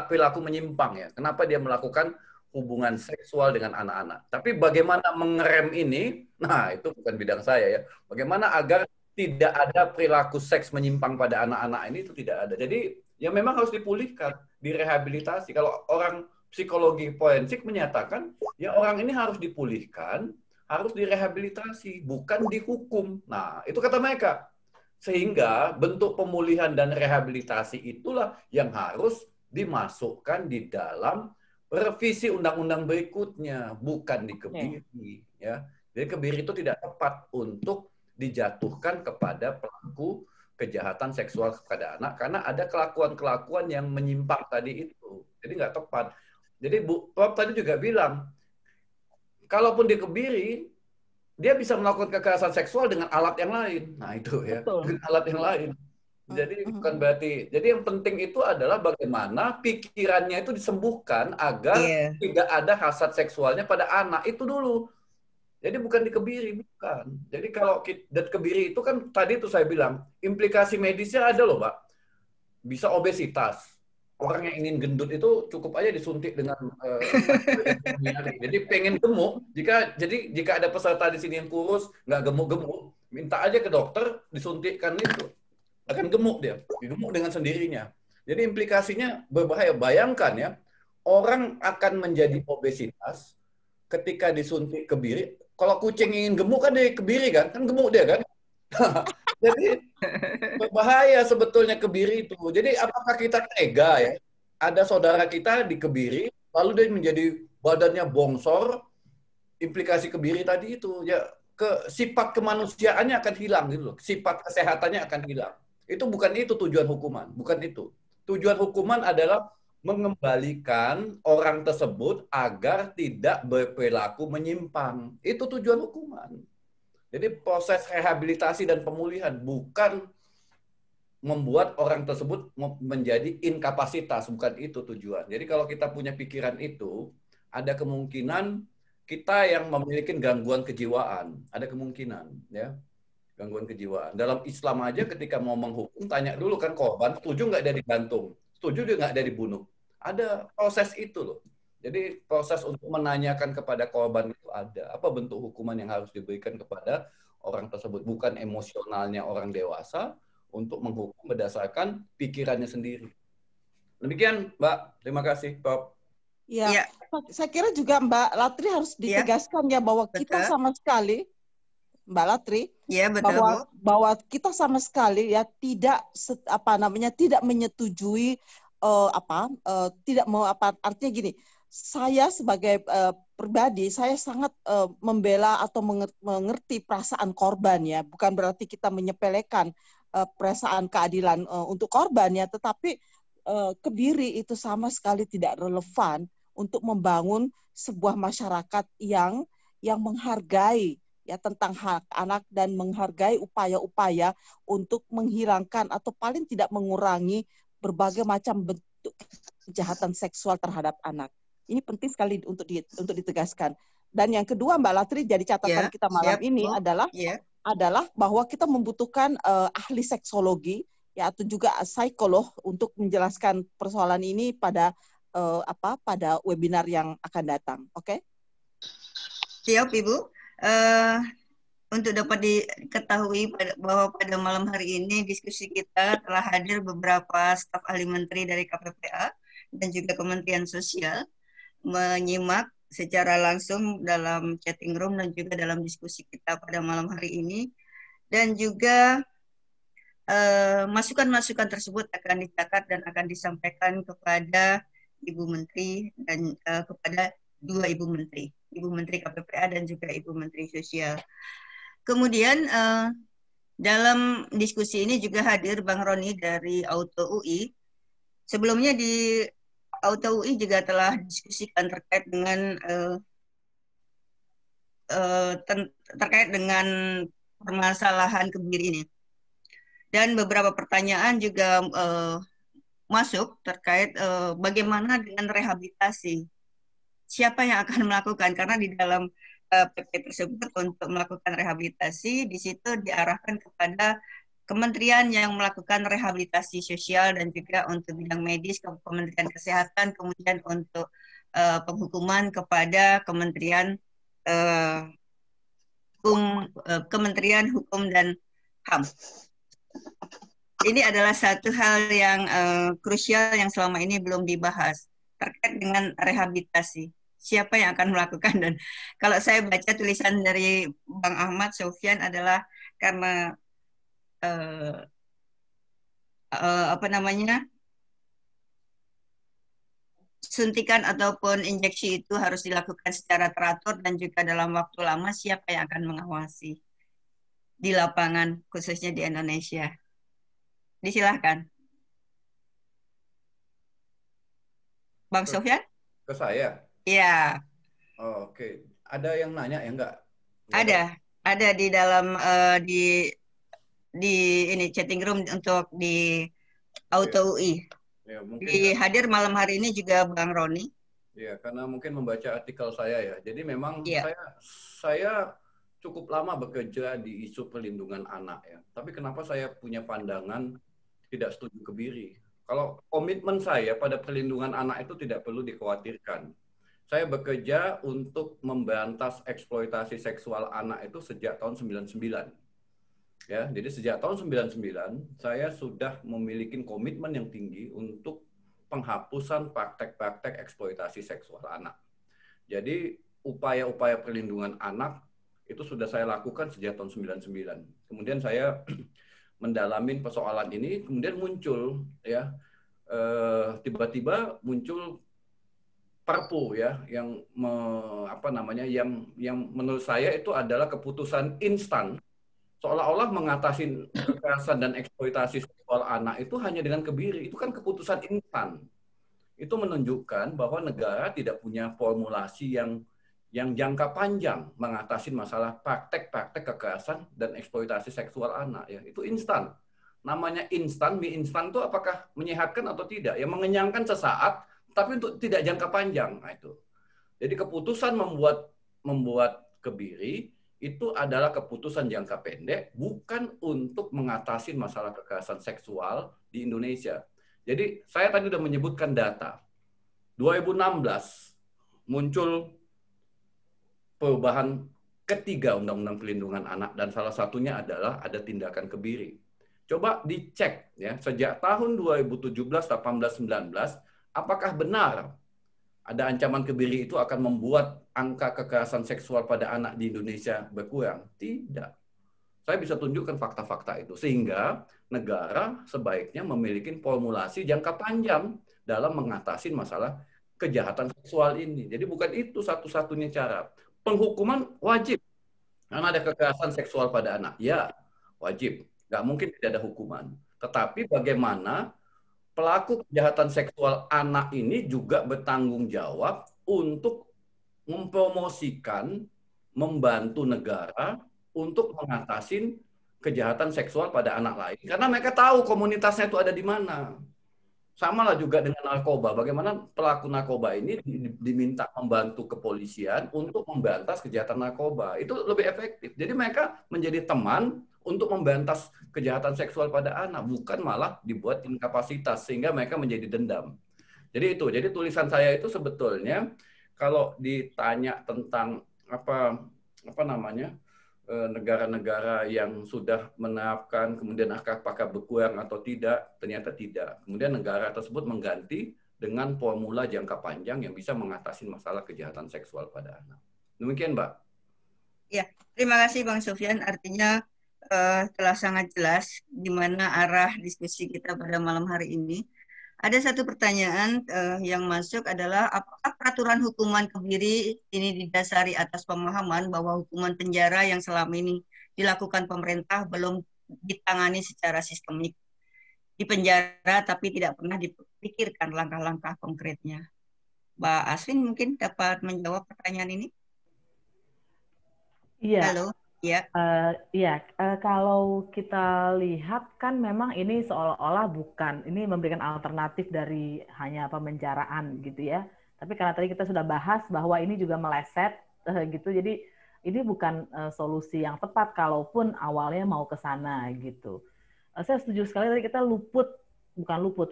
perilaku menyimpang ya. Kenapa dia melakukan hubungan seksual dengan anak-anak. Tapi bagaimana mengerem ini, nah itu bukan bidang saya ya. Bagaimana agar tidak ada perilaku seks menyimpang pada anak-anak ini, itu tidak ada. Jadi ya memang harus dipulihkan, direhabilitasi. Kalau orang psikologi forensik menyatakan, ya orang ini harus dipulihkan, harus direhabilitasi, bukan dihukum. Nah, itu kata mereka. Sehingga bentuk pemulihan dan rehabilitasi itulah yang harus dimasukkan di dalam revisi undang-undang berikutnya, bukan dikebiri. Ya. Jadi kebiri itu tidak tepat untuk dijatuhkan kepada pelaku kejahatan seksual kepada anak karena ada kelakuan-kelakuan yang menyimpang tadi itu. Jadi nggak tepat. Jadi Bu Prof tadi juga bilang, kalaupun dikebiri, dia bisa melakukan kekerasan seksual dengan alat yang lain. Nah itu ya, dengan alat yang lain. Jadi bukan berarti. Jadi yang penting itu adalah bagaimana pikirannya itu disembuhkan agar tidak ada hasrat seksualnya pada anak itu dulu. Jadi bukan dikebiri, bukan. Jadi kalau kebiri itu kan tadi itu saya bilang, implikasi medisnya ada loh, Pak. Bisa obesitas. Orang yang ingin gendut itu cukup aja disuntik dengan jadi pengen gemuk, jika ada peserta di sini yang kurus, nggak gemuk-gemuk, minta aja ke dokter disuntikkan itu. Akan gemuk dia, gemuk dengan sendirinya. Jadi implikasinya berbahaya. Bayangkan ya, orang akan menjadi obesitas ketika disuntik kebiri. Kalau kucing ingin gemuk kan dia kebiri kan gemuk dia kan. Jadi berbahaya sebetulnya kebiri itu. Jadi apakah kita tega ya? Ada saudara kita dikebiri, lalu dia menjadi badannya bongsor. Implikasi kebiri tadi itu ya sifat kemanusiaannya akan hilang gitu loh. Sifat kesehatannya akan hilang. Itu bukan itu tujuan hukuman, bukan itu. Tujuan hukuman adalah mengembalikan orang tersebut agar tidak berperilaku menyimpang. Itu tujuan hukuman. Jadi proses rehabilitasi dan pemulihan bukan membuat orang tersebut menjadi inkapasitas, bukan itu tujuan. Jadi kalau kita punya pikiran itu, ada kemungkinan kita yang memiliki gangguan kejiwaan, ada kemungkinan, ya, gangguan kejiwaan. Dalam Islam aja ketika mau menghukum, tanya dulu kan korban, setuju nggak dia digantung, setuju dia nggak dia dibunuh. Ada proses itu loh. Jadi proses untuk menanyakan kepada korban itu ada. Apa bentuk hukuman yang harus diberikan kepada orang tersebut, bukan emosionalnya orang dewasa, untuk menghukum berdasarkan pikirannya sendiri. Demikian, Mbak. Terima kasih, Prof. Ya, saya kira juga Mbak Latri harus ditegaskan ya bahwa kita sama sekali, Mbak Latri, bahwa kita sama sekali ya tidak tidak menyetujui artinya gini. Saya sebagai pribadi, saya sangat membela atau mengerti perasaan korban ya, bukan berarti kita menyepelekan perasaan keadilan untuk korban ya, tetapi Kebiri itu sama sekali tidak relevan untuk membangun sebuah masyarakat yang menghargai ya tentang hak anak dan menghargai upaya-upaya untuk menghilangkan atau paling tidak mengurangi berbagai macam bentuk kejahatan seksual terhadap anak. Ini penting sekali untuk ditegaskan. Dan yang kedua Mbak Latri, jadi catatan kita malam ini adalah bahwa kita membutuhkan ahli seksologi ya atau juga psikolog untuk menjelaskan persoalan ini pada pada webinar yang akan datang. Oke? Siap, Ibu. Untuk dapat diketahui bahwa pada malam hari ini diskusi kita telah hadir beberapa staf ahli menteri dari KPPA dan juga Kementerian Sosial menyimak secara langsung dalam chatting room dan juga dalam diskusi kita pada malam hari ini. Dan juga masukan-masukan tersebut akan dicatat dan akan disampaikan kepada Ibu Menteri dan kepada dua Ibu Menteri, Ibu Menteri KPPA dan juga Ibu Menteri Sosial. Kemudian dalam diskusi ini juga hadir Bang Roni dari Auto UI. Sebelumnya di Auto UI juga telah diskusikan terkait dengan permasalahan kebiri ini. Dan beberapa pertanyaan juga masuk terkait bagaimana dengan rehabilitasi. Siapa yang akan melakukan? Karena di dalam PP tersebut untuk melakukan rehabilitasi, di situ diarahkan kepada kementerian yang melakukan rehabilitasi sosial dan juga untuk bidang medis ke Kementerian Kesehatan, kemudian untuk penghukuman kepada Kementerian Kementerian Hukum dan HAM. Ini adalah satu hal yang krusial yang selama ini belum dibahas terkait dengan rehabilitasi. Siapa yang akan melakukan? Dan kalau saya baca tulisan dari Bang Ahmad Sofyan adalah karena suntikan ataupun injeksi itu harus dilakukan secara teratur dan juga dalam waktu lama. Siapa yang akan mengawasi di lapangan khususnya di Indonesia? Disilahkan. Bang Sofyan? Ke saya? Iya. Oh, oke. Ada yang nanya ya enggak? Ada di dalam di ini chatting room untuk di Auto UI. Ya, mungkin hadir malam hari ini juga Bang Roni. Ya, karena mungkin membaca artikel saya ya. Jadi memang saya cukup lama bekerja di isu perlindungan anak ya. Tapi kenapa saya punya pandangan tidak setuju kebiri? Kalau komitmen saya pada perlindungan anak itu tidak perlu dikhawatirkan. Saya bekerja untuk memberantas eksploitasi seksual anak itu sejak tahun 99. Ya, jadi sejak tahun 99 saya sudah memiliki komitmen yang tinggi untuk penghapusan praktek-praktek eksploitasi seksual anak. Jadi upaya-upaya perlindungan anak itu sudah saya lakukan sejak tahun 99. Kemudian saya mendalami persoalan ini, kemudian muncul ya tiba-tiba muncul Perpu ya yang yang menurut saya itu adalah keputusan instan seolah-olah mengatasi kekerasan dan eksploitasi seksual anak itu hanya dengan kebiri. Itu kan keputusan instan. Itu menunjukkan bahwa negara tidak punya formulasi yang jangka panjang mengatasi masalah praktek-praktek kekerasan dan eksploitasi seksual anak. Ya, itu instan. Namanya instan, mie instan itu apakah menyehatkan atau tidak? Ya mengenyangkan sesaat, tapi untuk tidak jangka panjang. Nah, itu. Jadi keputusan membuat kebiri itu adalah keputusan jangka pendek, bukan untuk mengatasi masalah kekerasan seksual di Indonesia. Jadi saya tadi sudah menyebutkan data. 2016 muncul perubahan ketiga Undang-Undang Perlindungan Anak dan salah satunya adalah ada tindakan kebiri. Coba dicek ya, sejak tahun 2017, 18, 19, apakah benar ada ancaman kebiri itu akan membuat angka kekerasan seksual pada anak di Indonesia berkurang? Tidak. Saya bisa tunjukkan fakta-fakta itu. Sehingga negara sebaiknya memiliki formulasi jangka panjang dalam mengatasi masalah kejahatan seksual ini. Jadi bukan itu satu-satunya cara. Penghukuman wajib. Karena ada kekerasan seksual pada anak. Ya, wajib. Nggak mungkin tidak ada hukuman. Tetapi bagaimana pelaku kejahatan seksual anak ini juga bertanggung jawab untuk mempromosikan, membantu negara untuk mengatasi kejahatan seksual pada anak lain. Karena mereka tahu komunitasnya itu ada di mana. Sama lah juga dengan narkoba. Bagaimana pelaku narkoba ini diminta membantu kepolisian untuk memberantas kejahatan narkoba. Itu lebih efektif. Jadi mereka menjadi teman untuk memberantas kejahatan seksual pada anak. Bukan malah dibuat inkapasitas sehingga mereka menjadi dendam. Jadi itu. Jadi tulisan saya itu sebetulnya kalau ditanya tentang apa namanya negara-negara yang sudah menerapkan kemudian apakah berkurang atau tidak, ternyata tidak. Kemudian negara tersebut mengganti dengan formula jangka panjang yang bisa mengatasi masalah kejahatan seksual pada anak. Demikian, Mbak. Ya, terima kasih Bang Sofyan. Artinya telah sangat jelas di mana arah diskusi kita pada malam hari ini. Ada satu pertanyaan yang masuk adalah apakah peraturan hukuman kebiri ini didasari atas pemahaman bahwa hukuman penjara yang selama ini dilakukan pemerintah belum ditangani secara sistemik di penjara tapi tidak pernah dipikirkan langkah-langkah konkretnya. Mbak Aswin mungkin dapat menjawab pertanyaan ini? Iya. Halo, ya. Kalau kita lihat kan memang ini seolah-olah bukan, ini memberikan alternatif dari hanya pemenjaraan gitu ya. Tapi karena tadi kita sudah bahas bahwa ini juga meleset gitu, jadi ini bukan solusi yang tepat kalaupun awalnya mau ke sana gitu. Saya setuju sekali tadi kita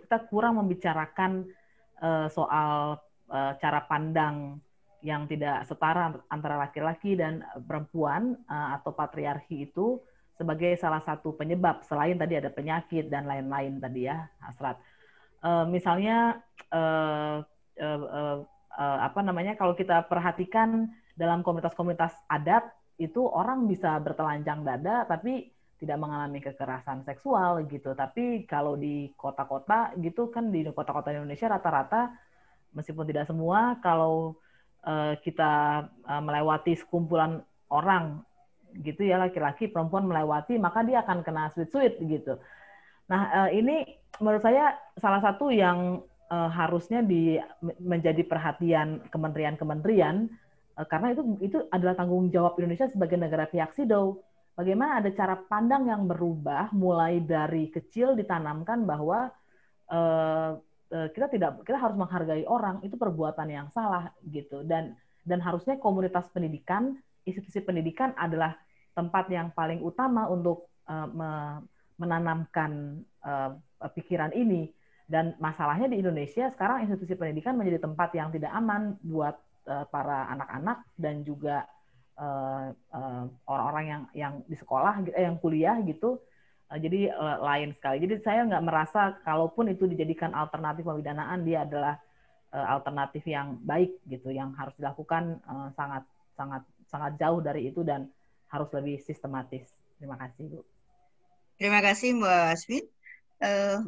kita kurang membicarakan soal cara pandang yang tidak setara antara laki-laki dan perempuan atau patriarki itu sebagai salah satu penyebab selain tadi ada penyakit dan lain-lain tadi ya, Hasrat. Misalnya kalau kita perhatikan dalam komunitas-komunitas adat itu orang bisa bertelanjang dada tapi tidak mengalami kekerasan seksual gitu. Tapi kalau di kota-kota gitu kan, di kota-kota Indonesia rata-rata meskipun tidak semua, kalau kita melewati sekumpulan orang gitu ya, laki-laki perempuan melewati, maka dia akan kena sweet gitu. Nah ini menurut saya salah satu yang harusnya menjadi perhatian kementerian-kementerian karena itu adalah tanggung jawab Indonesia sebagai negara pihak SIDO. Bagaimana ada cara pandang yang berubah mulai dari kecil ditanamkan bahwa kita harus menghargai orang, itu perbuatan yang salah gitu, dan harusnya komunitas pendidikan, institusi pendidikan adalah tempat yang paling utama untuk menanamkan pikiran ini. Dan masalahnya di Indonesia sekarang institusi pendidikan menjadi tempat yang tidak aman buat para anak-anak dan juga orang-orang yang di sekolah, yang kuliah gitu. Jadi lain sekali. Jadi saya nggak merasa kalaupun itu dijadikan alternatif pemidanaan, dia adalah alternatif yang baik gitu, yang harus dilakukan sangat jauh dari itu dan harus lebih sistematis. Terima kasih, Bu. Terima kasih Mbak Aswin.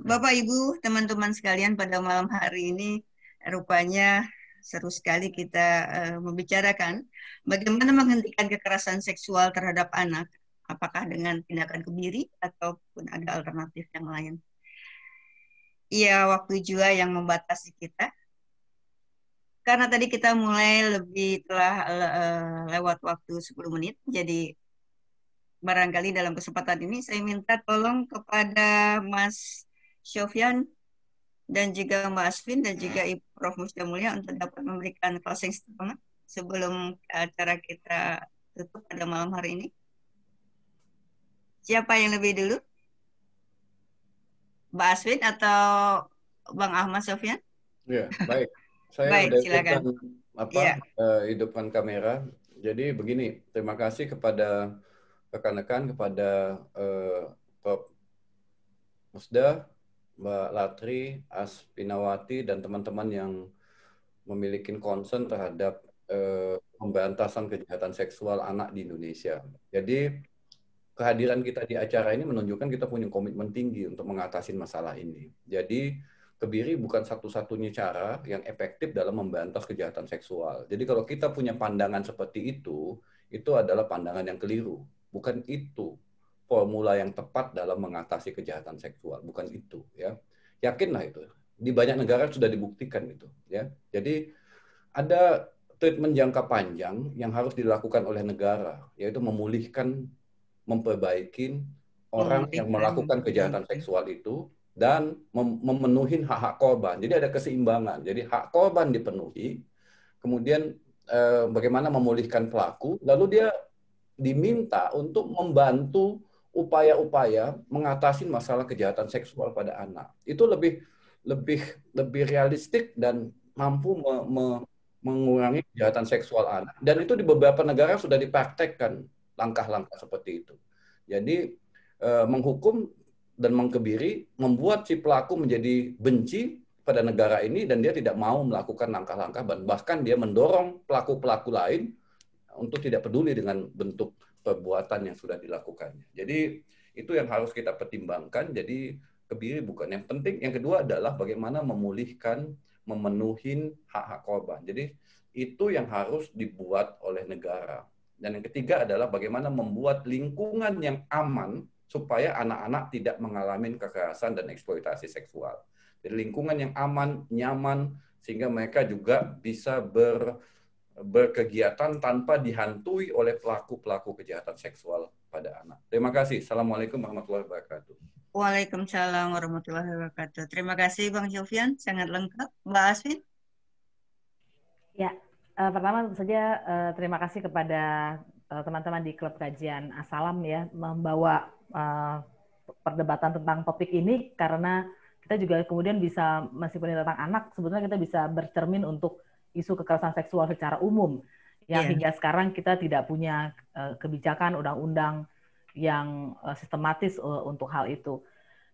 Bapak Ibu, teman-teman sekalian, pada malam hari ini rupanya seru sekali kita membicarakan bagaimana menghentikan kekerasan seksual terhadap anak. Apakah dengan tindakan kebiri ataupun ada alternatif yang lain. Iya, waktu juga yang membatasi kita. karena tadi kita mulai telah lewat waktu 10 menit, jadi barangkali dalam kesempatan ini saya minta tolong kepada Mas Sofyan dan juga Mbak Asvin dan juga Ibu Prof. Musda Mulia untuk dapat memberikan closing statement sebelum acara kita tutup pada malam hari ini. Siapa yang lebih dulu? Mbak Asvin atau Bang Ahmad Sofyan? Ya, baik. Saya Baik, udah silakan. Iya. hidupkan kamera. Jadi begini, terima kasih kepada rekan-rekan, kepada Prof. Musda, Mbak Latri, Aspinawati, dan teman-teman yang memiliki concern terhadap pemberantasan kejahatan seksual anak di Indonesia. Jadi kehadiran kita di acara ini menunjukkan kita punya komitmen tinggi untuk mengatasi masalah ini. Jadi kebiri bukan satu-satunya cara yang efektif dalam memberantas kejahatan seksual. Jadi kalau kita punya pandangan seperti itu adalah pandangan yang keliru. Bukan itu formula yang tepat dalam mengatasi kejahatan seksual. Bukan itu, ya. Yakinlah itu. Di banyak negara sudah dibuktikan itu, ya. Jadi ada treatment jangka panjang yang harus dilakukan oleh negara, yaitu memulihkan, memperbaiki orang yang melakukan kejahatan seksual itu dan memenuhi hak-hak korban. Jadi ada keseimbangan. Jadi hak korban dipenuhi, kemudian bagaimana memulihkan pelaku, lalu dia diminta untuk membantu upaya-upaya mengatasi masalah kejahatan seksual pada anak. Itu lebih realistik dan mampu mengurangi kejahatan seksual anak. Dan itu di beberapa negara sudah dipraktekkan langkah-langkah seperti itu. Jadi menghukum dan mengkebiri membuat si pelaku menjadi benci pada negara ini dan dia tidak mau melakukan langkah-langkah, bahkan dia mendorong pelaku-pelaku lain untuk tidak peduli dengan bentuk perbuatan yang sudah dilakukannya. Jadi itu yang harus kita pertimbangkan. Jadi kebiri bukan yang penting. Yang kedua adalah bagaimana memulihkan, memenuhi hak-hak korban. Jadi itu yang harus dibuat oleh negara. Dan yang ketiga adalah bagaimana membuat lingkungan yang aman supaya anak-anak tidak mengalami kekerasan dan eksploitasi seksual. Jadi lingkungan yang aman, nyaman, sehingga mereka juga bisa berkegiatan tanpa dihantui oleh pelaku-pelaku kejahatan seksual pada anak. Terima kasih. Assalamualaikum warahmatullahi wabarakatuh. Waalaikumsalam warahmatullahi wabarakatuh. Terima kasih Bang Sofyan, sangat lengkap. Mbak Asvin? Ya, pertama tentu saja terima kasih kepada teman-teman di Klub Kajian Asalam ya, membawa perdebatan tentang topik ini, karena kita juga kemudian bisa, meskipun tentang anak, sebetulnya kita bisa bercermin untuk isu kekerasan seksual secara umum yang hingga sekarang kita tidak punya kebijakan undang-undang yang sistematis untuk hal itu.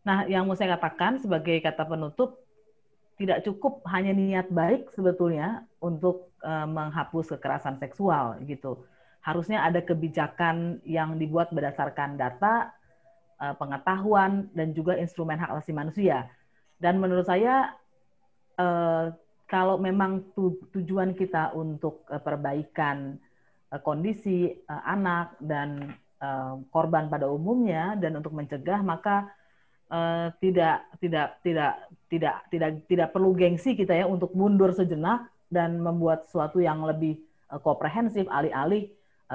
Nah, yang mau saya katakan sebagai kata penutup, tidak cukup hanya niat baik sebetulnya untuk menghapus kekerasan seksual gitu. Harusnya ada kebijakan yang dibuat berdasarkan data, pengetahuan, dan juga instrumen hak asasi manusia. Dan menurut saya kalau memang tujuan kita untuk perbaikan kondisi anak dan korban pada umumnya dan untuk mencegah, maka tidak perlu gengsi kita ya untuk mundur sejenak dan membuat sesuatu yang lebih komprehensif, alih-alih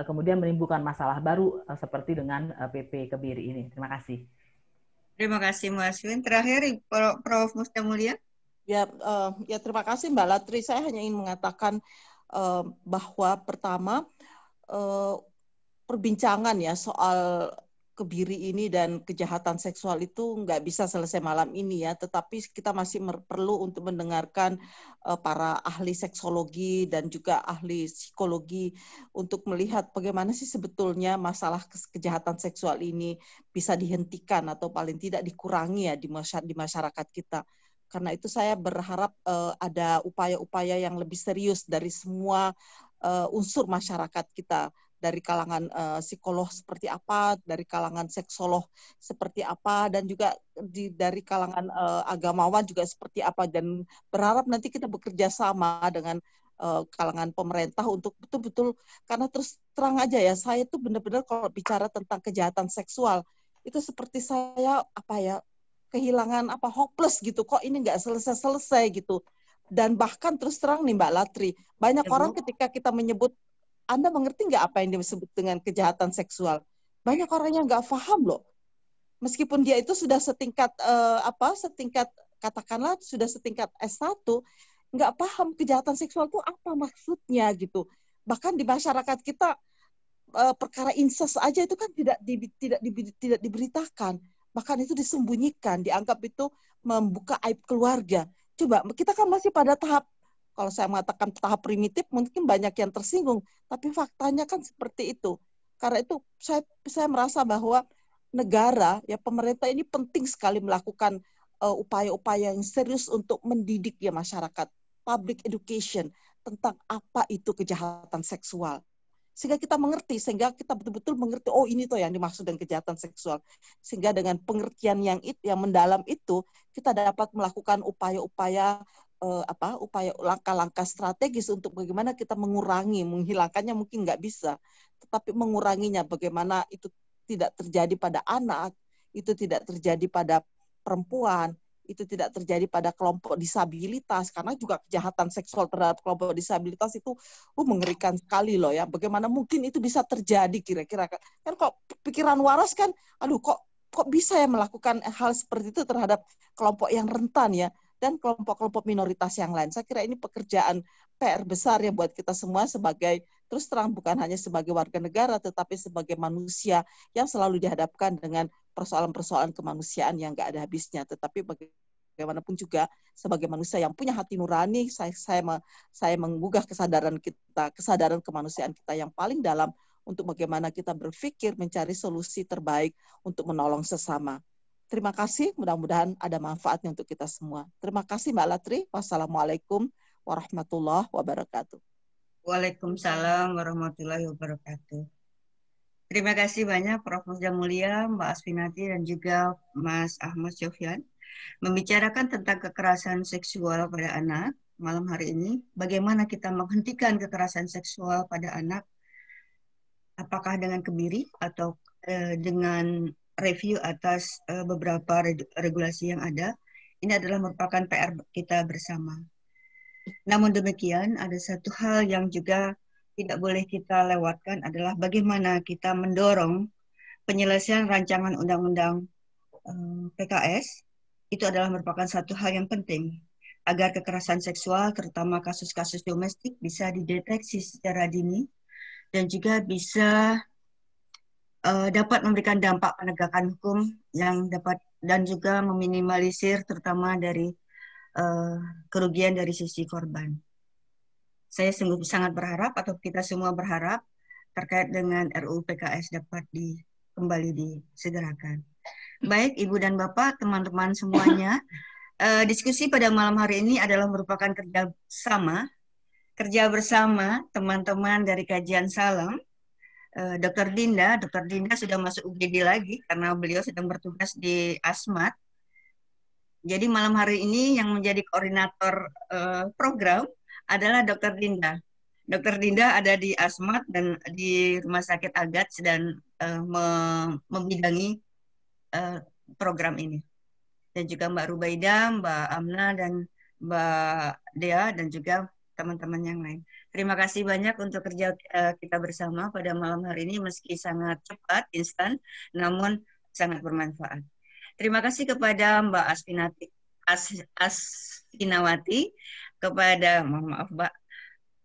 kemudian menimbulkan masalah baru seperti dengan PP Kebiri ini. Terima kasih. Terima kasih Mas Win. Terakhir Prof. Musda Mulia. Ya, terima kasih Mbak Latri. Saya hanya ingin mengatakan bahwa pertama perbincangan ya soal kebiri ini dan kejahatan seksual itu nggak bisa selesai malam ini ya, tetapi kita masih perlu untuk mendengarkan para ahli seksologi dan juga ahli psikologi untuk melihat bagaimana sih sebetulnya masalah kejahatan seksual ini bisa dihentikan atau paling tidak dikurangi ya di masyarakat kita. Karena itu saya berharap ada upaya-upaya yang lebih serius dari semua unsur masyarakat kita, dari kalangan psikolog seperti apa, dari kalangan seksolog seperti apa, dan juga dari kalangan agamawan juga seperti apa. Dan berharap nanti kita bekerja sama dengan kalangan pemerintah untuk betul-betul, karena terus terang aja ya, saya tuh benar-benar kalau bicara tentang kejahatan seksual, itu seperti saya kehilangan hopeless gitu, kok ini nggak selesai-selesai gitu. Dan bahkan terus terang nih Mbak Latri, banyak Ya, orang Bu. ketika kita menyebut, Anda mengerti nggak apa yang disebut dengan kejahatan seksual? Banyak orang yang nggak paham loh. Meskipun dia itu sudah setingkat setingkat katakanlah sudah setingkat S1, nggak paham kejahatan seksual itu apa maksudnya gitu. Bahkan di masyarakat kita perkara incest aja itu kan tidak diberitakan, bahkan itu disembunyikan, dianggap itu membuka aib keluarga. Coba kita kan masih pada tahap, kalau saya mengatakan tahap primitif, mungkin banyak yang tersinggung, tapi faktanya kan seperti itu. Karena itu saya merasa bahwa negara, ya pemerintah ini penting sekali melakukan upaya-upaya yang serius untuk mendidik ya masyarakat, public education tentang apa itu kejahatan seksual. Sehingga kita mengerti, sehingga kita betul-betul mengerti, oh ini tuh yang dimaksud dengan kejahatan seksual. Sehingga dengan pengertian yang mendalam itu, kita dapat melakukan upaya-upaya langkah-langkah strategis untuk bagaimana kita mengurangi, menghilangkannya mungkin nggak bisa, tetapi menguranginya, bagaimana itu tidak terjadi pada anak, itu tidak terjadi pada perempuan, itu tidak terjadi pada kelompok disabilitas, karena juga kejahatan seksual terhadap kelompok disabilitas itu mengerikan sekali loh ya. Bagaimana mungkin itu bisa terjadi kira-kira? Kan kok pikiran waras kan, aduh kok bisa ya melakukan hal seperti itu terhadap kelompok yang rentan ya, dan kelompok-kelompok minoritas yang lain. Saya kira ini pekerjaan PR besar ya buat kita semua sebagai, terus terang bukan hanya sebagai warga negara, tetapi sebagai manusia yang selalu dihadapkan dengan persoalan-persoalan kemanusiaan yang nggak ada habisnya. Tetapi bagaimanapun juga sebagai manusia yang punya hati nurani, saya menggugah kesadaran kita, kesadaran kemanusiaan kita yang paling dalam untuk bagaimana kita berpikir mencari solusi terbaik untuk menolong sesama. Terima kasih, mudah-mudahan ada manfaatnya untuk kita semua. Terima kasih Mbak Latri. Wassalamualaikum warahmatullahi wabarakatuh. Waalaikumsalam warahmatullahi wabarakatuh. Terima kasih banyak Prof. Musda Mulia, Mbak Asfinati, dan juga Mas Ahmad Sofyan membicarakan tentang kekerasan seksual pada anak malam hari ini. Bagaimana kita menghentikan kekerasan seksual pada anak, apakah dengan kebiri atau dengan review atas beberapa regulasi yang ada. Ini adalah merupakan PR kita bersama. Namun demikian, ada satu hal yang juga tidak boleh kita lewatkan adalah bagaimana kita mendorong penyelesaian rancangan undang-undang PKS. Itu adalah merupakan satu hal yang penting agar kekerasan seksual, terutama kasus-kasus domestik, bisa dideteksi secara dini dan juga bisa dapat memberikan dampak penegakan hukum yang dapat dan juga meminimalisir terutama dari kerugian dari sisi korban. Saya sungguh sangat berharap atau kita semua berharap terkait dengan RUU PKS dapat kembali disegerakan. Baik, Ibu dan Bapak, teman-teman semuanya, diskusi pada malam hari ini adalah merupakan kerja bersama teman-teman dari Kajian Salam. Dr. Dinda sudah masuk UGD lagi karena beliau sedang bertugas di ASMAT. Jadi malam hari ini yang menjadi koordinator program adalah Dr. Dinda. Dr. Dinda ada di ASMAT dan di Rumah Sakit Agats dan membidangi program ini. Dan juga Mbak Rubaida, Mbak Amna, dan Mbak Dea, dan juga teman-teman yang lain. Terima kasih banyak untuk kerja kita bersama pada malam hari ini, meski sangat cepat, instan, namun sangat bermanfaat. Terima kasih kepada Mbak Asfinawati,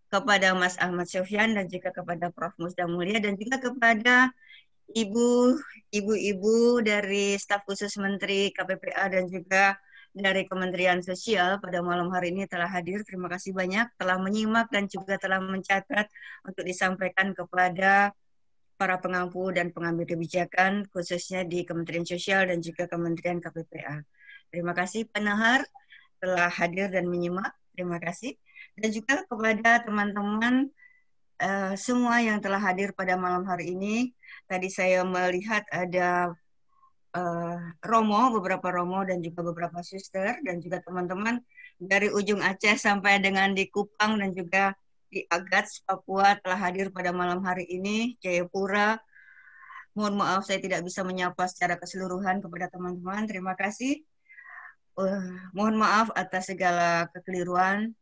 kepada Mas Ahmad Sofyan, dan juga kepada Prof. Musda Mulia, dan juga kepada ibu-ibu dari staf khusus Menteri KPPA dan juga dari Kementerian Sosial pada malam hari ini telah hadir. Terima kasih banyak telah menyimak dan juga telah mencatat untuk disampaikan kepada para pengampu dan pengambil kebijakan, khususnya di Kementerian Sosial dan juga Kementerian KPPA. Terima kasih pendengar telah hadir dan menyimak. Terima kasih. Dan juga kepada teman-teman semua yang telah hadir pada malam hari ini. Tadi saya melihat ada beberapa Romo dan juga beberapa suster dan juga teman-teman dari ujung Aceh sampai dengan di Kupang dan juga di Agats, Papua telah hadir pada malam hari ini, Jayapura. Mohon maaf saya tidak bisa menyapa secara keseluruhan kepada teman-teman. Terima kasih mohon maaf atas segala kekeliruan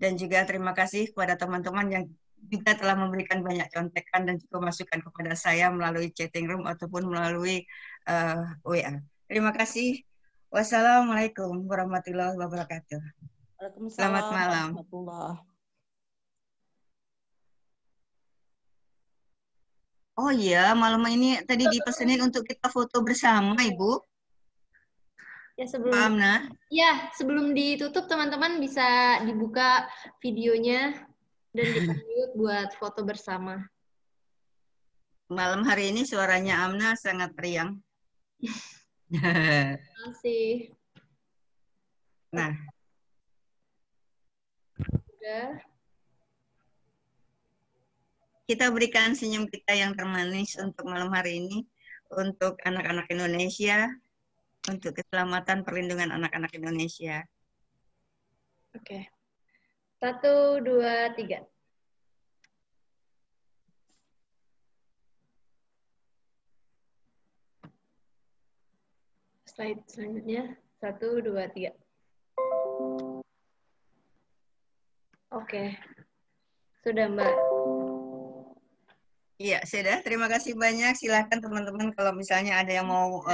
dan juga terima kasih kepada teman-teman yang juga telah memberikan banyak contekan dan juga masukan kepada saya melalui chatting room ataupun melalui WA. Terima kasih. Wassalamualaikum warahmatullahi wabarakatuh. Selamat Waalaikumsalam malam. warahmatullahi. Oh iya, malam ini tadi dipesenin untuk kita foto bersama, Ibu. Ya Mbak sebelum Amna. ya sebelum ditutup teman-teman bisa dibuka videonya dan di-unmute buat foto bersama. Malam hari ini suaranya Amna sangat riang. Terima kasih. Nah, Udah. kita berikan senyum kita yang termanis untuk malam hari ini, untuk anak-anak Indonesia, untuk keselamatan perlindungan anak-anak Indonesia. Oke. 1, 2, 3. Slide selanjutnya. 1, 2, 3. Oke. Sudah, Mbak. Iya, sudah. Terima kasih banyak. Silakan teman-teman kalau misalnya ada yang mau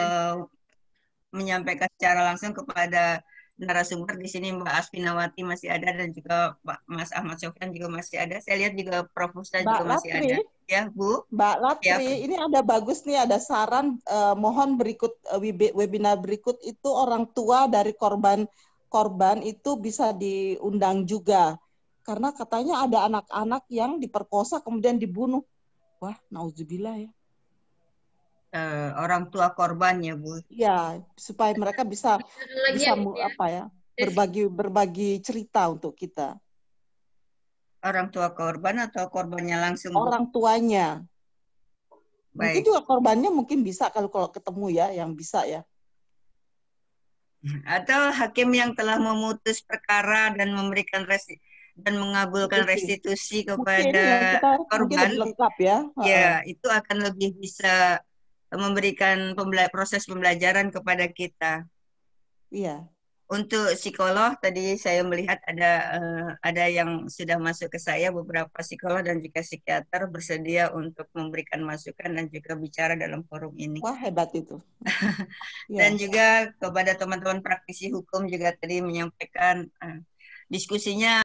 menyampaikan secara langsung kepada narasumber. Di sini Mbak Aspinawati masih ada dan juga Mas Ahmad Sofyan juga masih ada. Saya lihat juga Prof. Musta Mbak juga masih Latri, ada. Ya, Bu. Mbak Latri, Ya. ini ada bagus nih, ada saran mohon berikut webinar berikut itu orang tua dari korban itu bisa diundang juga. Karena katanya ada anak-anak yang diperkosa kemudian dibunuh. Wah, nauzubillah ya. Orang tua korban ya, Bu. Ya, supaya mereka bisa apa ya, berbagi cerita untuk kita. Orang tua korban atau korbannya langsung? Orang tuanya. Mungkin Baik. juga korbannya mungkin bisa kalau ketemu ya, yang bisa ya. Atau hakim yang telah memutus perkara dan memberikan dan mengabulkan restitusi kepada korban, lebih lengkap ya. Ya, itu akan lebih bisa memberikan proses pembelajaran kepada kita. Iya. Untuk psikolog tadi saya melihat ada yang sudah masuk ke saya, beberapa psikolog dan juga psikiater bersedia untuk memberikan masukan dan juga bicara dalam forum ini. Wah, hebat itu. Dan juga kepada teman-teman praktisi hukum juga tadi menyampaikan diskusinya